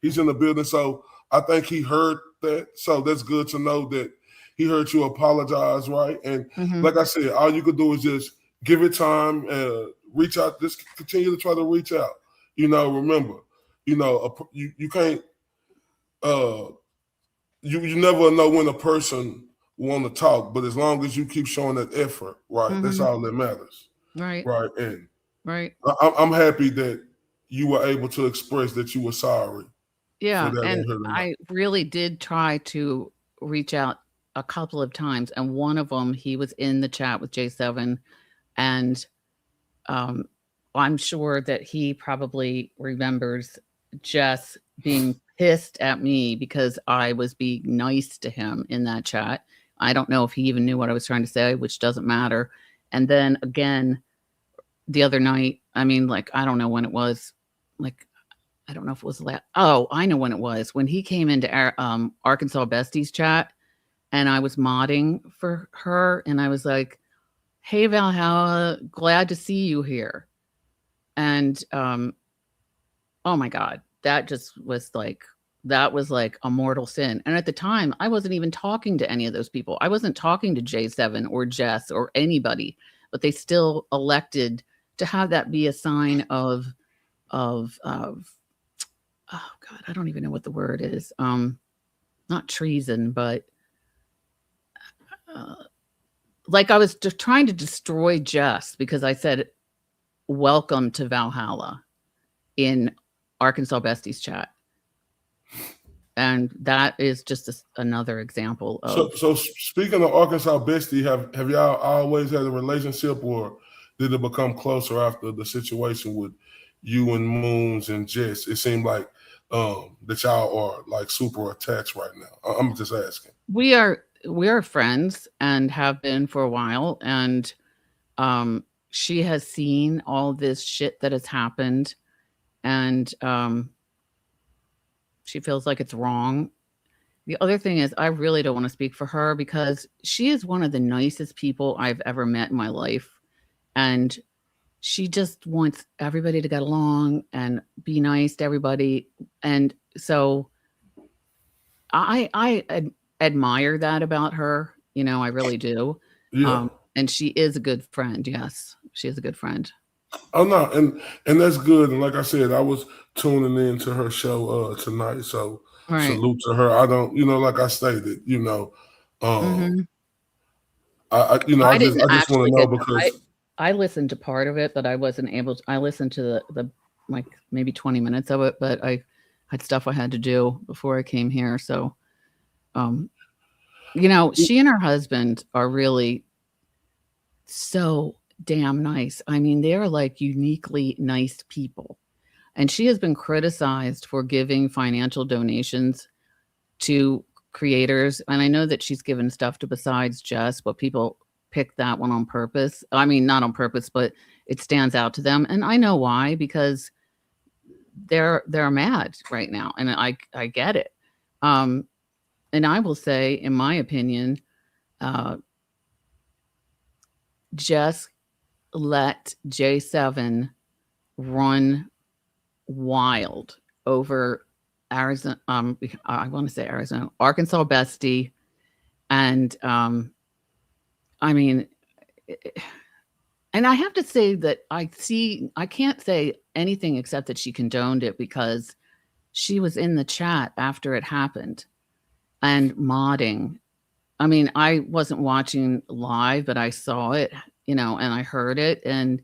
He's in the building. So I think he heard that. So that's good to know that he heard you apologize, right? And like I said, all you could do is just give it time, reach out, just continue to try to reach out. Remember, you can't, you never know when a person want to talk, but as long as you keep showing that effort, right, that's all that matters. Right. Right. And right. I'm happy that you were able to express that you were sorry. Yeah. And I really did try to reach out a couple of times. And one of them, he was in the chat with J7. And I'm sure that he probably remembers Jess being pissed at me because I was being nice to him in that chat. I don't know if he even knew what I was trying to say, which doesn't matter. And then again, the other night, I mean, like, I don't know when it was. Like, I don't know if it was I know when it was. When he came into our Arkansas Besties chat, and I was modding for her, and I was like, "Hey Valhalla, glad to see you here." And oh my God, that was like a mortal sin. And at the time, I wasn't even talking to any of those people. I wasn't talking to J7 or Jess or anybody, but they still elected to have that be a sign of oh God, I don't even know what the word is. Not treason, but like I was just trying to destroy Jess because I said, "Welcome to Valhalla" in Arkansas Besties chat. And that is just another example of. So speaking of Arkansas Bestie, have y'all always had a relationship, or did it become closer after the situation with you and Moons and Jess? It seemed like that y'all are like super attached right now. I'm just asking. We are friends and have been for a while, and she has seen all this shit that has happened, and she feels like it's wrong. The other thing is, I really don't want to speak for her because she is one of the nicest people I've ever met in my life. and she just wants everybody to get along and be nice to everybody. And so I admire that about her. You know, I really do. Yeah. And she is a good friend. Yes, she is a good friend. Oh no, and that's good. And like I said, I was tuning in to her show tonight. So salute to her. I don't, like I stated, I I just didn't want actually to know get because I listened to part of it, but I wasn't able to. I listened to the like maybe 20 minutes of it, but I had stuff I had to do before I came here. So, she and her husband are really so damn nice. I mean, they're like uniquely nice people. And she has been criticized for giving financial donations to creators. And I know that she's given stuff to Besides Just, but people pick that one on purpose. I mean, not on purpose, but it stands out to them. And I know why, because they're mad right now. And I get it. And I will say, in my opinion, just let J7 run wild over Arizona. I want to say Arizona, Arkansas bestie. And I mean, and I have to say that I can't say anything except that she condoned it, because she was in the chat after it happened and modding. I mean, I wasn't watching live, but I saw it, and I heard it, and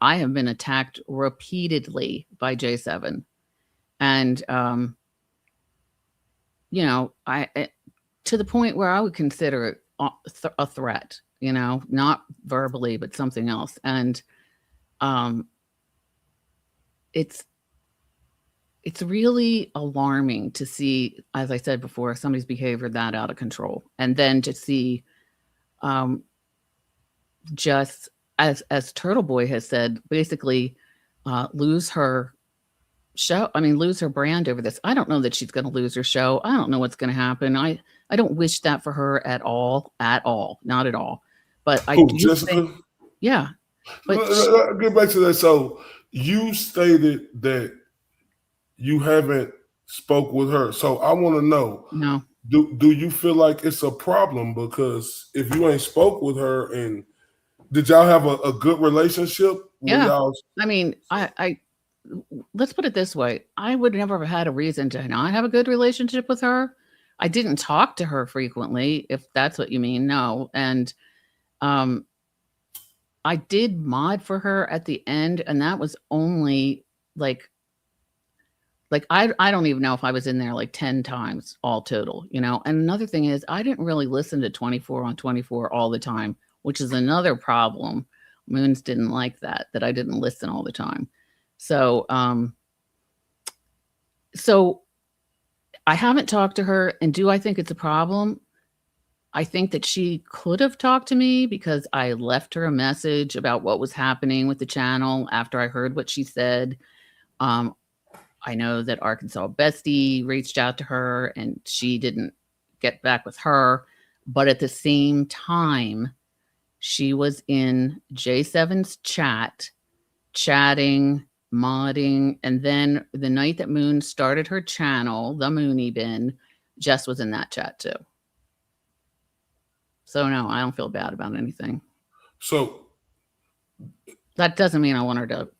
I have been attacked repeatedly by J7. And, to the point where I would consider it a threat, not verbally, but something else. And it's really alarming to see, as I said before, somebody's behavior that out of control. And then to see just as Turtle Boy has said, basically lose her show. I mean, lose her brand over this. I don't know that she's going to lose her show. I don't know what's going to happen. I don't wish that for her at all, not at all. But I do Jessica? think, yeah. But get back to that. So you stated that you haven't spoke with her. So I want to know, no. Do you feel like it's a problem? Because if you ain't spoke with her, and did y'all have a good relationship? Yeah. I mean, I let's put it this way. I would never have had a reason to not have a good relationship with her. I didn't talk to her frequently, if that's what you mean. No. And I did mod for her at the end, and that was only like I don't even know if I was in there like 10 times all total, And another thing is, I didn't really listen to 24 on 24 all the time, which is another problem. Moons didn't like that I didn't listen all the time. So, so I haven't talked to her. And do I think it's a problem? I think that she could have talked to me, because I left her a message about what was happening with the channel after I heard what she said. I know that Arkansas bestie reached out to her and she didn't get back with her. But at the same time, she was in J7's chat, chatting, modding. And then the night that Moon started her channel, the Mooney Bin, Jess was in that chat too. So no, I don't feel bad about anything. So that doesn't mean I want her to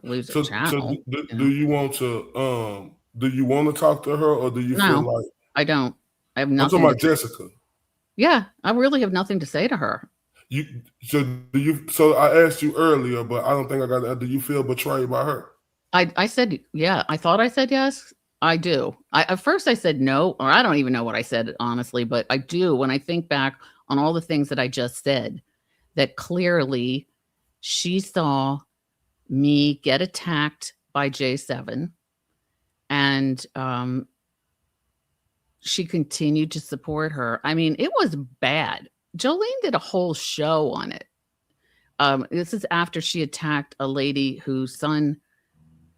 lose her channel. So do you want to talk to her, or do you feel like I don't? I have nothing. I'm talking about Jessica. Yeah, I really have nothing to say to her. So I asked you earlier, but I don't think I got that. Do you feel betrayed by her? I said, yeah. I thought I said yes. I do. At first I said no, or I don't even know what I said, honestly, but I do. When I think back on all the things that I just said, that clearly she saw me get attacked by J7, and she continued to support her. I mean, it was bad. Jolene did a whole show on it. This is after she attacked a lady whose son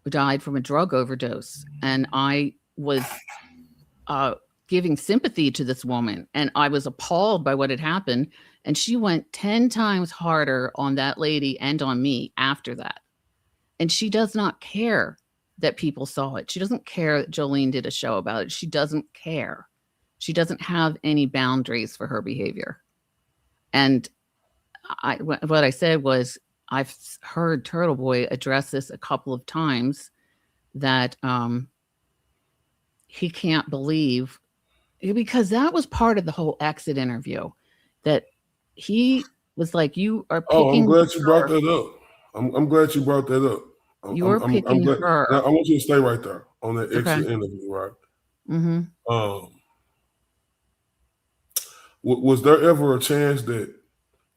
died from a drug overdose. And I was giving sympathy to this woman, and I was appalled by what had happened. And she went 10 times harder on that lady and on me after that. And she does not care that people saw it. She doesn't care that Jolene did a show about it. She doesn't care. She doesn't have any boundaries for her behavior. And what I said was, I've heard Turtle Boy address this a couple of times, that he can't believe, because that was part of the whole exit interview, that he was like, you are picking. Oh, I'm glad you brought that up. I'm glad you brought that up. You're picking glad, her. Now, I want you to stay right there on that exit Okay. interview, right? Mm-hmm. Was there ever a chance that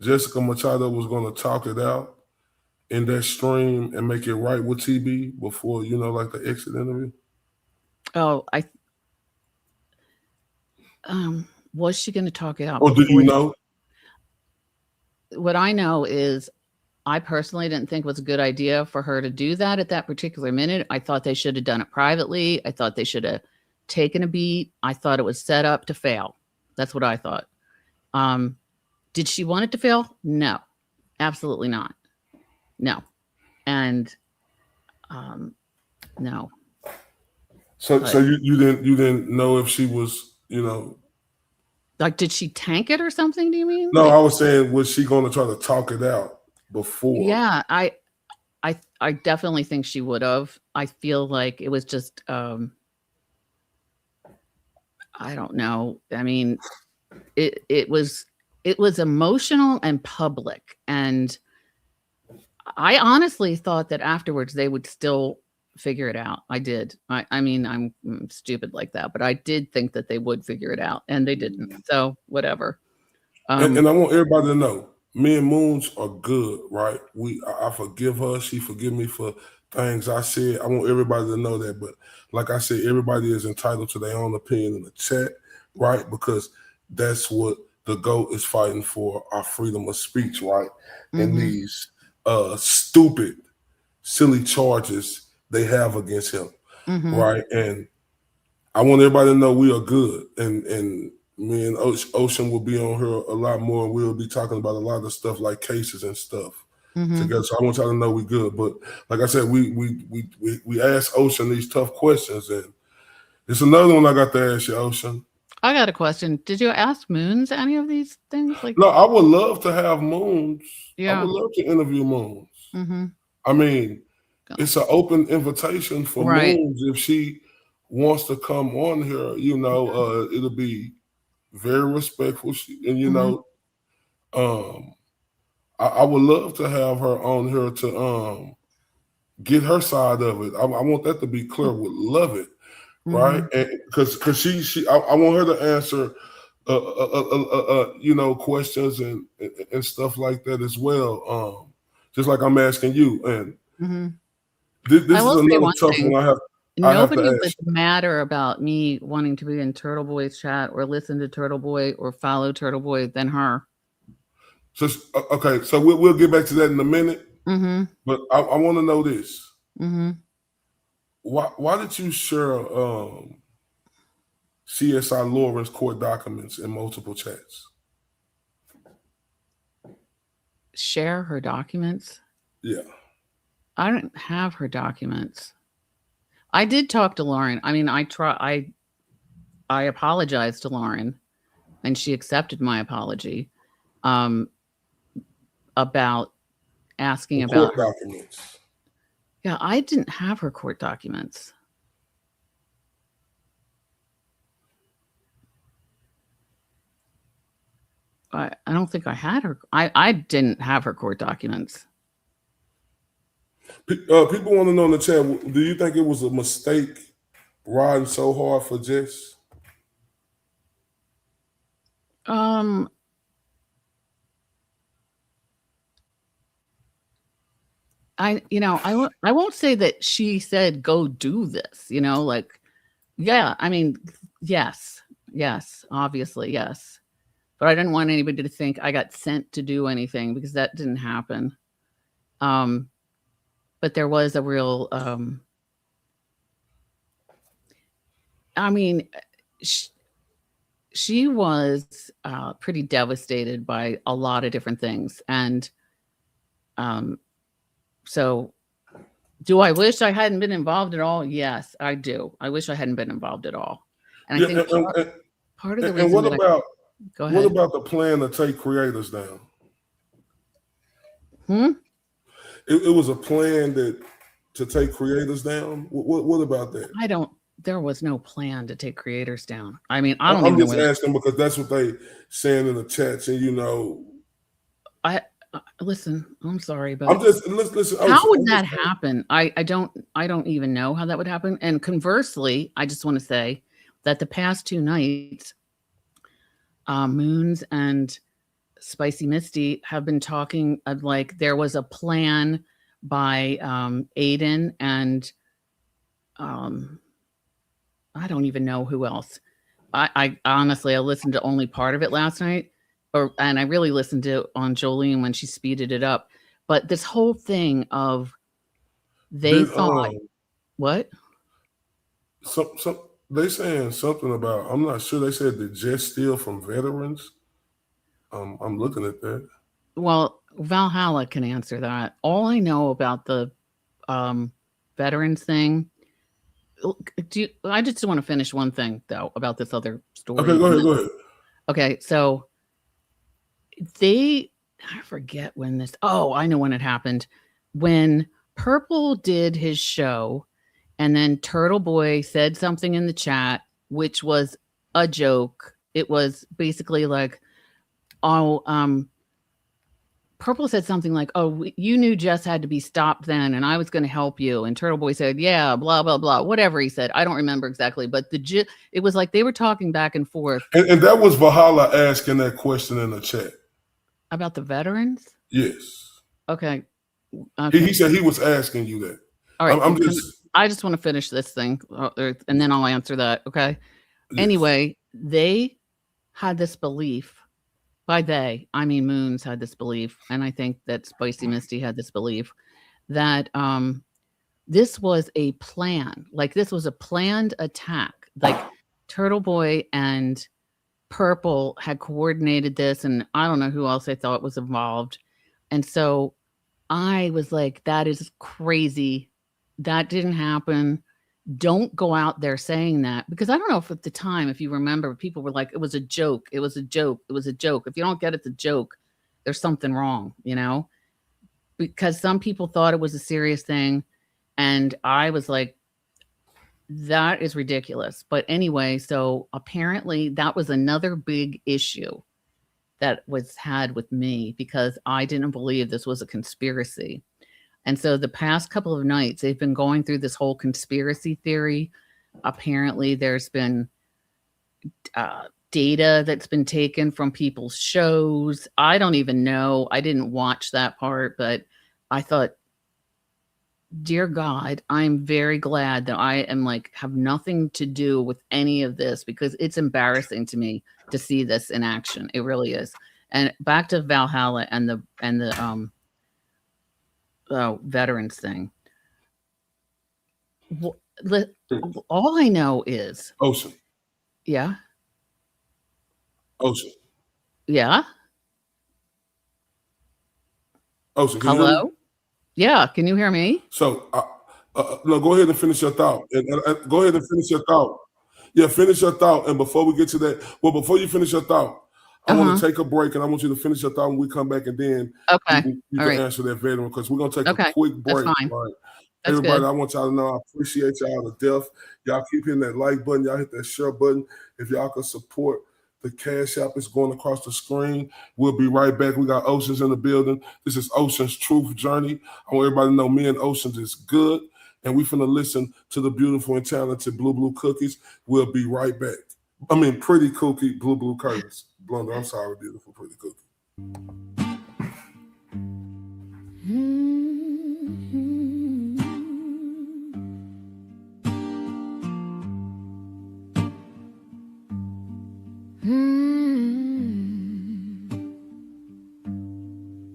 Jessica Machado was going to talk it out in that stream and make it right with TB before, like the exit interview? Oh, was she going to talk it out? Or do you know? What I know is, I personally didn't think it was a good idea for her to do that at that particular minute. I thought they should have done it privately. I thought they should have taken a beat. I thought it was set up to fail. That's what I thought. Did she want it to fail? No, absolutely not. No. And no. So you didn't know if she was, like, did she tank it or something? Do you mean? No, I was saying, was she going to try to talk it out before? Yeah, I definitely think she would have. I feel like it was just, I don't know. I mean, it was emotional and public, and I honestly thought that afterwards they would still figure it out. I did. I mean, I'm stupid like that, but I did think that they would figure it out, and they didn't. So whatever. And I want everybody to know, me and Moons are good, right? I forgive her. She forgive me for things I said. I want everybody to know that. But like I said, everybody is entitled to their own opinion in the chat, right? Because that's what the GOAT is fighting for, our freedom of speech, right? Mm-hmm. And these stupid, silly charges they have against him, mm-hmm. right? And I want everybody to know we are good. And me and Ocean will be on here a lot more, and we'll be talking about a lot of stuff like cases and stuff mm-hmm. together. So I want y'all to know we good. But like I said, we ask Ocean these tough questions, and it's another one I got to ask you, Ocean. I got a question. Did you ask Moons any of these things? No, I would love to have Moons. Yeah. I would love to interview Moons. Mm-hmm. I mean, it's an open invitation for Moons. If she wants to come on here, it'll be very respectful. And I would love to have her on here to get her side of it. I want that to be clear. Would love it, right? And because I want her to answer questions and stuff like that as well. Just like I'm asking you. And this is another tough one. Nobody was madder about me wanting to be in Turtle Boy's chat or listen to Turtle Boy or follow Turtle Boy than her. So okay, so we'll get back to that in a minute. Mm-hmm. But I want to know this. Mm-hmm. Why did you share CSI Lauren's court documents in multiple chats? Share her documents? Yeah. I don't have her documents. I did talk to Lauren. I mean, I apologized to Lauren, and she accepted my apology about asking about court documents. Yeah, I didn't have her court documents. I don't think I had her. I didn't have her court documents. People want to know in the chat, do you think it was a mistake riding so hard for Jess? I won't say that she said, go do this, yeah, I mean, yes, obviously, yes. But I didn't want anybody to think I got sent to do anything, because that didn't happen. But there was a real, I mean, she was pretty devastated by a lot of different things. And so do I wish I hadn't been involved at all? Yes, I do. I wish I hadn't been involved at all. And I think part of the reason what about go ahead. what about the plan to take creators down? It was a plan to take creators down. What about that? There was no plan to take creators down. I mean, I'm just asking because that's what they saying in the chats, and listen, I'm sorry, but I'm just listen. How would that happen? I don't even know how that would happen. And conversely, I just want to say that the past 2 nights, Moons and Spicy Misty have been talking of like there was a plan by Aiden and I don't even know who else. I honestly, I listened to only part of it last night. And I really listened to on Jolene when she speeded it up. But this whole thing of they thought what? They saying something about, I'm not sure. They said the jet steal from veterans. I'm looking at that. Well, Valhalla can answer that. All I know about the veterans thing. I just want to finish one thing though about this other story. Okay, go ahead. Okay, so I forget when this. Oh, I know when it happened. When Purple did his show, and then Turtle Boy said something in the chat, which was a joke. It was basically like, Purple said something like, "Oh, you knew Jess had to be stopped then, and I was going to help you." And Turtle Boy said, "Yeah, blah blah blah," whatever he said. I don't remember exactly, but it was like they were talking back and forth. And that was Valhalla asking that question in the chat about the veterans. Yes. Okay. He said he was asking you that. All right. I just want to finish this thing, and then I'll answer that. Okay. Yes. Anyway, they had this belief. By they, I mean Moons had this belief, and I think that Spicy Misty had this belief that this was a plan. Like this was a planned attack. Like Turtle Boy and Purple had coordinated this, and I don't know who else I thought was involved. And so I was like, that is crazy. That didn't happen. Don't go out there saying that, because I don't know if at the time, if you remember, people were like, it was a joke. It was a joke. It was a joke. If you don't get it's a joke, there's something wrong, because some people thought it was a serious thing. And I was like, that is ridiculous. But anyway, so apparently that was another big issue that was had with me because I didn't believe this was a conspiracy. And so the past couple of nights, they've been going through this whole conspiracy theory. Apparently, there's been data that's been taken from people's shows. I don't even know. I didn't watch that part, but I thought, dear God, I'm very glad that I am have nothing to do with any of this, because it's embarrassing to me to see this in action. It really is. And back to Valhalla and the veterans thing. All I know is Ocean. Yeah. Ocean. Yeah. Ocean. Hello. Yeah. Can you hear me? So, no. Go ahead and finish your thought. Go ahead and finish your thought. Yeah, finish your thought. And before we get to that, before you finish your thought, I want to take a break, and I want you to finish your thought when we come back, and then you can answer that veteran, because we're going to take a quick break. That's fine. Right? That's Everybody, good. I want y'all to know I appreciate y'all to death. Y'all keep hitting that like button. Y'all hit that share button. If y'all can support, the Cash App is going across the screen. We'll be right back. We got Oceans in the building. This is Ocean's Truf Journey. I want everybody to know me and Oceans is good, and we finna listen to the beautiful and talented Blue Cookies. We'll be right back. I mean, Pretty Cookie, Blue Curtis. Blunder, I'm sorry, beautiful Pretty Cookie.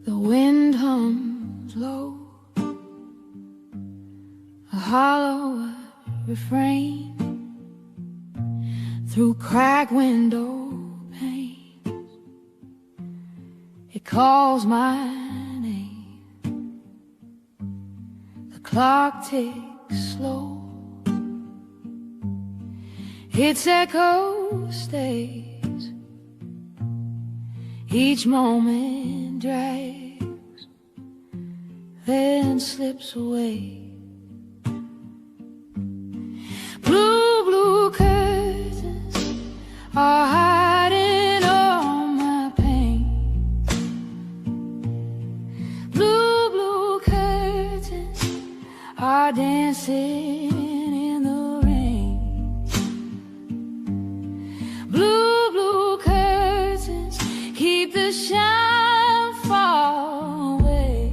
The wind hums low, a hollow refrain through crack window pane. It calls my name. The clock ticks slow. Its echo stays. Each moment drags, then slips away. Blue, blue curtains are hiding all my pain. Blue, blue curtains are dancing in the rain. Blue, blue curtains keep the shine far away.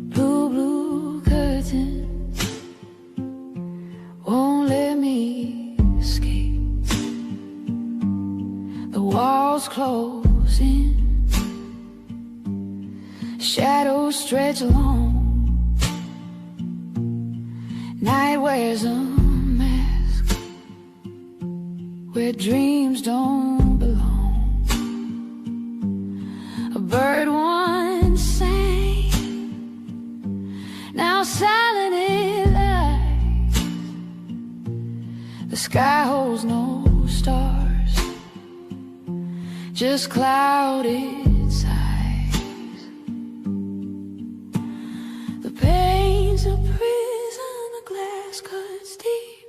Blue, blue curtains won't let me escape. The walls close in, shadows stretch along. Night wears a mask where dreams don't belong. A bird once sang, now silent it lies. The sky holds no stars, just clouded sighs. The pain's a prison, the glass cuts deep.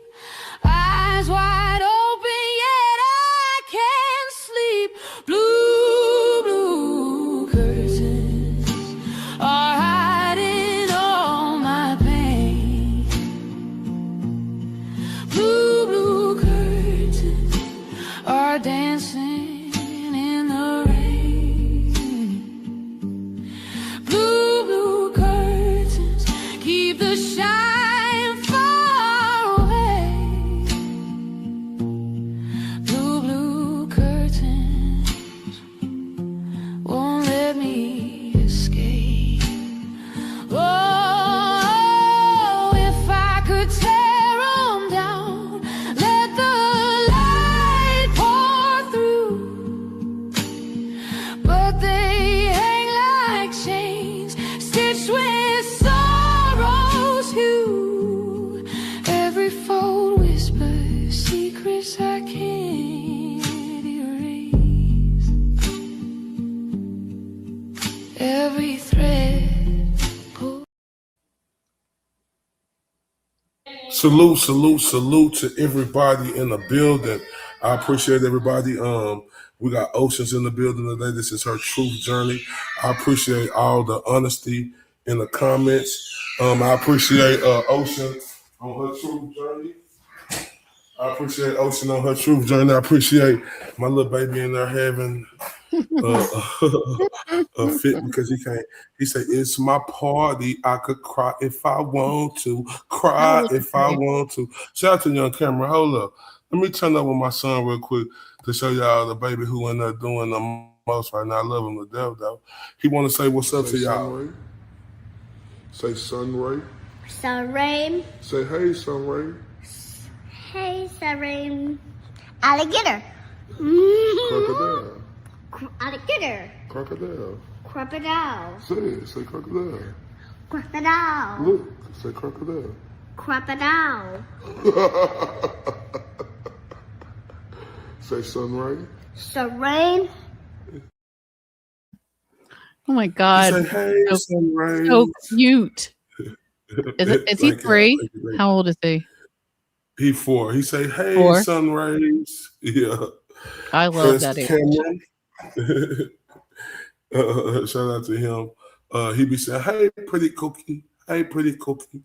Eyes wide open, yet I can't sleep. Blue, blue curtains are hiding all my pain. Blue, blue curtains are dancing in the rain. Blue, blue curtains keep the shine far away. Blue, blue curtains won't let me escape. Oh, if I could tear them down, let the light pour through. But they hang like chains, stitched with sorrow's hue. Every fold whispers secrets I can't erase. Every thread pulls. Salute, salute, salute to everybody in the building. I appreciate everybody. We got Oceans in the building today. This is her Truf Journey. I appreciate all the honesty in the comments. I appreciate Ocean on her Truf Journey. I appreciate Ocean on her Truf Journey. I appreciate my little baby in there having a fit because he can't. He said, "It's my party. I could cry if I want to. Cry if I want to." Shout out to young camera. Hold up. Let me turn up with my son real quick to show y'all the baby who in there doing the most right now. I love him to death though. He want to say what's up to y'all. Say Sunray. Sunray. Say hey Sunray. Hey, Sunray. Alligator. Crocodile. Alligator. Crocodile. Crocodile. Say it. Say crocodile. Crocodile. Look. Say crocodile. Crocodile. Say sunray. Sunray. Oh my God. Say hey sunray. So cute. Is he 3? How old is he? He 4. He say, "Hey, 4? sun rays." Yeah. I love that age. Shout out to him. He be saying, "Hey, pretty cookie. Hey, pretty cookie."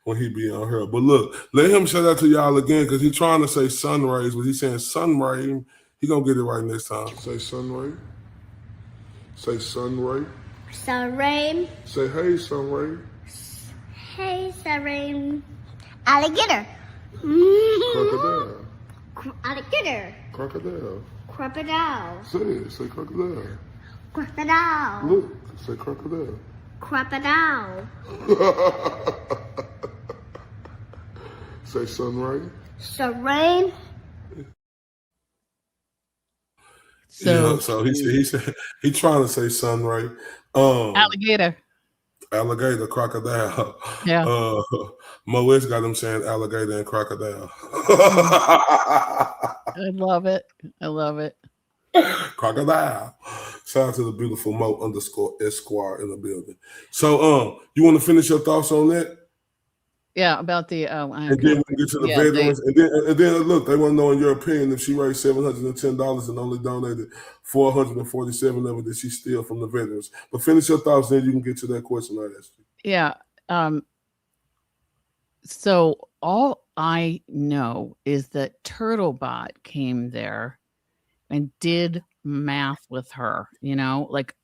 When he be on her. But look, let him shout out to y'all again because he's trying to say sun rays, but he's saying sun ray. He gonna get it right next time. Say sun ray. Say sun ray. Sunray. Say hey sun ray. Hey, Sunray. Alligator. Crocodile. Alligator. Crocodile. Crocodile. Say it. Say crocodile. Crocodile. Look. Say crocodile. Crocodile. Say Sunray. Serene. So, yeah, so he said he trying to say Sunray. alligator. Alligator, crocodile. Yeah. Moet got him saying alligator and crocodile. I love it. I love it. Crocodile. Shout out to the beautiful Mo _ Esquire in the building. So, you want to finish your thoughts on that? Yeah, about the And then we get to the veterans, and then look, they want to know in your opinion if she raised $710 and only donated $447 of it, did she steal from the veterans? But finish your thoughts, then you can get to that question I asked you. Yeah. So all I know is that Turtlebot came there and did math with her. You know, like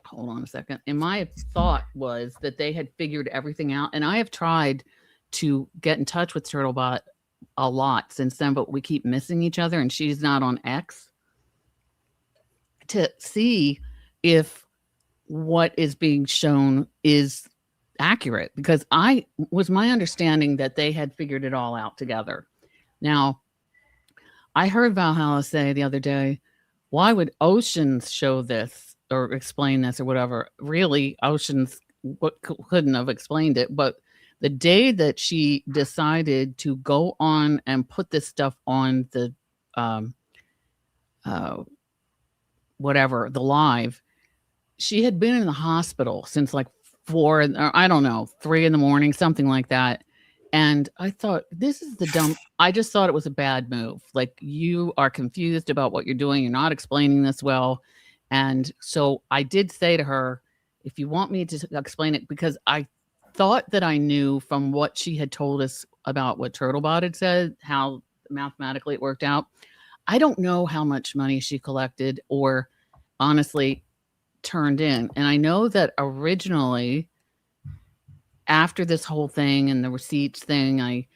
hold on a second. And my thought was that they had figured everything out. And I have tried to get in touch with Turtlebot a lot since then, but we keep missing each other and she's not on X, to see if what is being shown is accurate, because my understanding that they had figured it all out together. Now, I heard Valhalla say the other day, why would Oceans show this or explain this or whatever? Really, Oceans couldn't have explained it. But the day that she decided to go on and put this stuff on the the live, she had been in the hospital since like 4, or I don't know, 3 in the morning, something like that. And I thought, this is I just thought it was a bad move. Like, you are confused about what you're doing. You're not explaining this well. And so I did say to her, if you want me to explain it, because I thought that I knew from what she had told us about what Turtlebot had said, how mathematically it worked out. I don't know how much money she collected or honestly turned in. And I know that originally, after this whole thing and the receipts thing, I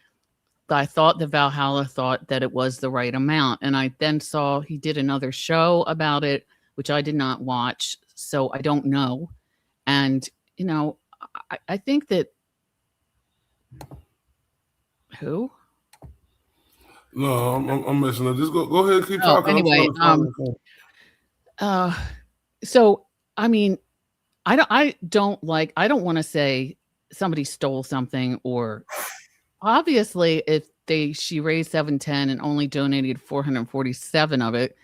thought that Valhalla thought that it was the right amount. And I then saw he did another show about it, which I did not watch, so I don't know. And, you know, I think that... Who? No, I'm messing up. Just go ahead and keep talking. Anyway, so, I mean, I don't want to say somebody stole something, or obviously if she raised $710 and only donated 447 of it,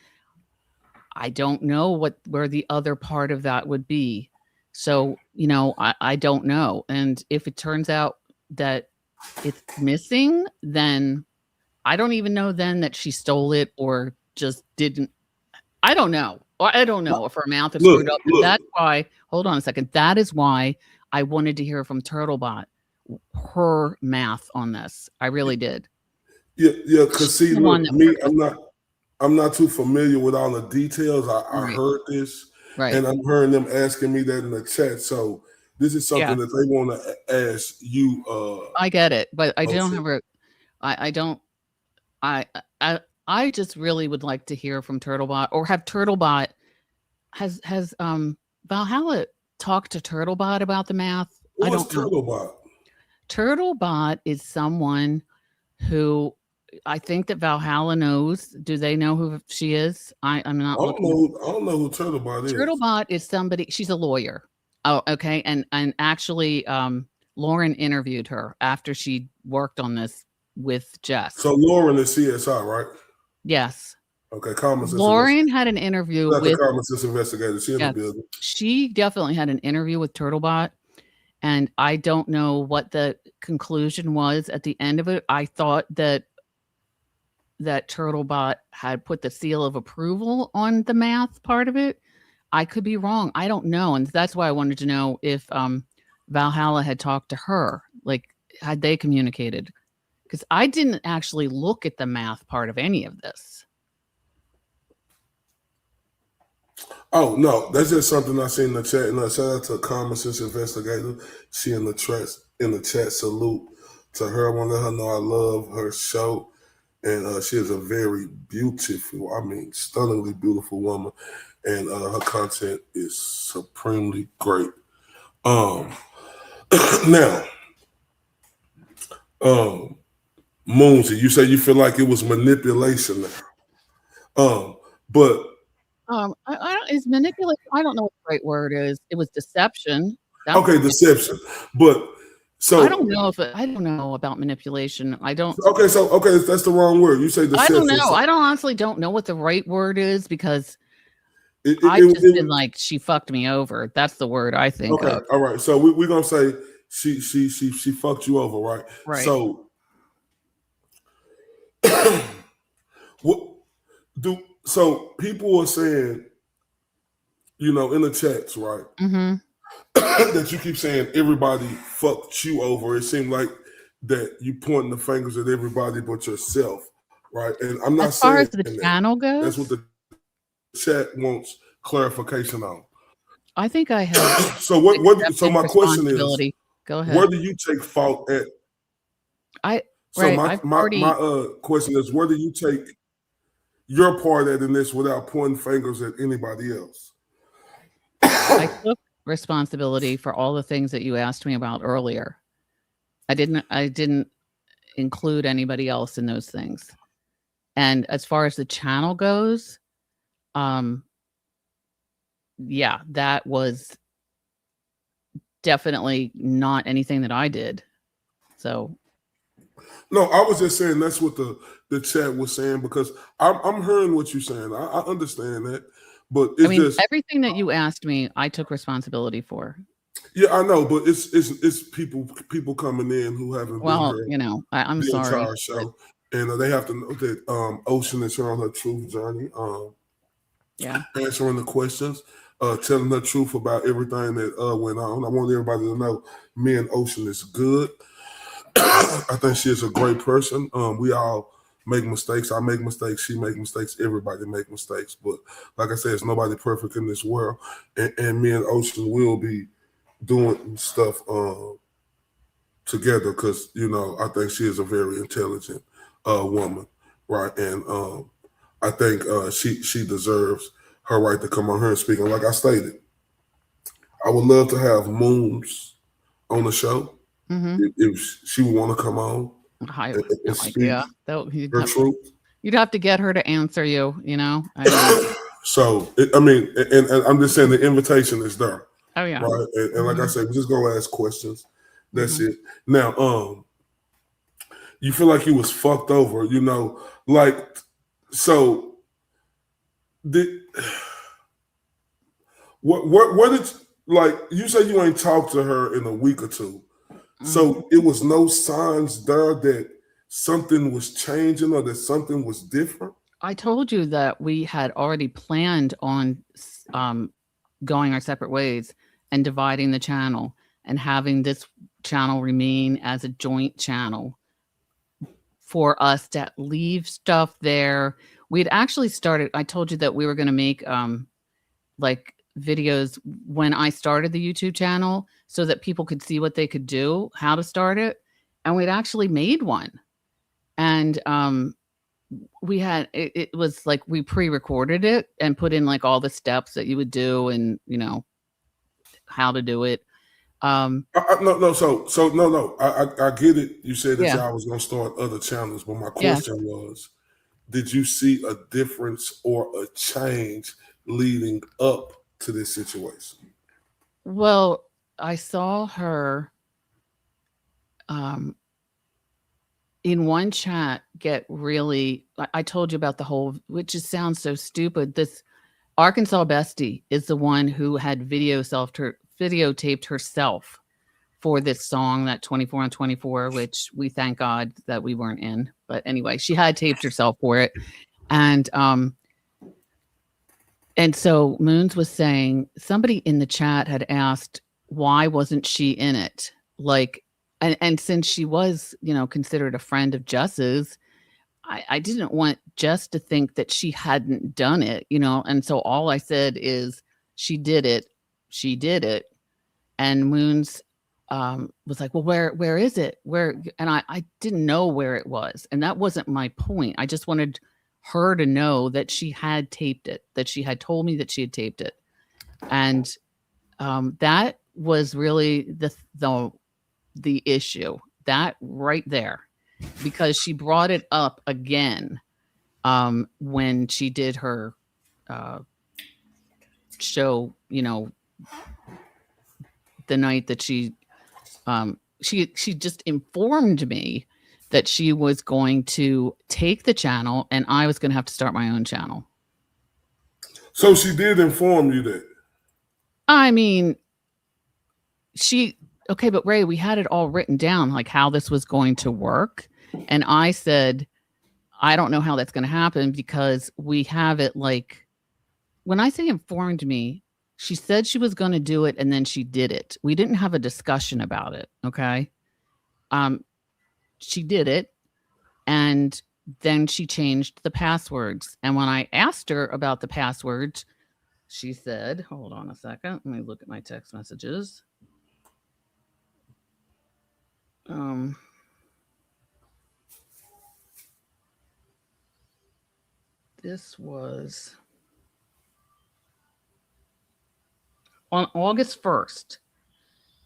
I don't know where the other part of that would be. So, you know, I don't know. And if it turns out that it's missing, then I don't even know then that she stole it or just didn't. I don't know. Or I don't know if her mouth is screwed up. That's why, hold on a second. That is why I wanted to hear from Turtlebot, her math on this. I really did. Yeah, because see, look, me, I'm not too familiar with all the details. I heard this, and I'm hearing them asking me that in the chat. So this is something that they want to ask you. I get it, but I don't have I just really would like to hear from Turtlebot, or have Turtlebot has Valhalla talked to Turtlebot about the math. What's Turtlebot? Turtlebot is someone who I think that Valhalla knows. Do they know who she is? I'm not. I don't know who Turtlebot is. Turtlebot is somebody. She's a lawyer. Oh, okay. And actually, Lauren interviewed her after she worked on this with Jess. So Lauren is CSI, right? Yes. Okay. Common sense. Lauren had an interview with the common sense investigator. She in the building. She definitely had an interview with Turtlebot. And I don't know what the conclusion was at the end of it. I thought that Turtlebot had put the seal of approval on the math part of it. I could be wrong. I don't know. And that's why I wanted to know if Valhalla had talked to her. Like, had they communicated? Because I didn't actually look at the math part of any of this. Oh, no. That's just something I seen in the chat. And shout out to Common Sense Investigator. She in the chat. Salute to her. I want to let her know I love her show. And she is a very beautiful, stunningly beautiful woman. And her content is supremely great. Now, Moonsy, you say you feel like it was manipulation there. But I don't, is manipulation. I don't know what the right word is. It was deception. That okay, deception. But so I don't know I don't know about manipulation. I don't. Okay, that's the wrong word. You say deception. I don't know. I don't honestly don't know what the right word is because I just been like she fucked me over. That's the word I think of. All right. So we're gonna say she fucked you over, right? Right. So so people are saying, in the chats, right? Mm-hmm. That you keep saying everybody fucked you over. It seemed like that you pointing the fingers at everybody but yourself, right? And I'm not as far saying as the channel goes. That's what the chat wants clarification on. I think I have. So my question is, go ahead. Where do you take fault at? My question is, where do you take your part at in this without pointing fingers at anybody else? I took responsibility for all the things that you asked me about earlier. I didn't include anybody else in those things. And as far as the channel goes, yeah, that was definitely not anything that I did. So no, I was just saying that's what the chat was saying, because I'm hearing what you're saying. I understand that, but it's everything that you asked me, I took responsibility for. Yeah, I know, but it's people coming in who haven't been here. I'm the sorry. Entire show, and they have to know that Ocean is here on her Truf Journey. Answering the questions, telling the truth about everything that went on. I want everybody to know me and Ocean is good. I think she is a great person. We all make mistakes. I make mistakes. She make mistakes. Everybody make mistakes. But like I said, there's nobody perfect in this world. And me and Ocean will be doing stuff together because, I think she is a very intelligent woman, right? And I think she deserves her right to come on here and speak. And like I stated, I would love to have Moons on the show. Mm-hmm. If she would want to come on and speak her truth. You'd have to get her to answer you, So, and I'm just saying the invitation is there. Oh, yeah. Right? And like I said, we're just going to ask questions. That's it. Now, you feel like you was fucked over, so what did, you say you ain't talked to her in a week or two. So it was no signs there that something was changing or that something was different? I told you that we had already planned on going our separate ways and dividing the channel and having this channel remain as a joint channel for us to leave stuff there. We'd actually started, I told you that we were going to make videos when I started the YouTube channel so that people could see what they could do, how to start it. And we'd actually made one. And we had, it was like we pre-recorded it and put in all the steps that you would do and, how to do it. I get it. You said that y'all was going to start other channels, but my question was, did you see a difference or a change leading up to this situation? Well, I saw her in one chat get really, I told you about the whole, which just sounds so stupid. This Arkansas bestie is the one who had videotaped herself for this song, that 24 on 24, which we thank God that we weren't in. But anyway, she had taped herself for it. And so Moons was saying, somebody in the chat had asked, why wasn't she in it? And since she was, considered a friend of Jess's, I didn't want Jess to think that she hadn't done it, and so all I said is she did it. She did it. And Moons was like, well, where is it? And I didn't know where it was. And that wasn't my point. I just wanted her to know that she had taped it, that she had told me that she had taped it. And that was really the issue, that right there, because she brought it up again when she did her show, you know, the night that she just informed me that she was going to take the channel and I was going to have to start my own channel. So she did inform you that? I mean, okay, but Ray, we had it all written down, like how this was going to work. And I said, I don't know how that's going to happen because we have it like, when I say informed me, she said she was going to do it and then she did it. We didn't have a discussion about it. Okay. She did it and then she changed the passwords. And when I asked her about the passwords, she said, hold on a second. Let me look at my text messages. This was on August 1st.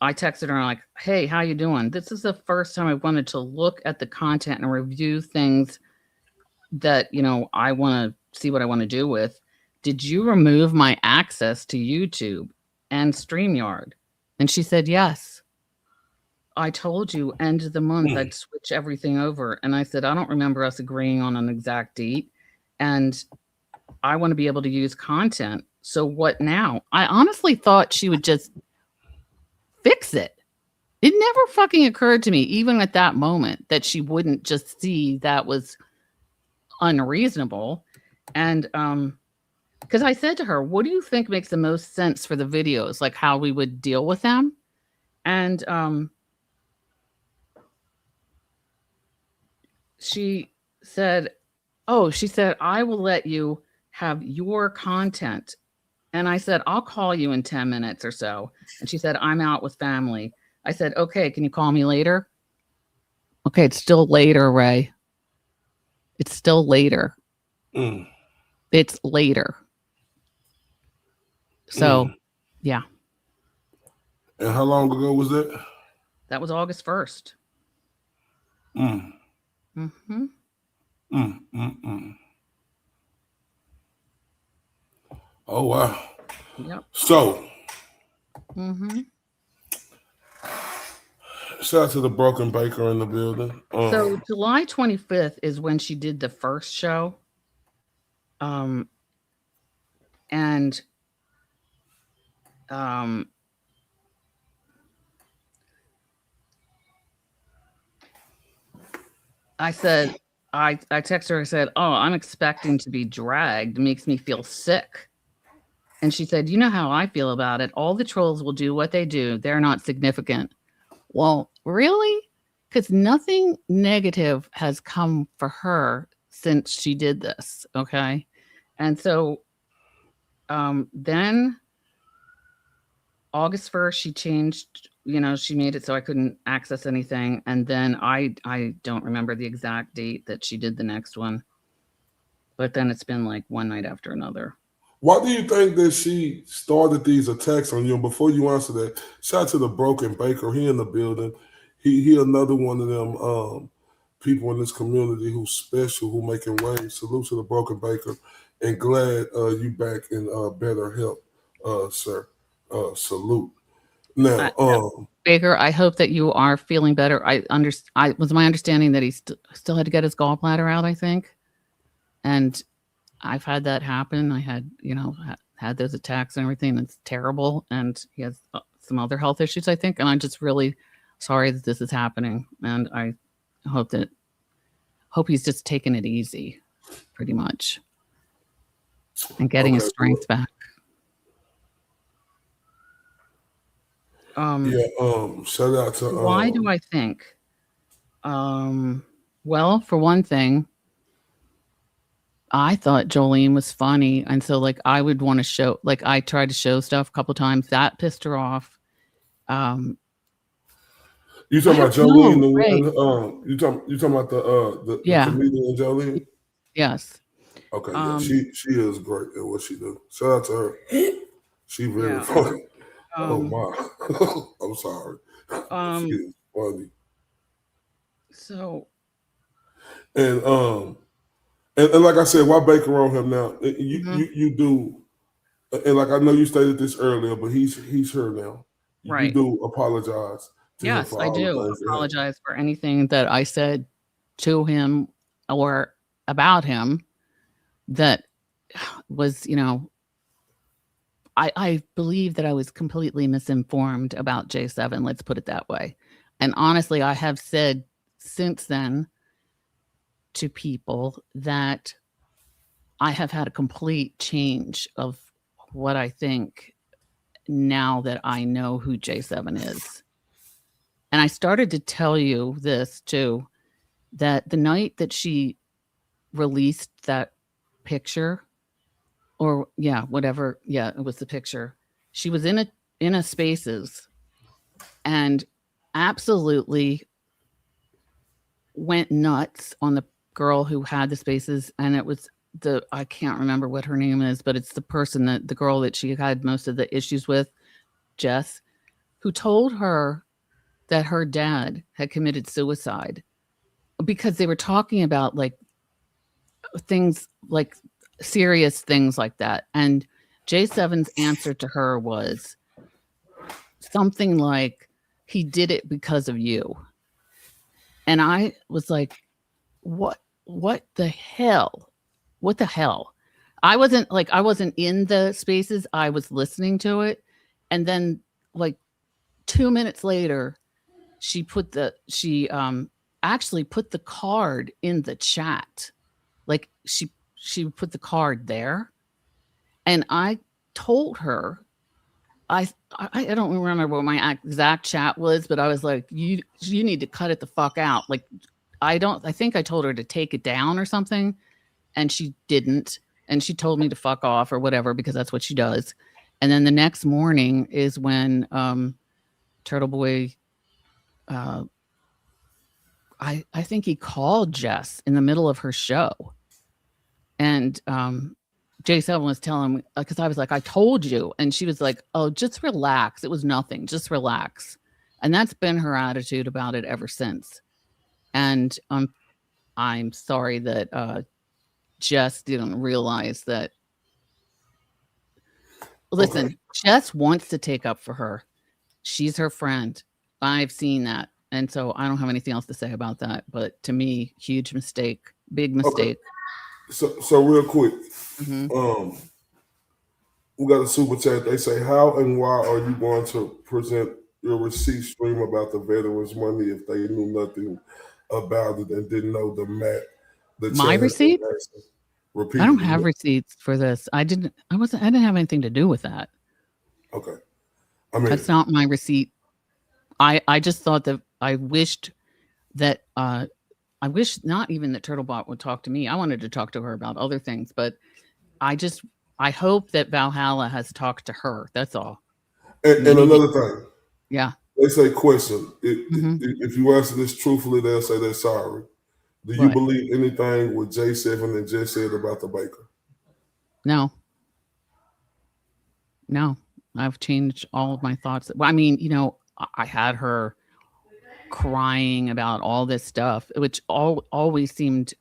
I texted her like, hey, how you doing? This is the first time I wanted to look at the content and review things that, you know, I want to see what I want to do with. Did you remove my access to YouTube and StreamYard? And she said, yes. I told you end of the month I'd switch everything over. And I said, I don't remember us agreeing on an exact date. And I want to be able to use content. So what now? I honestly thought she would just fix it. It never fucking occurred to me, even at that moment, that she wouldn't just see that was unreasonable. And because I said to her, what do you think makes the most sense for the videos? Like how we would deal with them? And she said, I will let you have your content. And I said, I'll call you in 10 minutes or so. And she said, I'm out with family. I said, okay, can you call me later? Okay, it's still later, Ray. It's still later. It's later. So, yeah. And how long ago was that? That was August 1st. Oh, wow. Yep. So, shout out to the Broken Baker in the building. So July 25th is when she did the first show. I said, I texted her, I said, oh, I'm expecting to be dragged. It makes me feel sick. And she said, you know how I feel about it. All the trolls will do what they do. They're not significant. Well, really? Because nothing negative has come for her since she did this. Okay. And so then August 1st, she changed, you know, she made it so I couldn't access anything. And then I don't remember the exact date that she did the next one. But then it's been like one night after another. Why do you think that she started these attacks on you? And before you answer that, shout out to the Broken Baker. He in the building. He another one of them people in this community who's special, who making waves. Salute to the Broken Baker. And glad you back in better health, sir. Salute. Now, Baker, I hope that you are feeling better. I was my understanding that he still had to get his gallbladder out, I think. And I've had that happen. I had, you know, had those attacks and everything. It's terrible. And he has some other health issues, I think. And I'm just really sorry that this is happening. And I hope he's just taking it easy, pretty much, and getting his strength back. Shout out to why do I think? Well, for one thing, I thought Jolene was funny, and so like I would want to show, like I tried to show stuff a couple times. That pissed her off. You talking about Jolene? You talking about the comedian Jolene? Yes. Okay. Yeah, she is great at what she do. Shout out to her. She very funny. Oh my! I'm sorry. She is funny. So, and like I said, why Baker on him now? You do, and like I know you stated this earlier, but he's here now. You right. do apologize to him Yes, for I all the do things that happened. apologize for anything that I said to him or about him that was, I believe that I was completely misinformed about J7. Let's put it that way. And honestly, I have said since then to people that I have had a complete change of what I think now that I know who J7 is. And I started to tell you this too, that the night that she released that picture, or whatever, it was the picture. She was in a Spaces and absolutely went nuts on the girl who had the Spaces, and it was I can't remember what her name is, but it's the girl that she had most of the issues with, Jess, who told her that her dad had committed suicide because they were talking about like things like serious things like that. And J7's answer to her was something like, he did it because of you. And I was like, what the hell? What the hell? I wasn't in the Spaces. I was listening to it. And then like 2 minutes later, she actually put the card in the chat. Like she put the card there. And I told her, I don't remember what my exact chat was, but I was like, you need to cut it the fuck out. Like, I think I told her to take it down or something, and she didn't. And she told me to fuck off or whatever, because that's what she does. And then the next morning is when Turtle Boy, I think he called Jess in the middle of her show. And J7 was telling me, because I was like, I told you. And she was like, oh, just relax. It was nothing. Just relax. And that's been her attitude about it ever since. And I'm sorry that Jess didn't realize that. Listen, okay. Jess wants to take up for her. She's her friend. I've seen that. And so I don't have anything else to say about that. But to me, huge mistake. Big mistake. Okay. So real quick, we got a super chat. They say, how and why are you going to present your receipt stream about the veterans' money if they knew nothing about it and didn't know my receipt? I don't have receipts for this. I didn't have anything to do with that. Okay. I mean, that's not my receipt. I just thought that I wished that I wish not even that Turtlebot would talk to me. I wanted to talk to her about other things, but I hope that Valhalla has talked to her. That's all. And another thing. Yeah. They say question. If you answer this truthfully, they'll say they're sorry. Do you believe anything what J7 and Jess said about the Baker? No. I've changed all of my thoughts. Well, I mean, I had her crying about all this stuff, which always seemed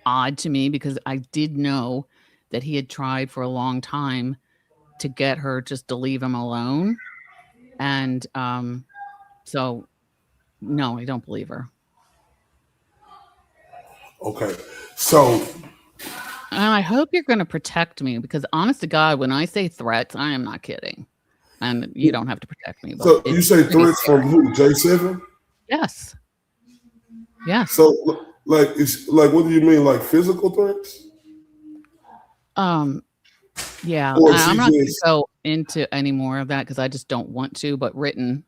odd to me, because I did know that he had tried for a long time to get her just to leave him alone. And so no, I don't believe her. Okay. So and I hope you're going to protect me, because honest to God, when I say threats, I am not kidding. And you don't have to protect me. But so you say threats from who? J7? Yes. Yes. So what do you mean? Like physical threats? Yeah. I'm not going to go into any more of that because I just don't want to, but written,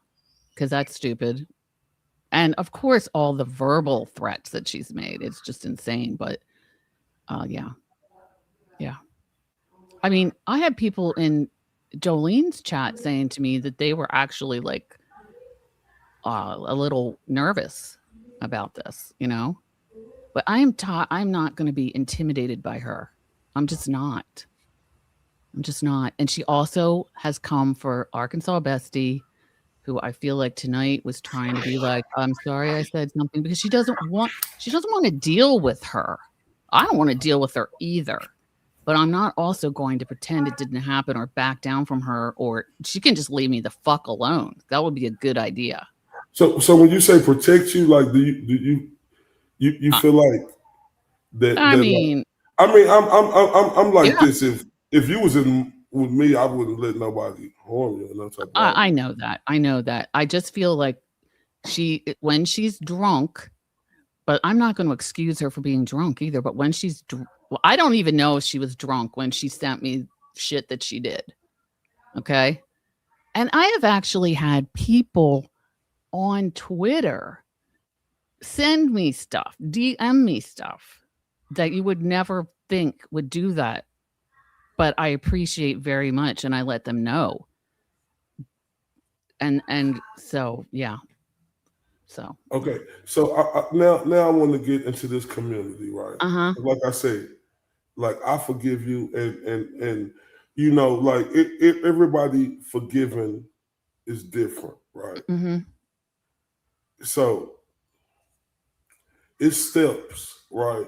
because that's stupid. And of course, all the verbal threats that she's made, it's just insane. But yeah. I mean, I had people in Jolene's chat saying to me that they were actually like a little nervous about this, but I'm not going to be intimidated by her. I'm just not. And she also has come for Arkansas Bestie, who I feel like tonight was trying to be like, I'm sorry I said something, because she doesn't want to deal with her. I don't want to deal with her either. But I'm not also going to pretend it didn't happen or back down from her, or she can just leave me the fuck alone. That would be a good idea. So when you say protect you, like do you feel like that? I mean, I'm like yeah. this. If you was in with me, I wouldn't let nobody harm you. No type of I know that. I know that. I just feel like when she's drunk, but I'm not going to excuse her for being drunk either. But when she's well, I don't even know if she was drunk when she sent me shit that she did. Okay. And I have actually had people on Twitter send me stuff, DM me stuff that you would never think would do that. But I appreciate very much, and I let them know. And so, yeah. So okay. So now I want to get into this community, right? Like I said, like I forgive you, and you know, like everybody forgiving is different, right? So it's steps, right?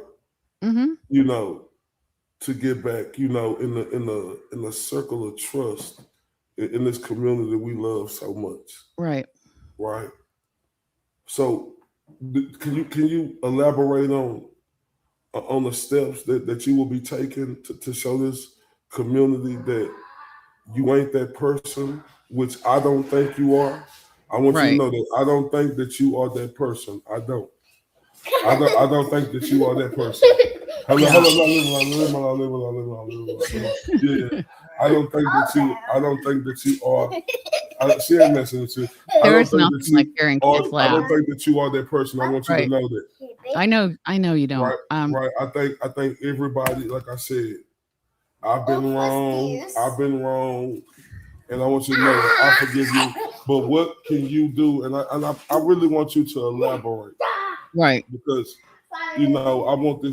You know, to get back, you know, in the circle of trust in this community we love so much, right? So can you elaborate on the steps that you will be taking to show this community that you ain't that person, which I don't think you are. I want you to know that I don't think that you are that person. I don't think that you are that person. Hold on. Yeah. I don't think that you are. She ain't messing with you. There's nothing like hearing kids laugh. I don't think that you are that person. I want you to know that. I know you don't. Right. I think everybody, like I said, I've been wrong, and I want you to know that I forgive you. But what can you do? And I really want you to elaborate. Right. Because you know, I want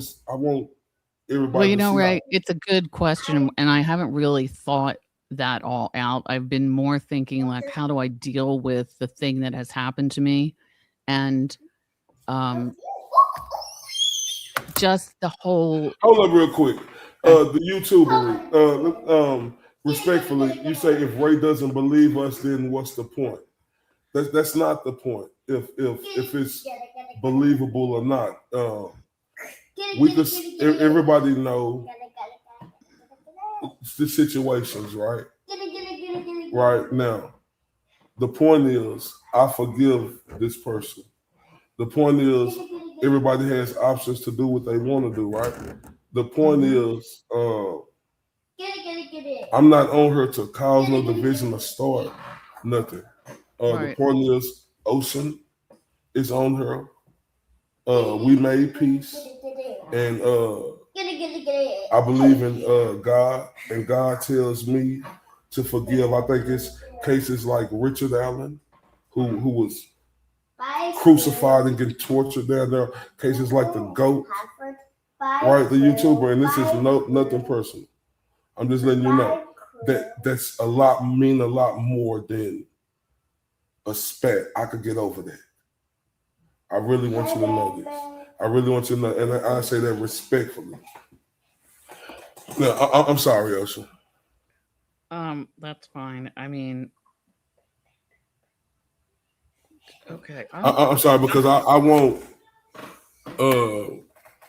everybody. Well, you know, to Ray, it's a good question, and I haven't really thought that all out. I've been more thinking like, how do I deal with the thing that has happened to me, and just the whole. Hold up, real quick. The YouTuber, respectfully, you say if Ray doesn't believe us, then what's the point? That's not the point. If it's believable or not, we could. Everybody know the situations, right? Right now, the point is, I forgive this person. The point is, everybody has options to do what they want to do, right? The point is, I'm not on her to cause no division or start nothing. The point is, Ocean is on her. We made peace, and I believe in God, and God tells me to forgive. I think it's cases like Richard Allen, who was crucified and getting tortured down there. Cases like the GOAT, right? The YouTuber, and this is nothing personal. I'm just letting you know that's a lot more than a spat. I could get over that. I really want you to know this. I really want you to know, and I say that respectfully. No, I'm sorry, Ocean. That's fine. I mean, okay. I'm sorry because I want,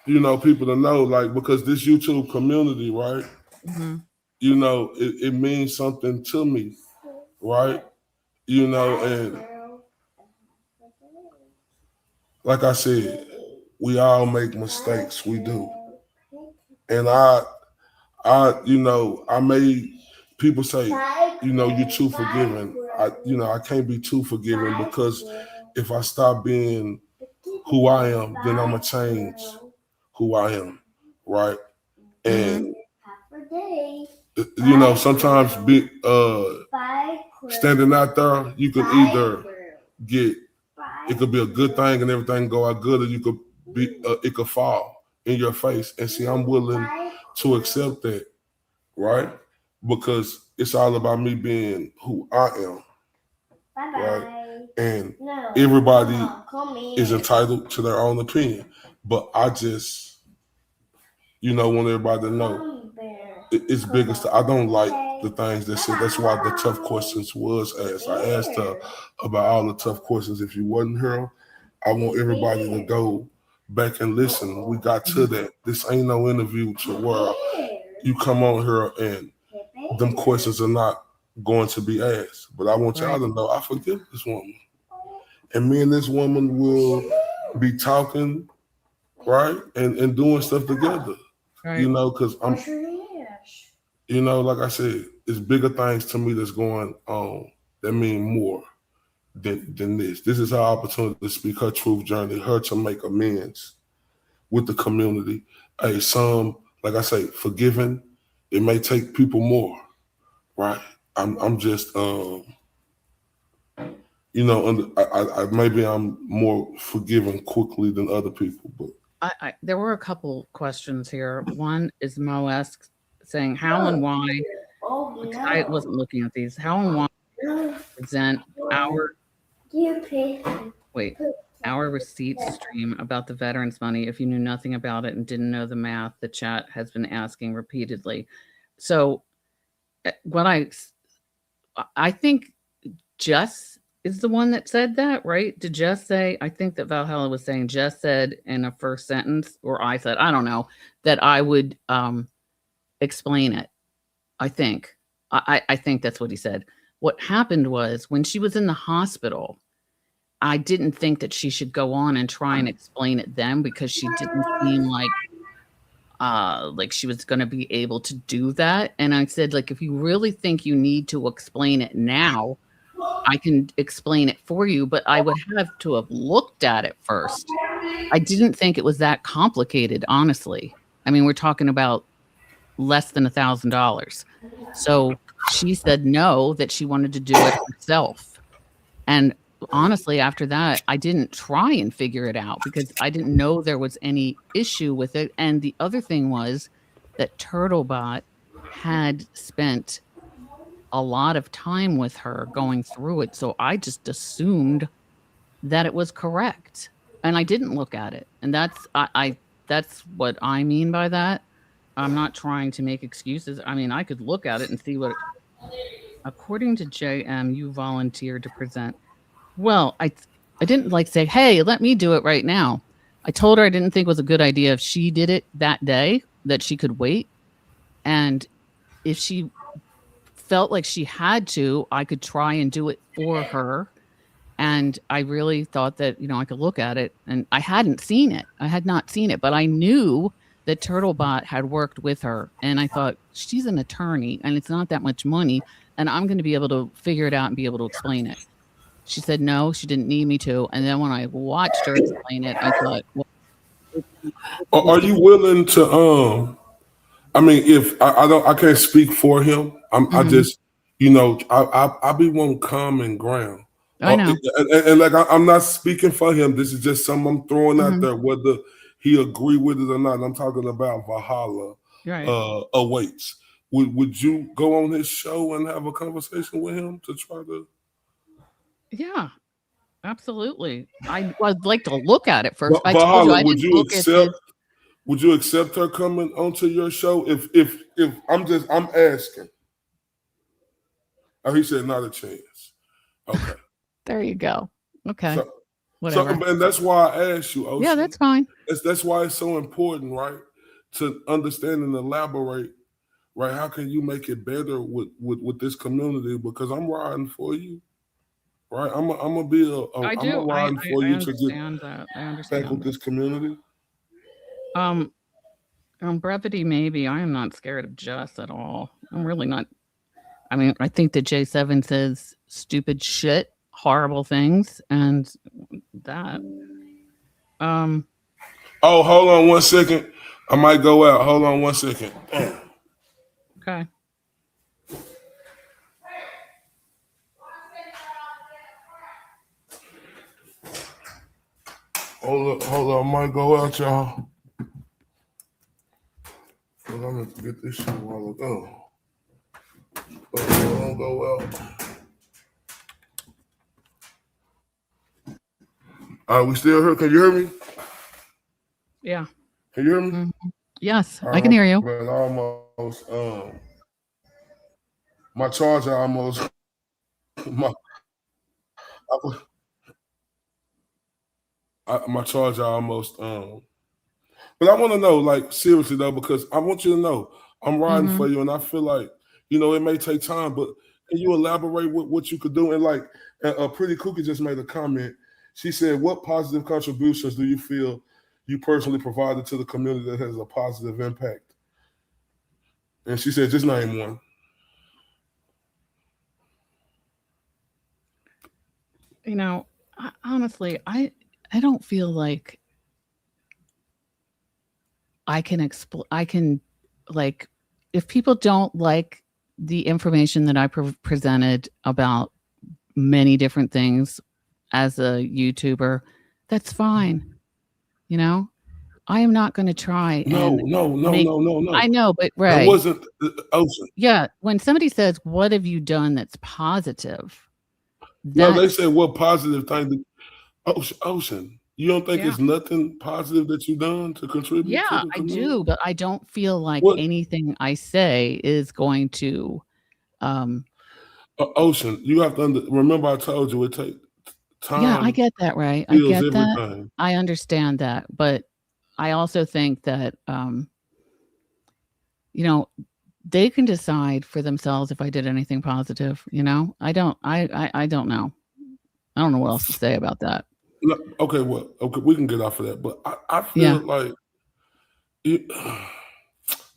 you know, people to know, like, because this YouTube community, right? You know, it means something to me, right? You know, and like I said, we all make mistakes. We do. And you know, I made people say, you know, you're too forgiving. I can't be too forgiving because if I stop being who I am, then I'm going to change who I am, right? And, you know, sometimes standing out there, you can either it could be a good thing and everything go out good, or you could it could fall in your face. And see, I'm willing to accept that, right? Because it's all about me being who I am. right? And everybody is entitled to their own opinion. But I just, want everybody to know it's bigger stuff. I don't like the things that said. That's why the tough questions was asked. I asked her about all the tough questions. If you wasn't here, I want everybody to go back and listen. We got to that. This ain't no interview to where you come on here and them questions are not going to be asked. But I want y'all to know I forgive this woman. And me and this woman will be talking, right? And doing stuff together. Right. Because I'm, like I said, it's bigger things to me that's going on that mean more than this. This is her opportunity to speak her truth journey, her to make amends with the community. Hey, some, like I say, forgiving, it may take people more, right? I'm just, maybe I'm more forgiving quickly than other people, but there were a couple questions here. One is Moesque saying how and why. I wasn't looking at these. How and why present our receipt stream about the veterans money if you knew nothing about it and didn't know the math? The chat has been asking repeatedly. So what I think Jess is the one that said that, right? Did Jess say, I think that Valhalla was saying, Jess said in a first sentence, or I said, I don't know, that I would explain it. I think that's what he said. What happened was when she was in the hospital, I didn't think that she should go on and try and explain it then because she didn't seem like she was going to be able to do that. And I said, if you really think you need to explain it now, I can explain it for you, but I would have to have looked at it first. I didn't think it was that complicated, honestly. I mean, we're talking about less than $1,000. So she said no, that she wanted to do it herself. And honestly, after that, I didn't try and figure it out because I didn't know there was any issue with it. And the other thing was that Turtlebot had spent a lot of time with her going through it. So I just assumed that it was correct. And I didn't look at it. And that's what I mean by that. I'm not trying to make excuses. I mean, I could look at it and see what, according to JM, you volunteered to present. Well, I didn't say, hey, let me do it right now. I told her I didn't think it was a good idea if she did it that day, that she could wait. And if she felt like she had to, I could try and do it for her. And I really thought that, I could look at it, and I hadn't seen it. I had not seen it, but I knew that Turtlebot had worked with her. And I thought, she's an attorney and it's not that much money. And I'm going to be able to figure it out and be able to explain it. She said, no, she didn't need me to. And then when I watched her explain it, I thought, well, are you willing to, I mean, if I can't speak for him. I just, I be one common ground. I know. And I'm not speaking for him. This is just something I'm throwing out there, whether he agree with it or not. I'm talking about Valhalla awaits. Would you go on his show and have a conversation with him to try to? Yeah, absolutely. I'd like to look at it first. Valhalla, would you accept her coming onto your show? If I'm asking. Oh, he said not a chance. Okay. There you go. Okay. Whatever. And that's why I asked you, Ocean. Yeah, that's fine. That's why it's so important, right? To understand and elaborate, right? How can you make it better with this community? Because I'm riding for you, right? I'm gonna be I'm riding for you to get back with this community. Brevity, maybe. I am not scared of Jess at all. I'm really not. I mean, I think that J7 says stupid shit, horrible things, and that. Oh, hold on 1 second. I might go out. Hold on 1 second. Okay. Hold on. I might go out, y'all. I'm gonna get this shit while ago. Don't go out. We still here? Can you hear me? Yeah. Can you hear me? Mm-hmm. Yes, I can hear you. Man, almost. My charger almost. My charger almost. But I want to know, like, seriously though, because I want you to know I'm riding for you, and I feel like, you know, it may take time, but can you elaborate what you could do? And like, Pretty Cookie just made a comment. She said, "What positive contributions do you feel you personally provided to the community that has a positive impact?" And she said, "Just name one." You know, honestly, I don't feel like I can like, if people don't like the information that I presented about many different things as a YouTuber, that's fine. You know, I am not going to try No. I know, but That Ray, wasn't Ocean. yeah, when somebody says, "What have you done that's positive?" No, they said what positive thing. Ocean, you don't think Yeah. it's nothing positive that you've done to contribute to Yeah, the I community? do, but I don't feel like What? anything I say is going to Ocean, you have to remember I told you it takes time. Yeah, I get that, Ray. I heals get that. everything. I understand that, but I also think that you know, they can decide for themselves if I did anything positive, you know? I don't know. I don't know what else to say about that. No, okay, well, okay, we can get off of that, but I feel like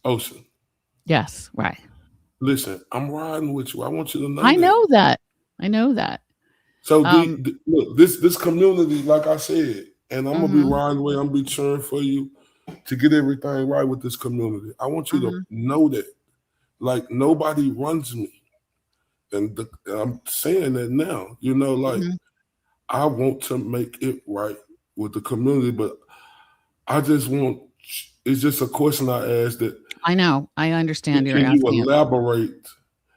Ocean. Yes, right. Listen, I'm riding with you. I want you to know. I know that. I know that. So look, this community, like I said, and I'm gonna be Mhm. riding away. I'm gonna be cheering for you to get everything right with this community. I want you to know that, like, nobody runs me, and I'm saying that now. You know, like, I want to make it right with the community, but I just want. It's just a question I asked that. I know. I understand you're Can you asking it. elaborate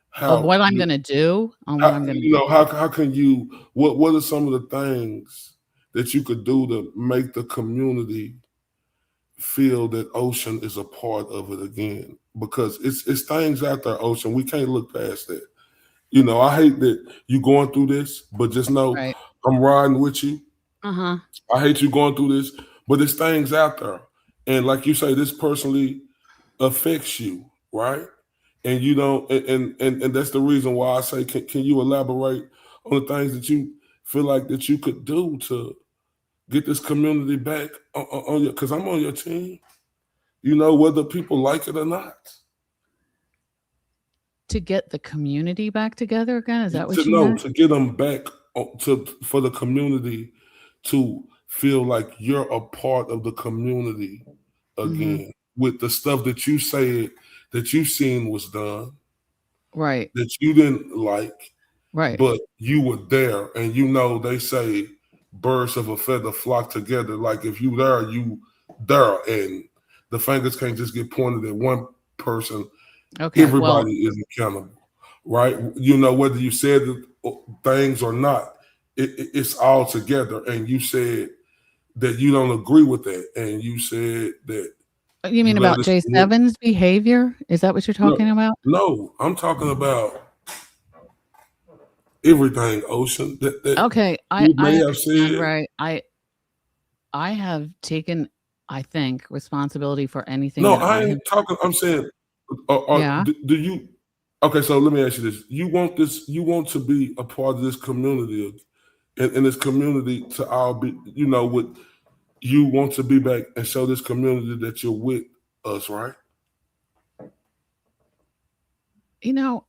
how Of what I'm gonna do? On what I'm gonna you know, do. how can you, what are some of the things that you could do to make the community feel that Ocean is a part of it again? Because it's things out there, Ocean. We can't look past that. You know, I hate that you going through this, but just know I'm riding with you. Uh-huh. I hate you going through this, but there's things out there. And like you say, this personally affects you, right? And you don't, and that's the reason why I say, can you elaborate on the things that you feel like that you could do to get this community back on your, because I'm on your team, you know, whether people like it or not. To get the community back together again? Is that what you No, meant? to get them back for the community to feel like you're a part of the community again with the stuff that you said that you seen was done. Right. That you didn't like. Right. But you were there, and you know they say birds of a feather flock together. Like if you there, you there, and the fingers can't just get pointed at one person. Okay. Everybody is accountable, right? You know, whether you said things or not, it's all together. And you said that you don't agree with that, and you said that. You mean about J7's behavior? Is that what you're talking about? No, I'm talking about everything, Ocean. That okay, you may have said. Right. I have taken, I think, responsibility for anything. No, I ain't talking. I'm saying, do you? Okay, so let me ask you this: you want to be a part of this community, and this community to all be, you know, with you want to be back and show this community that you're with us, right? You know,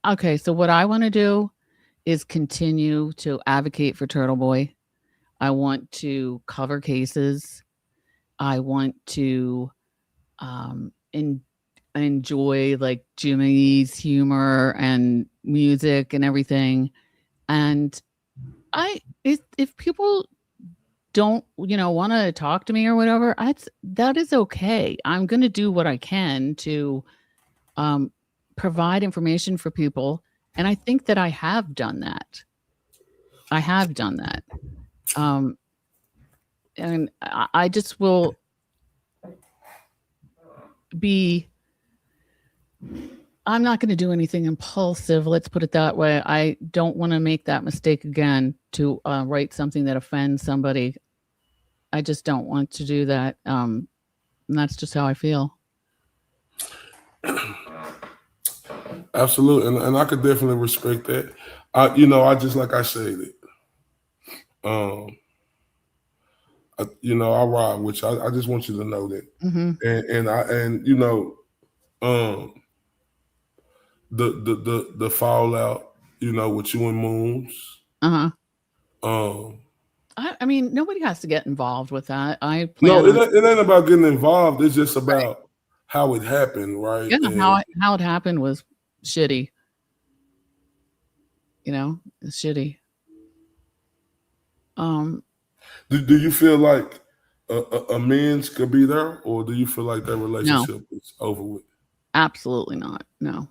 okay, so what I want to do is continue to advocate for Turtle Boy. I want to cover cases. I want to enjoy like Jimmy's humor and music and everything. And if people don't, you know, want to talk to me or whatever, that is okay. I'm going to do what I can to provide information for people. And I think that I have done that. I have done that. And I just will be, I'm not going to do anything impulsive. Let's put it that way. I don't want to make that mistake again to write something that offends somebody. I just don't want to do that. And that's just how I feel. Absolutely. And I could definitely respect that. I just, like I said, I ride with you. I just want you to know that. The fallout, with you and Moons. I mean, nobody has to get involved with that. It ain't about getting involved. It's just about how it happened, right? Yeah, how it happened was shitty. It's shitty. Do you feel like amends could be there, or do you feel like that relationship is over with? Absolutely not. No.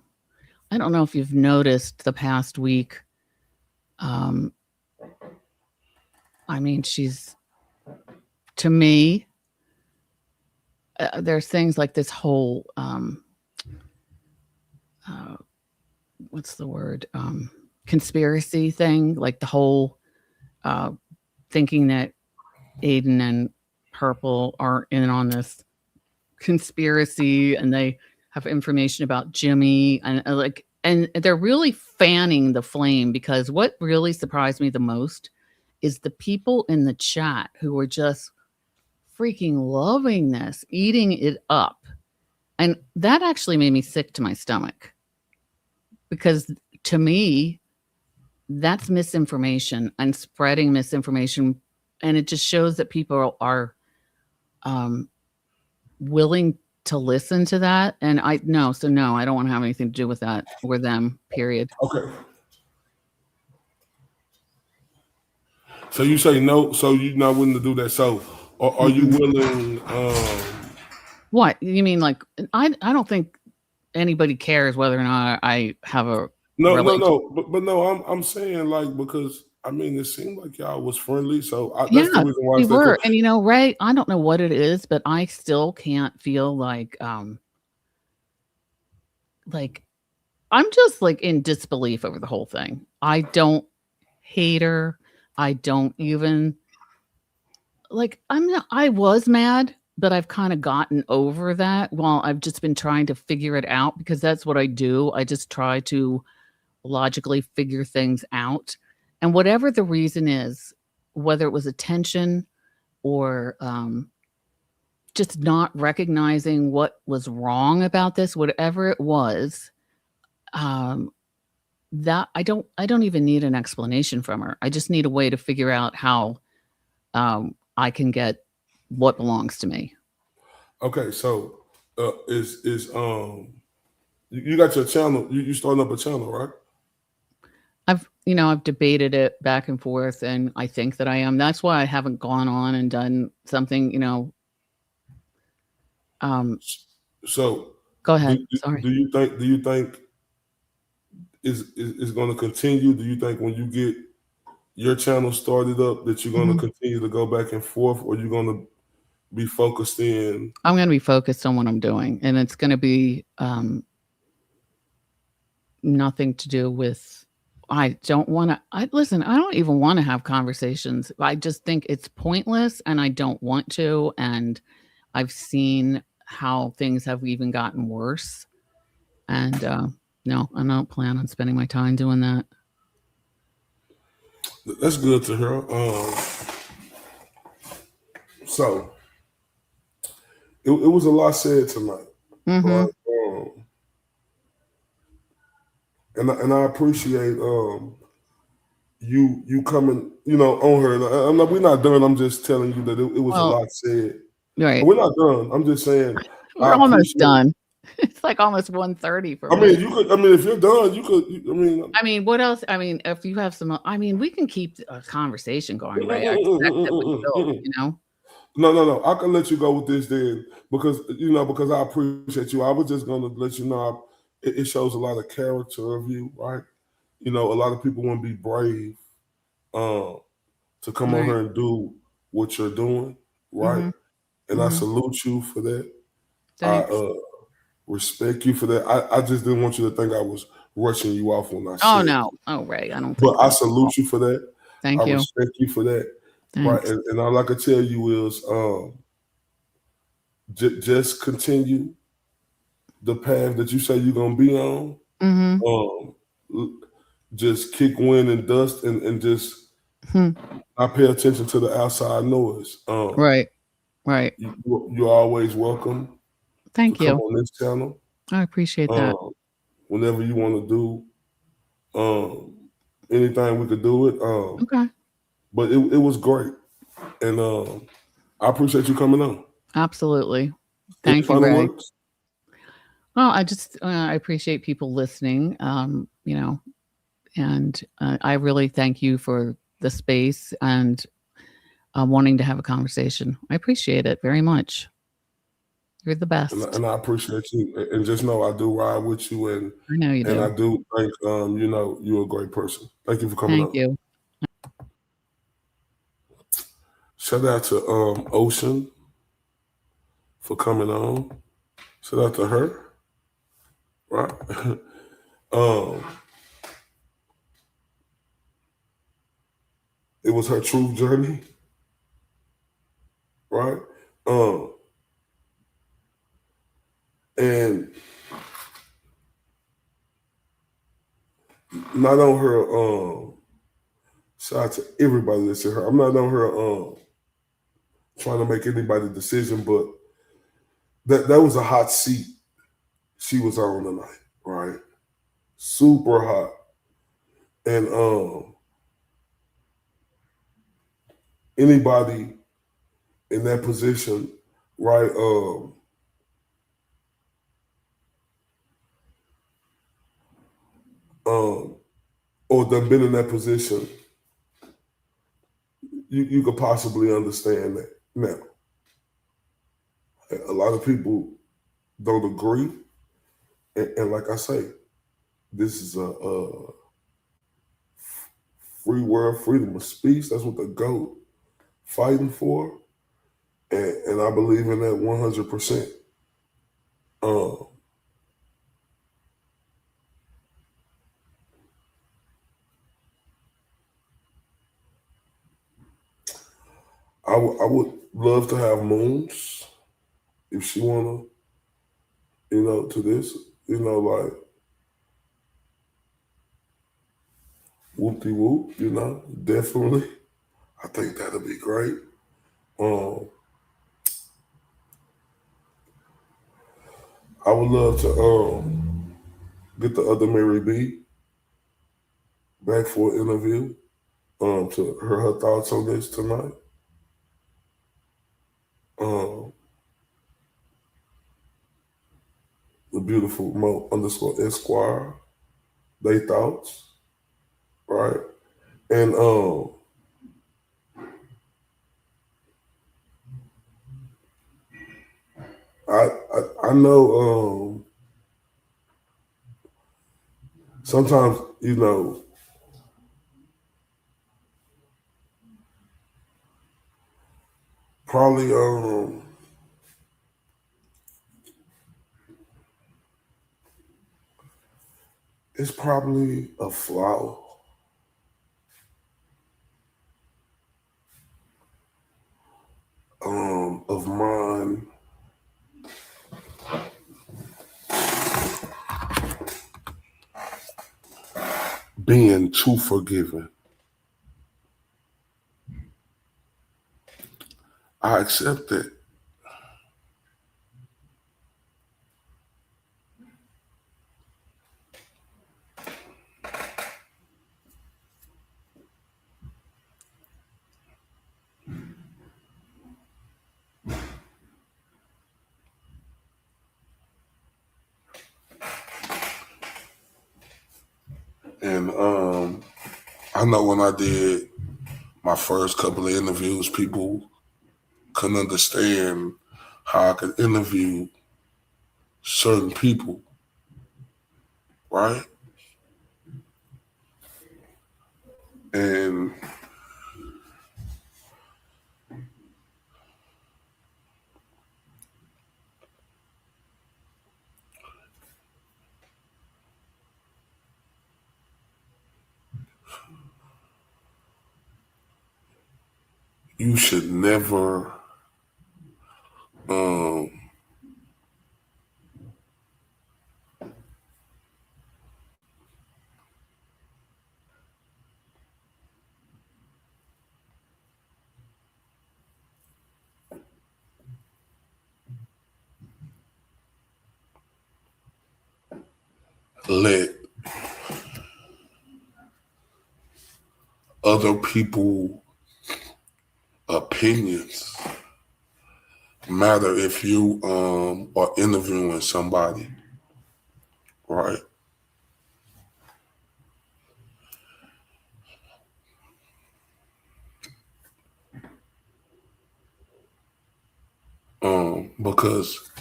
I don't know if you've noticed the past week. I mean, she's, to me, there's things like this whole, what's the word? Conspiracy thing, like the whole thinking that Aiden and Purple are in on this conspiracy, and they have information about Jimmy, and they're really fanning the flame, because what really surprised me the most is the people in the chat who were just freaking loving this, eating it up. And that actually made me sick to my stomach, because to me, that's misinformation and spreading misinformation. And it just shows that people are willing to listen to that. And I don't want to have anything to do with that or them, period. Okay. So you say no, so you're not willing to do that. So are you willing? What you mean? Like, I don't think anybody cares whether or not I have a no, but no, I'm saying, like, because I mean, it seemed like y'all was friendly, so that's the reason why we were. And Ray, I don't know what it is, but I still can't feel like I'm just like in disbelief over the whole thing. I don't hate her. I don't even I was mad, but I've kind of gotten over that. Well, I've just been trying to figure it out, because that's what I do. I just try to logically figure things out. And whatever the reason is, whether it was attention or just not recognizing what was wrong about this, whatever it was, that I don't even need an explanation from her. I just need a way to figure out how I can get what belongs to me. Okay, so you got your channel? You starting up a channel, right? I've debated it back and forth, and I think that I am. That's why I haven't gone on and done something. So go ahead. Sorry. Do you think is going to continue? Do you think when you get your channel started up that you're going to continue to go back and forth, or you're going to be focused in? I'm going to be focused on what I'm doing, and it's going to be nothing to do with. I don't want to. I don't even want to have conversations. I just think it's pointless, and I don't want to. And I've seen how things have even gotten worse. And no, I don't plan on spending my time doing that. That's good to hear. So it was a lot said tonight. Right? And I appreciate you coming, on her. We're not done. I'm just telling you that it was a lot said. Right. We're not done. I'm just saying we're almost done. It's like almost 1:30 for me. I mean, you could. I mean, if you're done, you could. I mean, what else? I mean, if you have some, we can keep a conversation going, right? I expect that we will, No. I can let you go with this then, because I appreciate you. I was just gonna let you know it shows a lot of character of you, right? A lot of people want to be brave to come on here and do what you're doing, right? And I salute you for that. Thanks. I respect you for that. I just didn't want you to think I was rushing you off when I said. Oh no. Oh Ray, I don't think. But I salute you for that. Thank you. I respect you for that. Thanks. Right. And all I can tell you is just continue the path that you say you're gonna be on. Just kick wind and dust and just not pay attention to the outside noise. Right. You're always welcome. Thank to you. Come on this channel. I appreciate that. Whenever you want to do anything, we could do it. Okay. But it was great. And I appreciate you coming on. Absolutely. Any Thank you, final Ray. words? Well, I just I appreciate people listening. You know, and I really thank you for the space and wanting to have a conversation. I appreciate it very much. You're the best. And I appreciate you. And just know I do ride with you. And I know you do. And I do think you know you're a great person. Thank you for coming on. Thank you. Shout out to Ocean for coming on. Shout out to her. Right. It was her Truf Journey. Right. And not on her shout out to everybody that's in her. I'm not on her trying to make anybody decision, but that was a hot seat she was on tonight, right? Super hot. And anybody in that position, right? Or that been in that position, you could possibly understand that. Now, a lot of people don't agree, and like I say, this is a free world, freedom of speech. That's what the GOAT fighting for, and I believe in that 100%. I would love to have Moons if she wanna, to this, like whoop-de-whoop, definitely. I think that'll be great. I would love to get the other Mary B back for an interview to hear her thoughts on this tonight. The beautiful Mo_Esquire, they thoughts, right? And I know sometimes probably it's probably a flaw of mine being too forgiving. I accept it. And I know when I did my first couple of interviews, people couldn't understand how I could interview certain people, right? And you should never let other people opinions matter if you are interviewing somebody, right? Because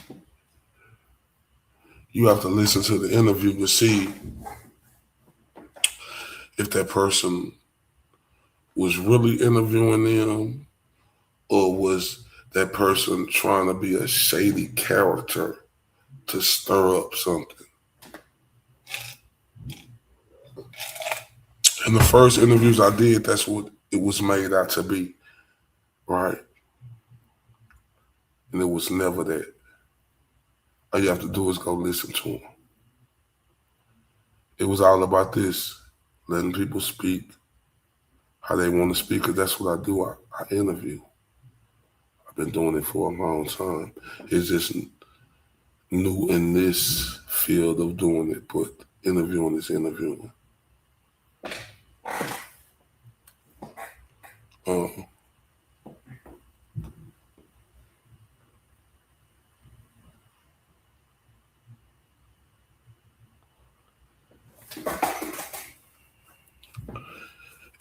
you have to listen to the interview to see if that person was really interviewing them, or was that person trying to be a shady character to stir up something. In the first interviews I did, that's what it was made out to be, right? And it was never that. All you have to do is go listen to them. It was all about this, letting people speak how they want to speak, because that's what I do. I interview. I've been doing it for a long time. It's just new in this field of doing it, but interviewing is interviewing.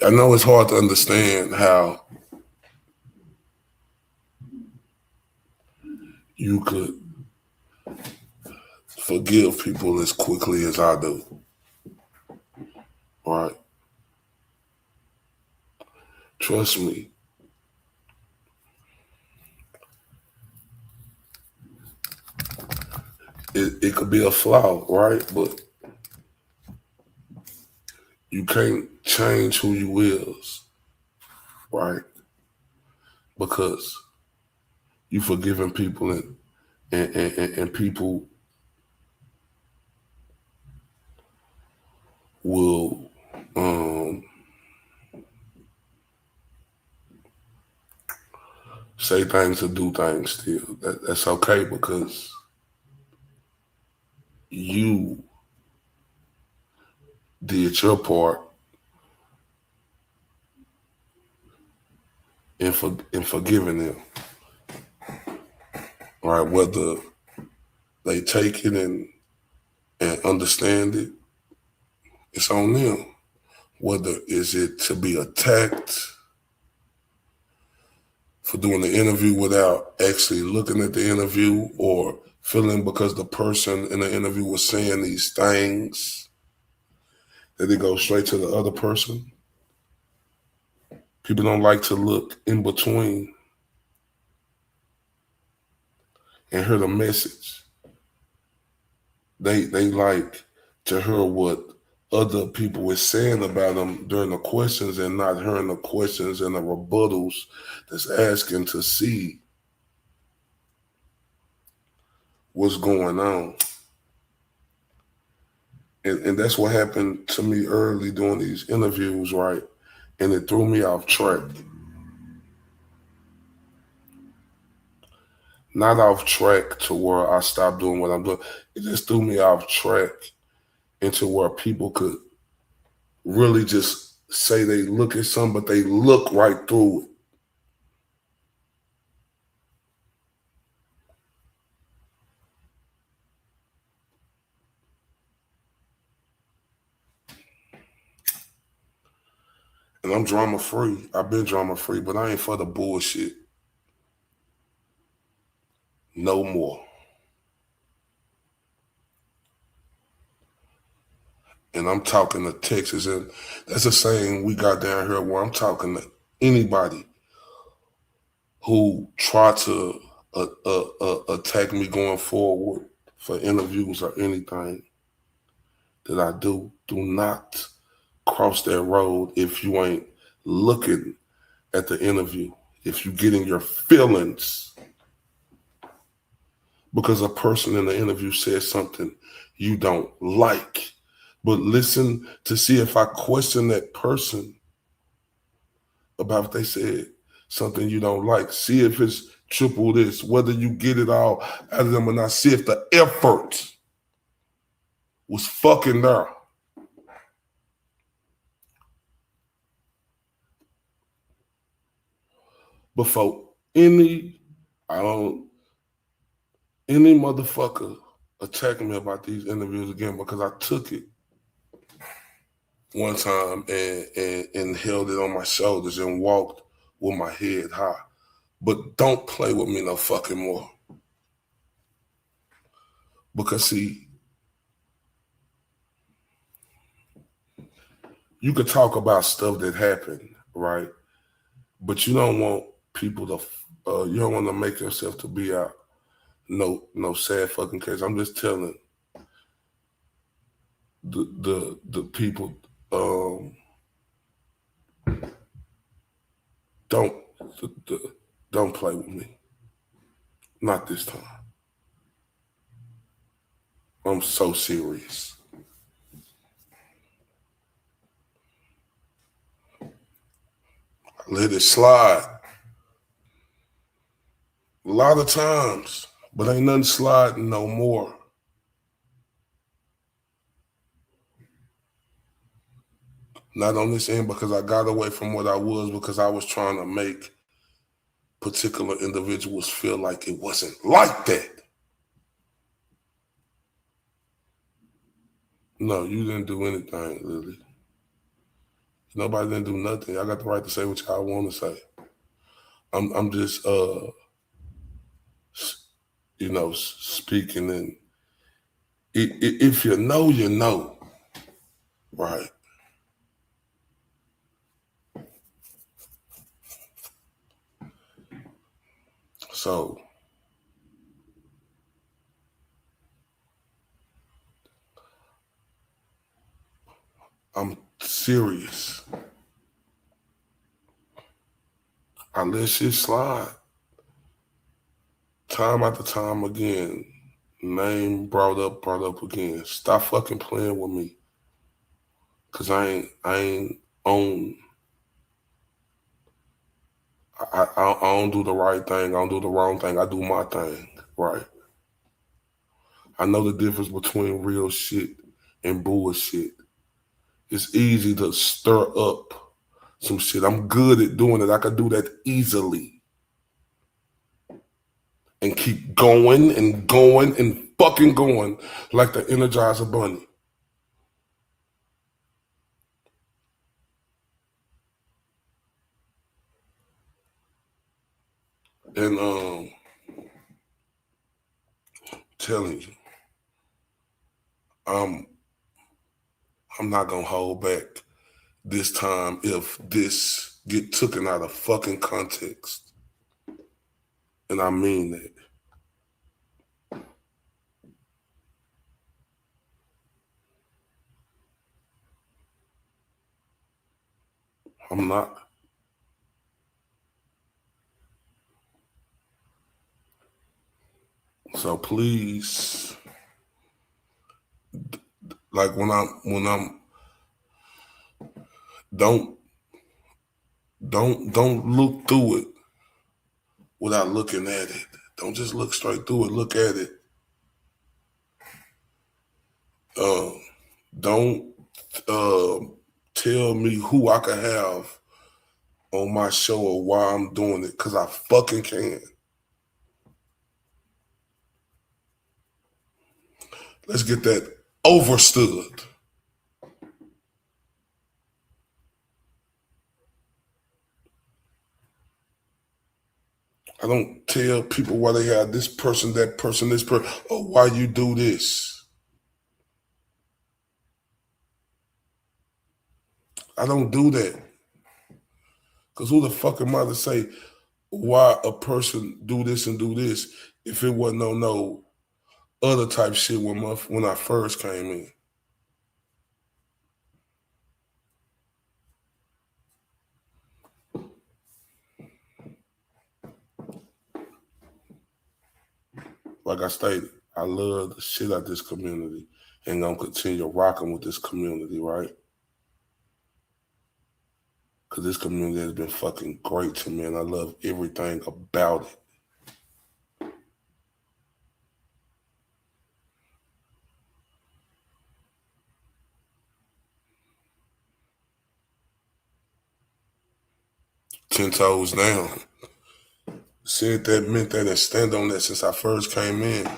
I know it's hard to understand how you could forgive people as quickly as I do, right? Trust me. It could be a flaw, right? But you can't change who you is, right? Because you forgiving people and people will say things or do things still. That's okay, because you did your part in forgiving them, right? Whether they take it and understand it, it's on them. Whether is it to be attacked for doing the interview without actually looking at the interview, or feeling because the person in the interview was saying these things that it goes straight to the other person. People don't like to look in between and hear the message. They like to hear what other people were saying about them during the questions, and not hearing the questions and the rebuttals that's asking to see what's going on. And that's what happened to me early doing these interviews, right? And it threw me off track. Not off track to where I stopped doing what I'm doing. It just threw me off track into where people could really just say they look at something, but they look right through it. And I'm drama free. I've been drama free, but I ain't for the bullshit. No more. And I'm talking to Texas, and that's a saying we got down here where I'm talking to anybody who try to attack me going forward for interviews or anything that I do. Do not cross that road if you ain't looking at the interview. if you get in your feelings because a person in the interview says something you don't like, but listen to see if I question that person about if they said something you don't like. See if it's triple this, whether you get it all out of them or not. See if the effort was fucking there. Before any motherfucker attack me about these interviews again, because I took it one time and held it on my shoulders and walked with my head high. But don't play with me no fucking more. Because see, you could talk about stuff that happened, right? But you don't want people to, you don't want to make yourself to be out no sad fucking case. I'm just telling the people, don't play with me. Not this time. I'm so serious. Let it slide. A lot of times, but ain't nothing sliding no more. Not on this end, because I got away from what I was because I was trying to make particular individuals feel like it wasn't like that. No, you didn't do anything, Lily. Nobody didn't do nothing. I got the right to say what y'all want to say. I'm just, speaking, and if you know, you know, right? So I'm serious. I let shit slide. Time after time again. Name brought up again. Stop fucking playing with me. Cause I ain't on. I don't do the right thing. I don't do the wrong thing. I do my thing, right? I know the difference between real shit and bullshit. It's easy to stir up some shit. I'm good at doing it. I can do that easily. And keep going and going and fucking going like the Energizer Bunny. And telling you, I'm not gonna hold back this time if this get taken out of fucking context. And I mean that. I'm not. So please, like when I'm don't look through it without looking at it. Don't just look straight through it, look at it. Don't tell me who I can have on my show or why I'm doing it, because I fucking can. Let's get that overstood. I don't tell people why they have this person, that person, this person, or why you do this. I don't do that. Because who the fuck am I to say why a person do this and do this if it wasn't no other type shit when I first came in? like I stated, I love the shit out of this community and gonna continue rocking with this community, right? Because this community has been fucking great to me and I love everything about it. Ten toes down. Said that, meant that, and stand on that since I first came in.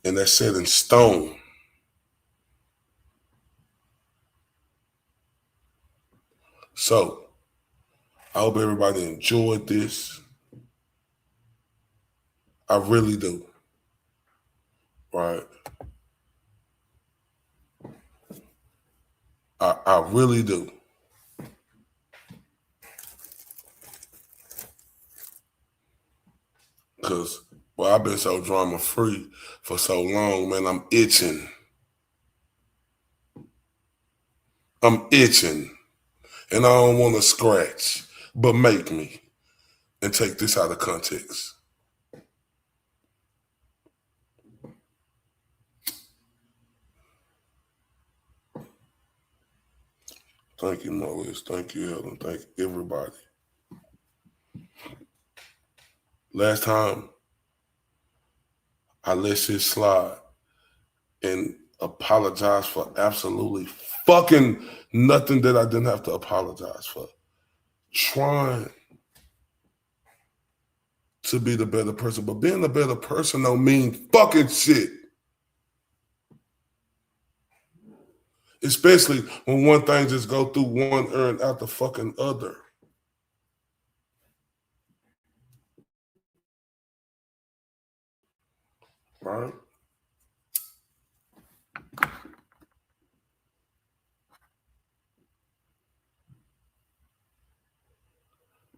And that's set in stone. So, I hope everybody enjoyed this. I really do. Right? I really do. Because, well, I've been so drama free for so long, man, I'm itching. I'm itching. And I don't want to scratch, but make me. And take this out of context. Thank you, Marlies. Thank you, Helen. Thank everybody. Last time, I let shit slide and apologize for absolutely fucking nothing that I didn't have to apologize for. Trying to be the better person, but being a better person don't mean fucking shit. Especially when one thing just go through one ear and out the fucking other. Right?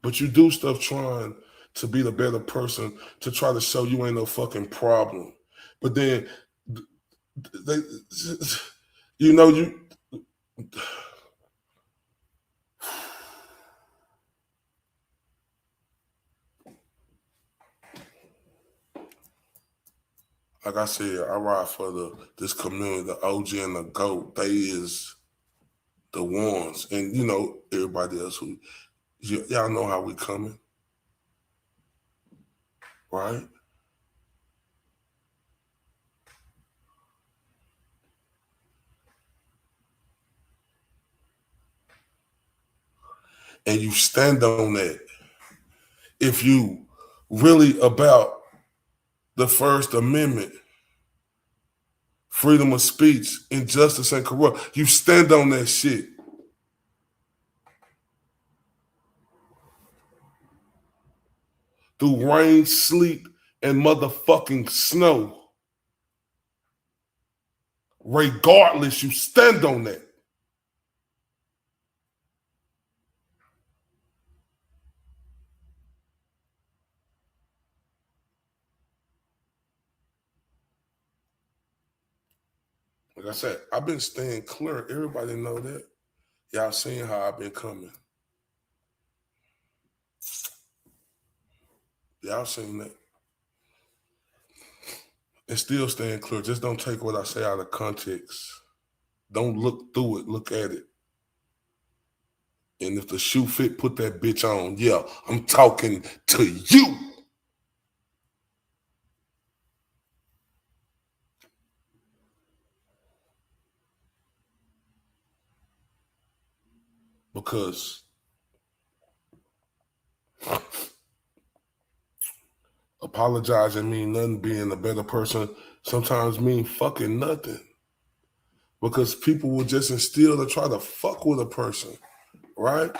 But you do stuff trying to be the better person to try to show you ain't no fucking problem. But then, they, you know, you... Like I said, I ride for this community, the OG and the GOAT. They is the ones. And, you know, everybody else who... Y'all know how we coming. Right? And you stand on that. If you really about the First Amendment, freedom of speech, injustice, and corrupt, you stand on that shit. Through rain, sleep, and motherfucking snow. Regardless, you stand on that. Like I said, I've been staying clear. Everybody know that. Y'all seen how I've been coming. Y'all seen that. And still staying clear. Just don't take what I say out of context. Don't look through it. Look at it. And if the shoe fit, put that bitch on. Yeah, I'm talking to you. Because apologizing mean nothing, being a better person sometimes mean fucking nothing. Because people will just instill to try to fuck with a person, right?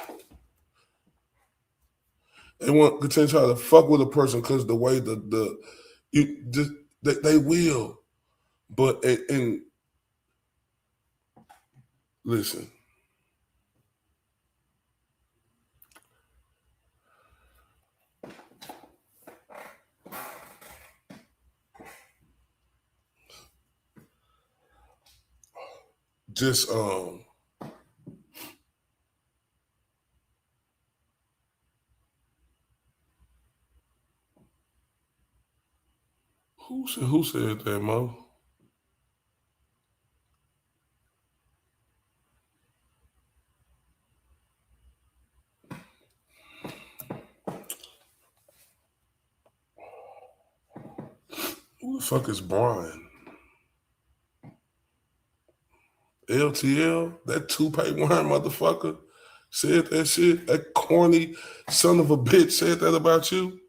They want to continue to try to fuck with a person because the way they will. But and listen. Just Who said that, Mo? Who the fuck is Brian? LTL, that toupee wearing motherfucker, said that shit. That corny son of a bitch said that about you.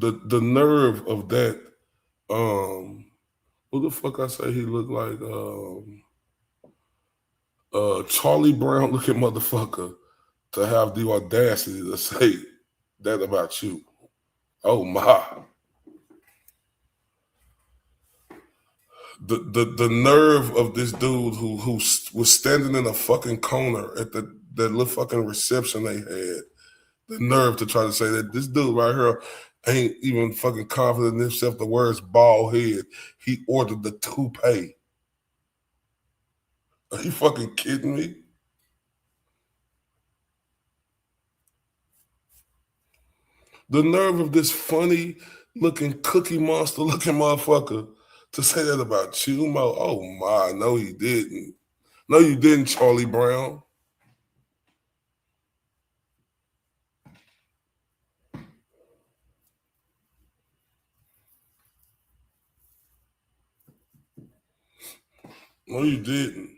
The nerve of that. Who the fuck I say he looked like? Charlie Brown looking motherfucker to have the audacity to say that about you. Oh my. The nerve of this dude who was standing in a fucking corner at that little fucking reception they had. The nerve to try to say that this dude right here ain't even fucking confident in himself. The words bald head. He ordered the toupee. Are you fucking kidding me? The nerve of this funny looking cookie monster looking motherfucker to say that about you, Mo. Oh my, no he didn't. No you didn't, Charlie Brown. No you didn't.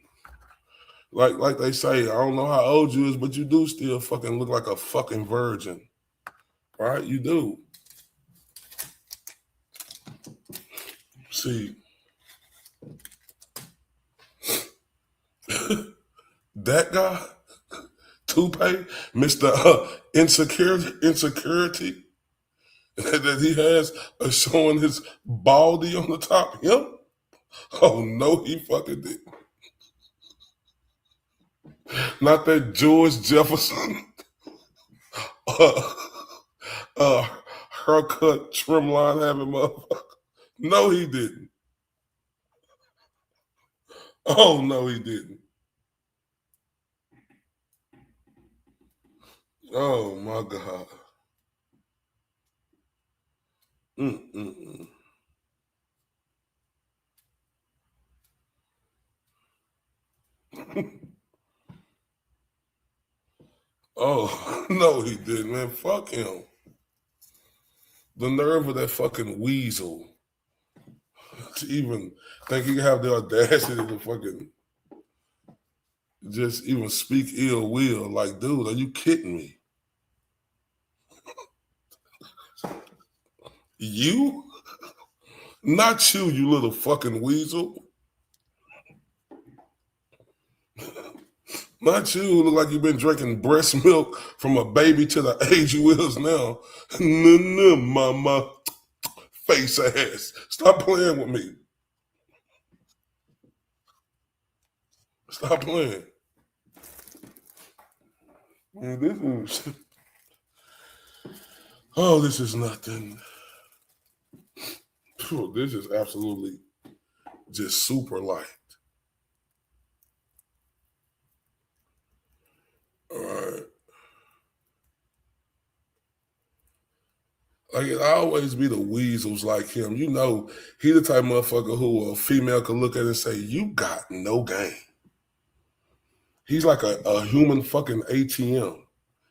Like they say, I don't know how old you is, but you do still fucking look like a fucking virgin. Right? You do. See, that guy, toupee, Mr. Insecurity that he has showing his baldy on the top. Him? Oh, no, he fucking didn't. Not that George Jefferson haircut trim line having motherfucker. No, he didn't. Oh, no, he didn't. Oh, my God. Oh, no, he didn't, man. Fuck him. The nerve of that fucking weasel to even think he can have the audacity to fucking just even speak ill will. Like, dude, are you kidding me? You? Not you, you little fucking weasel. Not you who look like you've been drinking breast milk from a baby to the age you is now. No, mama. Face ass. Stop playing with me. Stop playing. Man, this is nothing. This is absolutely just super light. All right. Like it always be the weasels like him. You know, he the type of motherfucker who a female could look at and say, you got no game. He's like a human fucking ATM.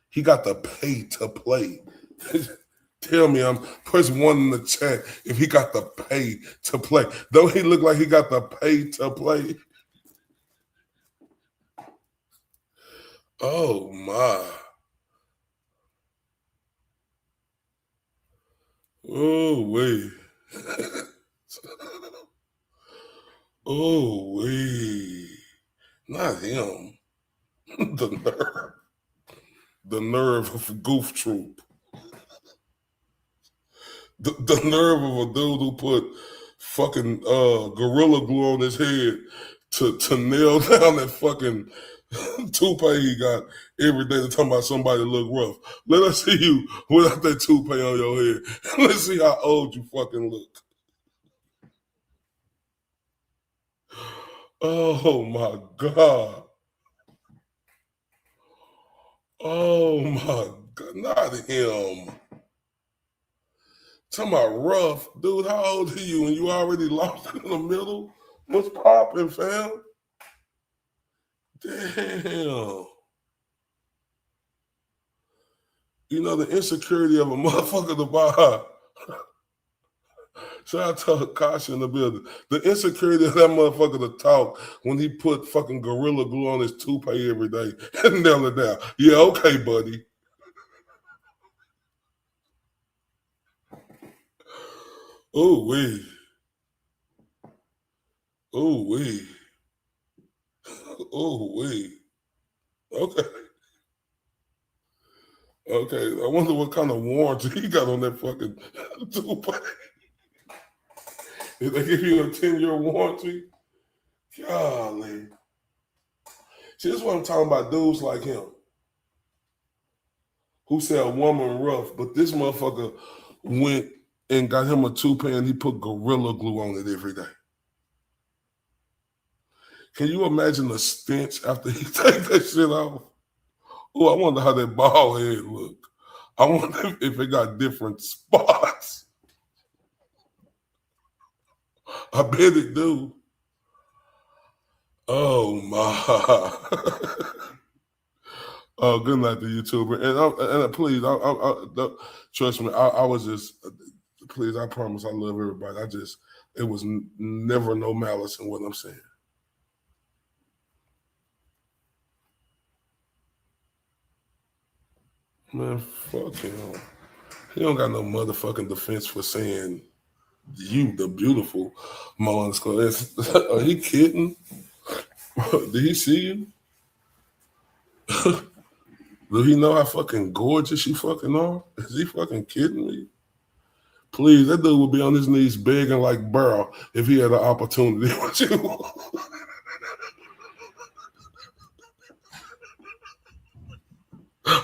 He got to pay to play. Tell me, I'm press 1 in the chat if he got to pay to play. Don't he look like he got to pay to play? Oh my. Oh wait. Oh wait. Not him. The nerve of Goof Troop. The nerve of a dude who put fucking Gorilla Glue on his head to nail down that fucking toupee he got every day to talk about somebody look rough. Let us see you without that toupee on your head. Let's see how old you fucking look. Oh my God. Oh my Not him. Talking about rough. Dude, how old are you and you already lost in the middle? What's popping, fam? Damn. You know, the insecurity of a motherfucker to buy. Shout out to Kasha in the building. The insecurity of that motherfucker to talk when he put fucking Gorilla Glue on his toupee every day and nail it down. Yeah, okay, buddy. Ooh wee. Ooh wee. Ooh wee. Okay. Okay. I wonder what kind of warranty he got on that fucking toupee. If they give you a 10-year warranty, golly. See, this is what I'm talking about, dudes like him who say a woman rough, but this motherfucker went and got him a toupee and he put Gorilla Glue on it every day. Can you imagine the stench after he take that shit off? Oh, I wonder how that bald head look. I wonder if it got different spots. I bet it do. Oh my. Oh, good night to you too, and please, trust me. I was just, please. I promise, I love everybody. It was never no malice in what I'm saying. Man, fuck him. He don't got no motherfucking defense for saying you, the beautiful Mo_. Are he kidding? Did he see you? Do he know how fucking gorgeous you fucking are? Is he fucking kidding me? Please, that dude would be on his knees begging like Burrow if he had an opportunity with you.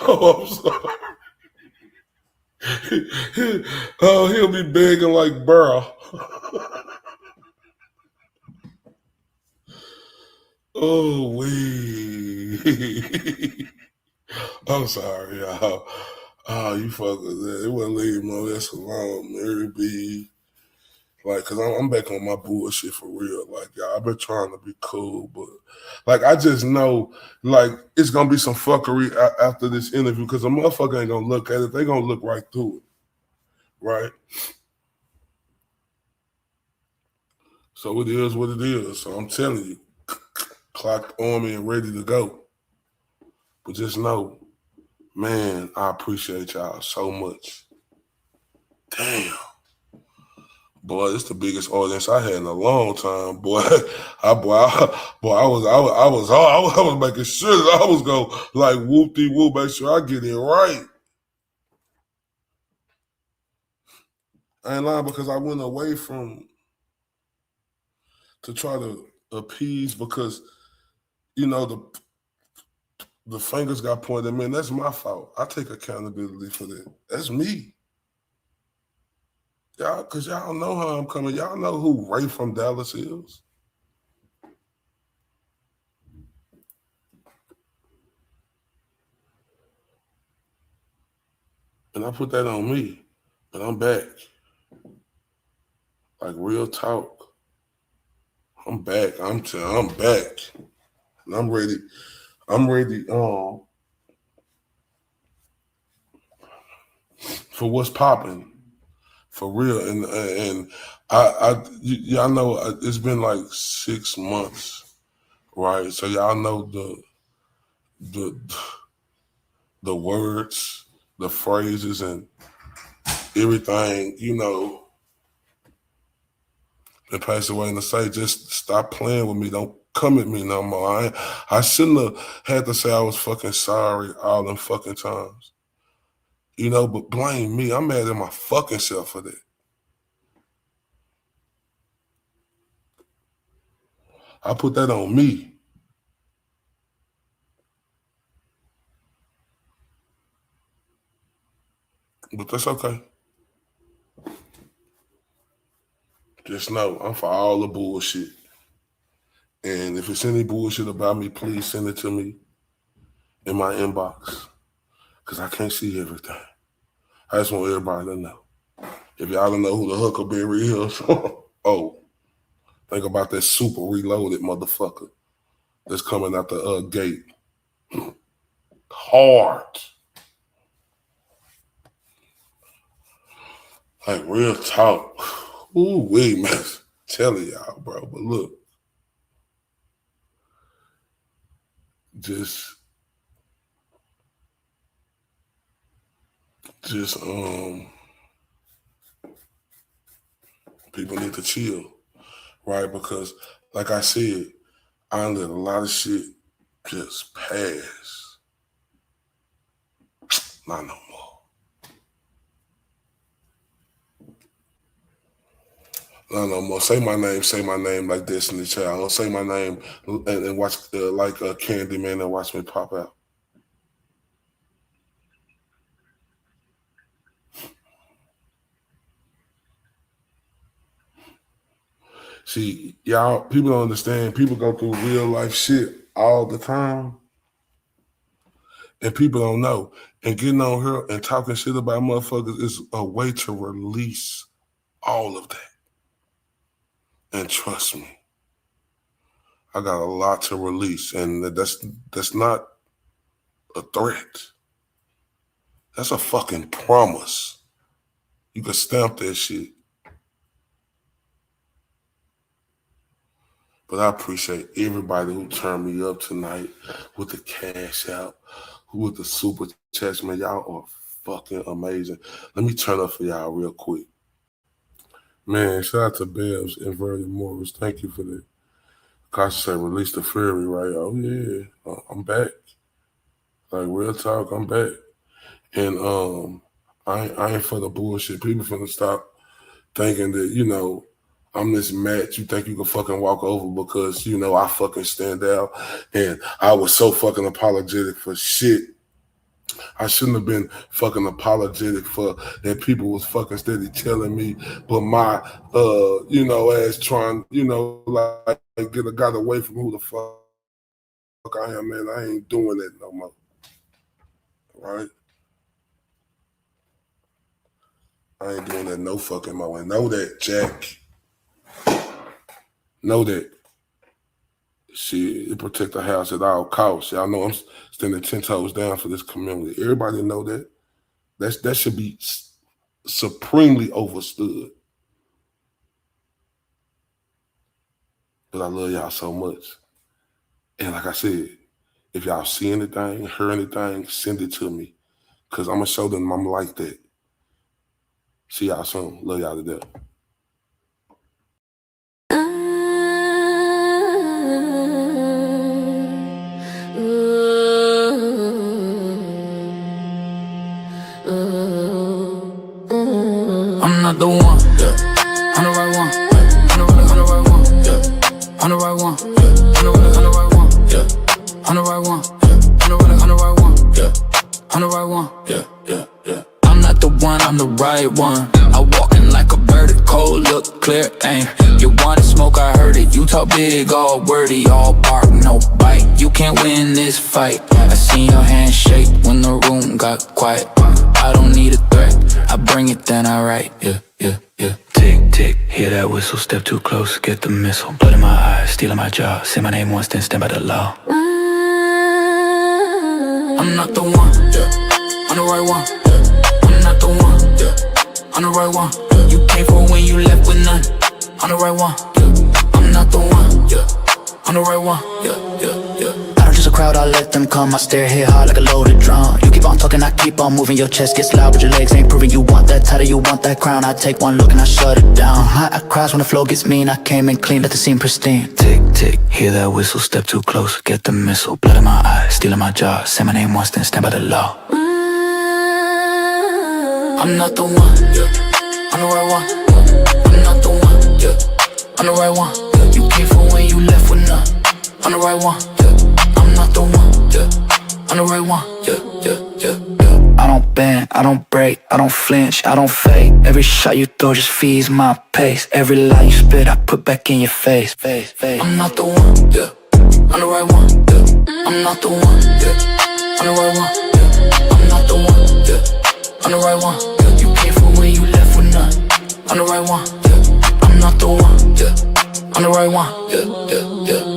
Oh, I'm sorry. Oh, he'll be begging like Burrow. Oh, wee. I'm sorry, y'all. Oh, you fuck with that. It wasn't leaving no that's alone. Mary B. Like, cause I'm back on my bullshit for real. Like, y'all, I've been trying to be cool, but like, I just know, like, it's gonna be some fuckery after this interview because a motherfucker ain't gonna look at it. They gonna look right through it, right? So it is what it is. So I'm telling you, clock on me and ready to go. But just know, man, I appreciate y'all so much. Damn. Boy, it's the biggest audience I had in a long time. Boy, I was making sure that I was going like whoop-de-whoop, make sure I get it right. I ain't lying because I went away from to try to appease because, you know, the fingers got pointed at me, and that's my fault. I take accountability for that. That's me. Y'all, because y'all know how I'm coming. Y'all know who Ray from Dallas is. And I put that on me. But I'm back. Like real talk. I'm back. I'm back. And I'm ready. I'm ready for what's popping. For real, and y'all know it's been like 6 months, right? So y'all know the words, the phrases, and everything, you know, that passed away. And to say, just stop playing with me. Don't come at me no more. I shouldn't have had to say I was fucking sorry all them fucking times. You know, but blame me. I'm mad at my fucking self for that. I put that on me. But that's okay. Just know I'm for all the bullshit. And if it's any bullshit about me, please send it to me in my inbox. because I can't see everything. I just want everybody to know. If y'all don't know who the Huckleberry is, oh, think about that super reloaded motherfucker that's coming out the gate. Hard. Like real talk. Ooh, wait, man. Telling y'all, bro. But look. Just people need to chill, right? Because like I said, I let a lot of shit just pass. Not no more. Not no more. Say my name like this in the chat. I'll say my name and watch like Candyman and watch me pop out. See, y'all, people don't understand. People go through real life shit all the time. And people don't know. And getting on here and talking shit about motherfuckers is a way to release all of that. And trust me, I got a lot to release. And that's not a threat. That's a fucking promise. You can stamp that shit. But I appreciate everybody who turned me up tonight with the cash out, with the super chats, man. Y'all are fucking amazing. Let me turn up for y'all real quick. Man, shout out to Babs and Verdi Morris. Thank you for that. Kasha said, release the fury, right? Oh, yeah. I'm back. Like, real talk, I'm back. And I ain't for the bullshit. People finna stop thinking that, you know, I'm this match you think you can fucking walk over because, you know, I fucking stand out. And I was so fucking apologetic for shit. I shouldn't have been fucking apologetic for that people was fucking steady telling me, but my, you know, ass trying, you know, like get a guy away from who the fuck I am, man. I ain't doing that no more. Right? I ain't doing that no fucking more. And know that, Jack. Know that. Shit, it protect the house at all costs. Y'all know I'm standing 10 toes down for this community. Everybody know that. That should be supremely overstood. But I love y'all so much. And like I said, if y'all see anything, hear anything, send it to me. Because I'm going to show them I'm like that. See y'all soon. Love y'all to death. I'm not the one, yeah. I'm the right one, yeah. I'm the right one, yeah. I'm the right one, yeah. I'm the right one, yeah. I'm the right one, yeah. I'm the right one, yeah. I'm the right one, yeah. I'm not the one, I'm the right one. I walking like a bird, cold look clear, aim. You want smoke, I heard it. You talk big, all wordy, all bark, no bite. You can't win this fight. I seen your hand shake when the room got quiet. I don't need a threat, I bring it, then I write, yeah. Tick, tick, hear that whistle, step too close, get the missile. Blood in my eyes, stealing my jaw. Say my name once, then stand by the law. I'm not the one, yeah. I'm the right one, yeah. I'm not the one, yeah. I'm the right one, yeah. You came for when you left with none. I'm the right one, yeah. I'm not the one, yeah. I'm the right one, yeah. I don't just a crowd, I let them come. I stare hit hard like a loaded drum. You keep on talking, I keep on moving. Your chest gets loud, but your legs ain't proving. You want that title, you want that crown. I take one look and I shut it down. I crash when the flow gets mean. I came in clean, let the scene pristine. Tick, tick, hear that whistle, step too close, get the missile. Blood in my eyes, stealing my jaw. Say my name once, then stand by the law. I'm not the one, yeah. I'm the right one, yeah. I'm not the one, yeah. I'm the right one, yeah. You came for when you left with none. I'm the right one, yeah. I'm not the one, yeah. I'm the right one, yeah. I don't bend, I don't break, I don't flinch, I don't fake. Every shot you throw just feeds my pace. Every lie you spit, I put back in your face. I'm not the one, yeah. I'm the right one, yeah. I'm not the one, yeah. I'm the right one, yeah. I'm not not the one, yeah. I'm the right one, yeah. You came for when you left with none. I'm the right one, yeah. I'm not the one, yeah. I'm the right one, yeah, yeah, yeah.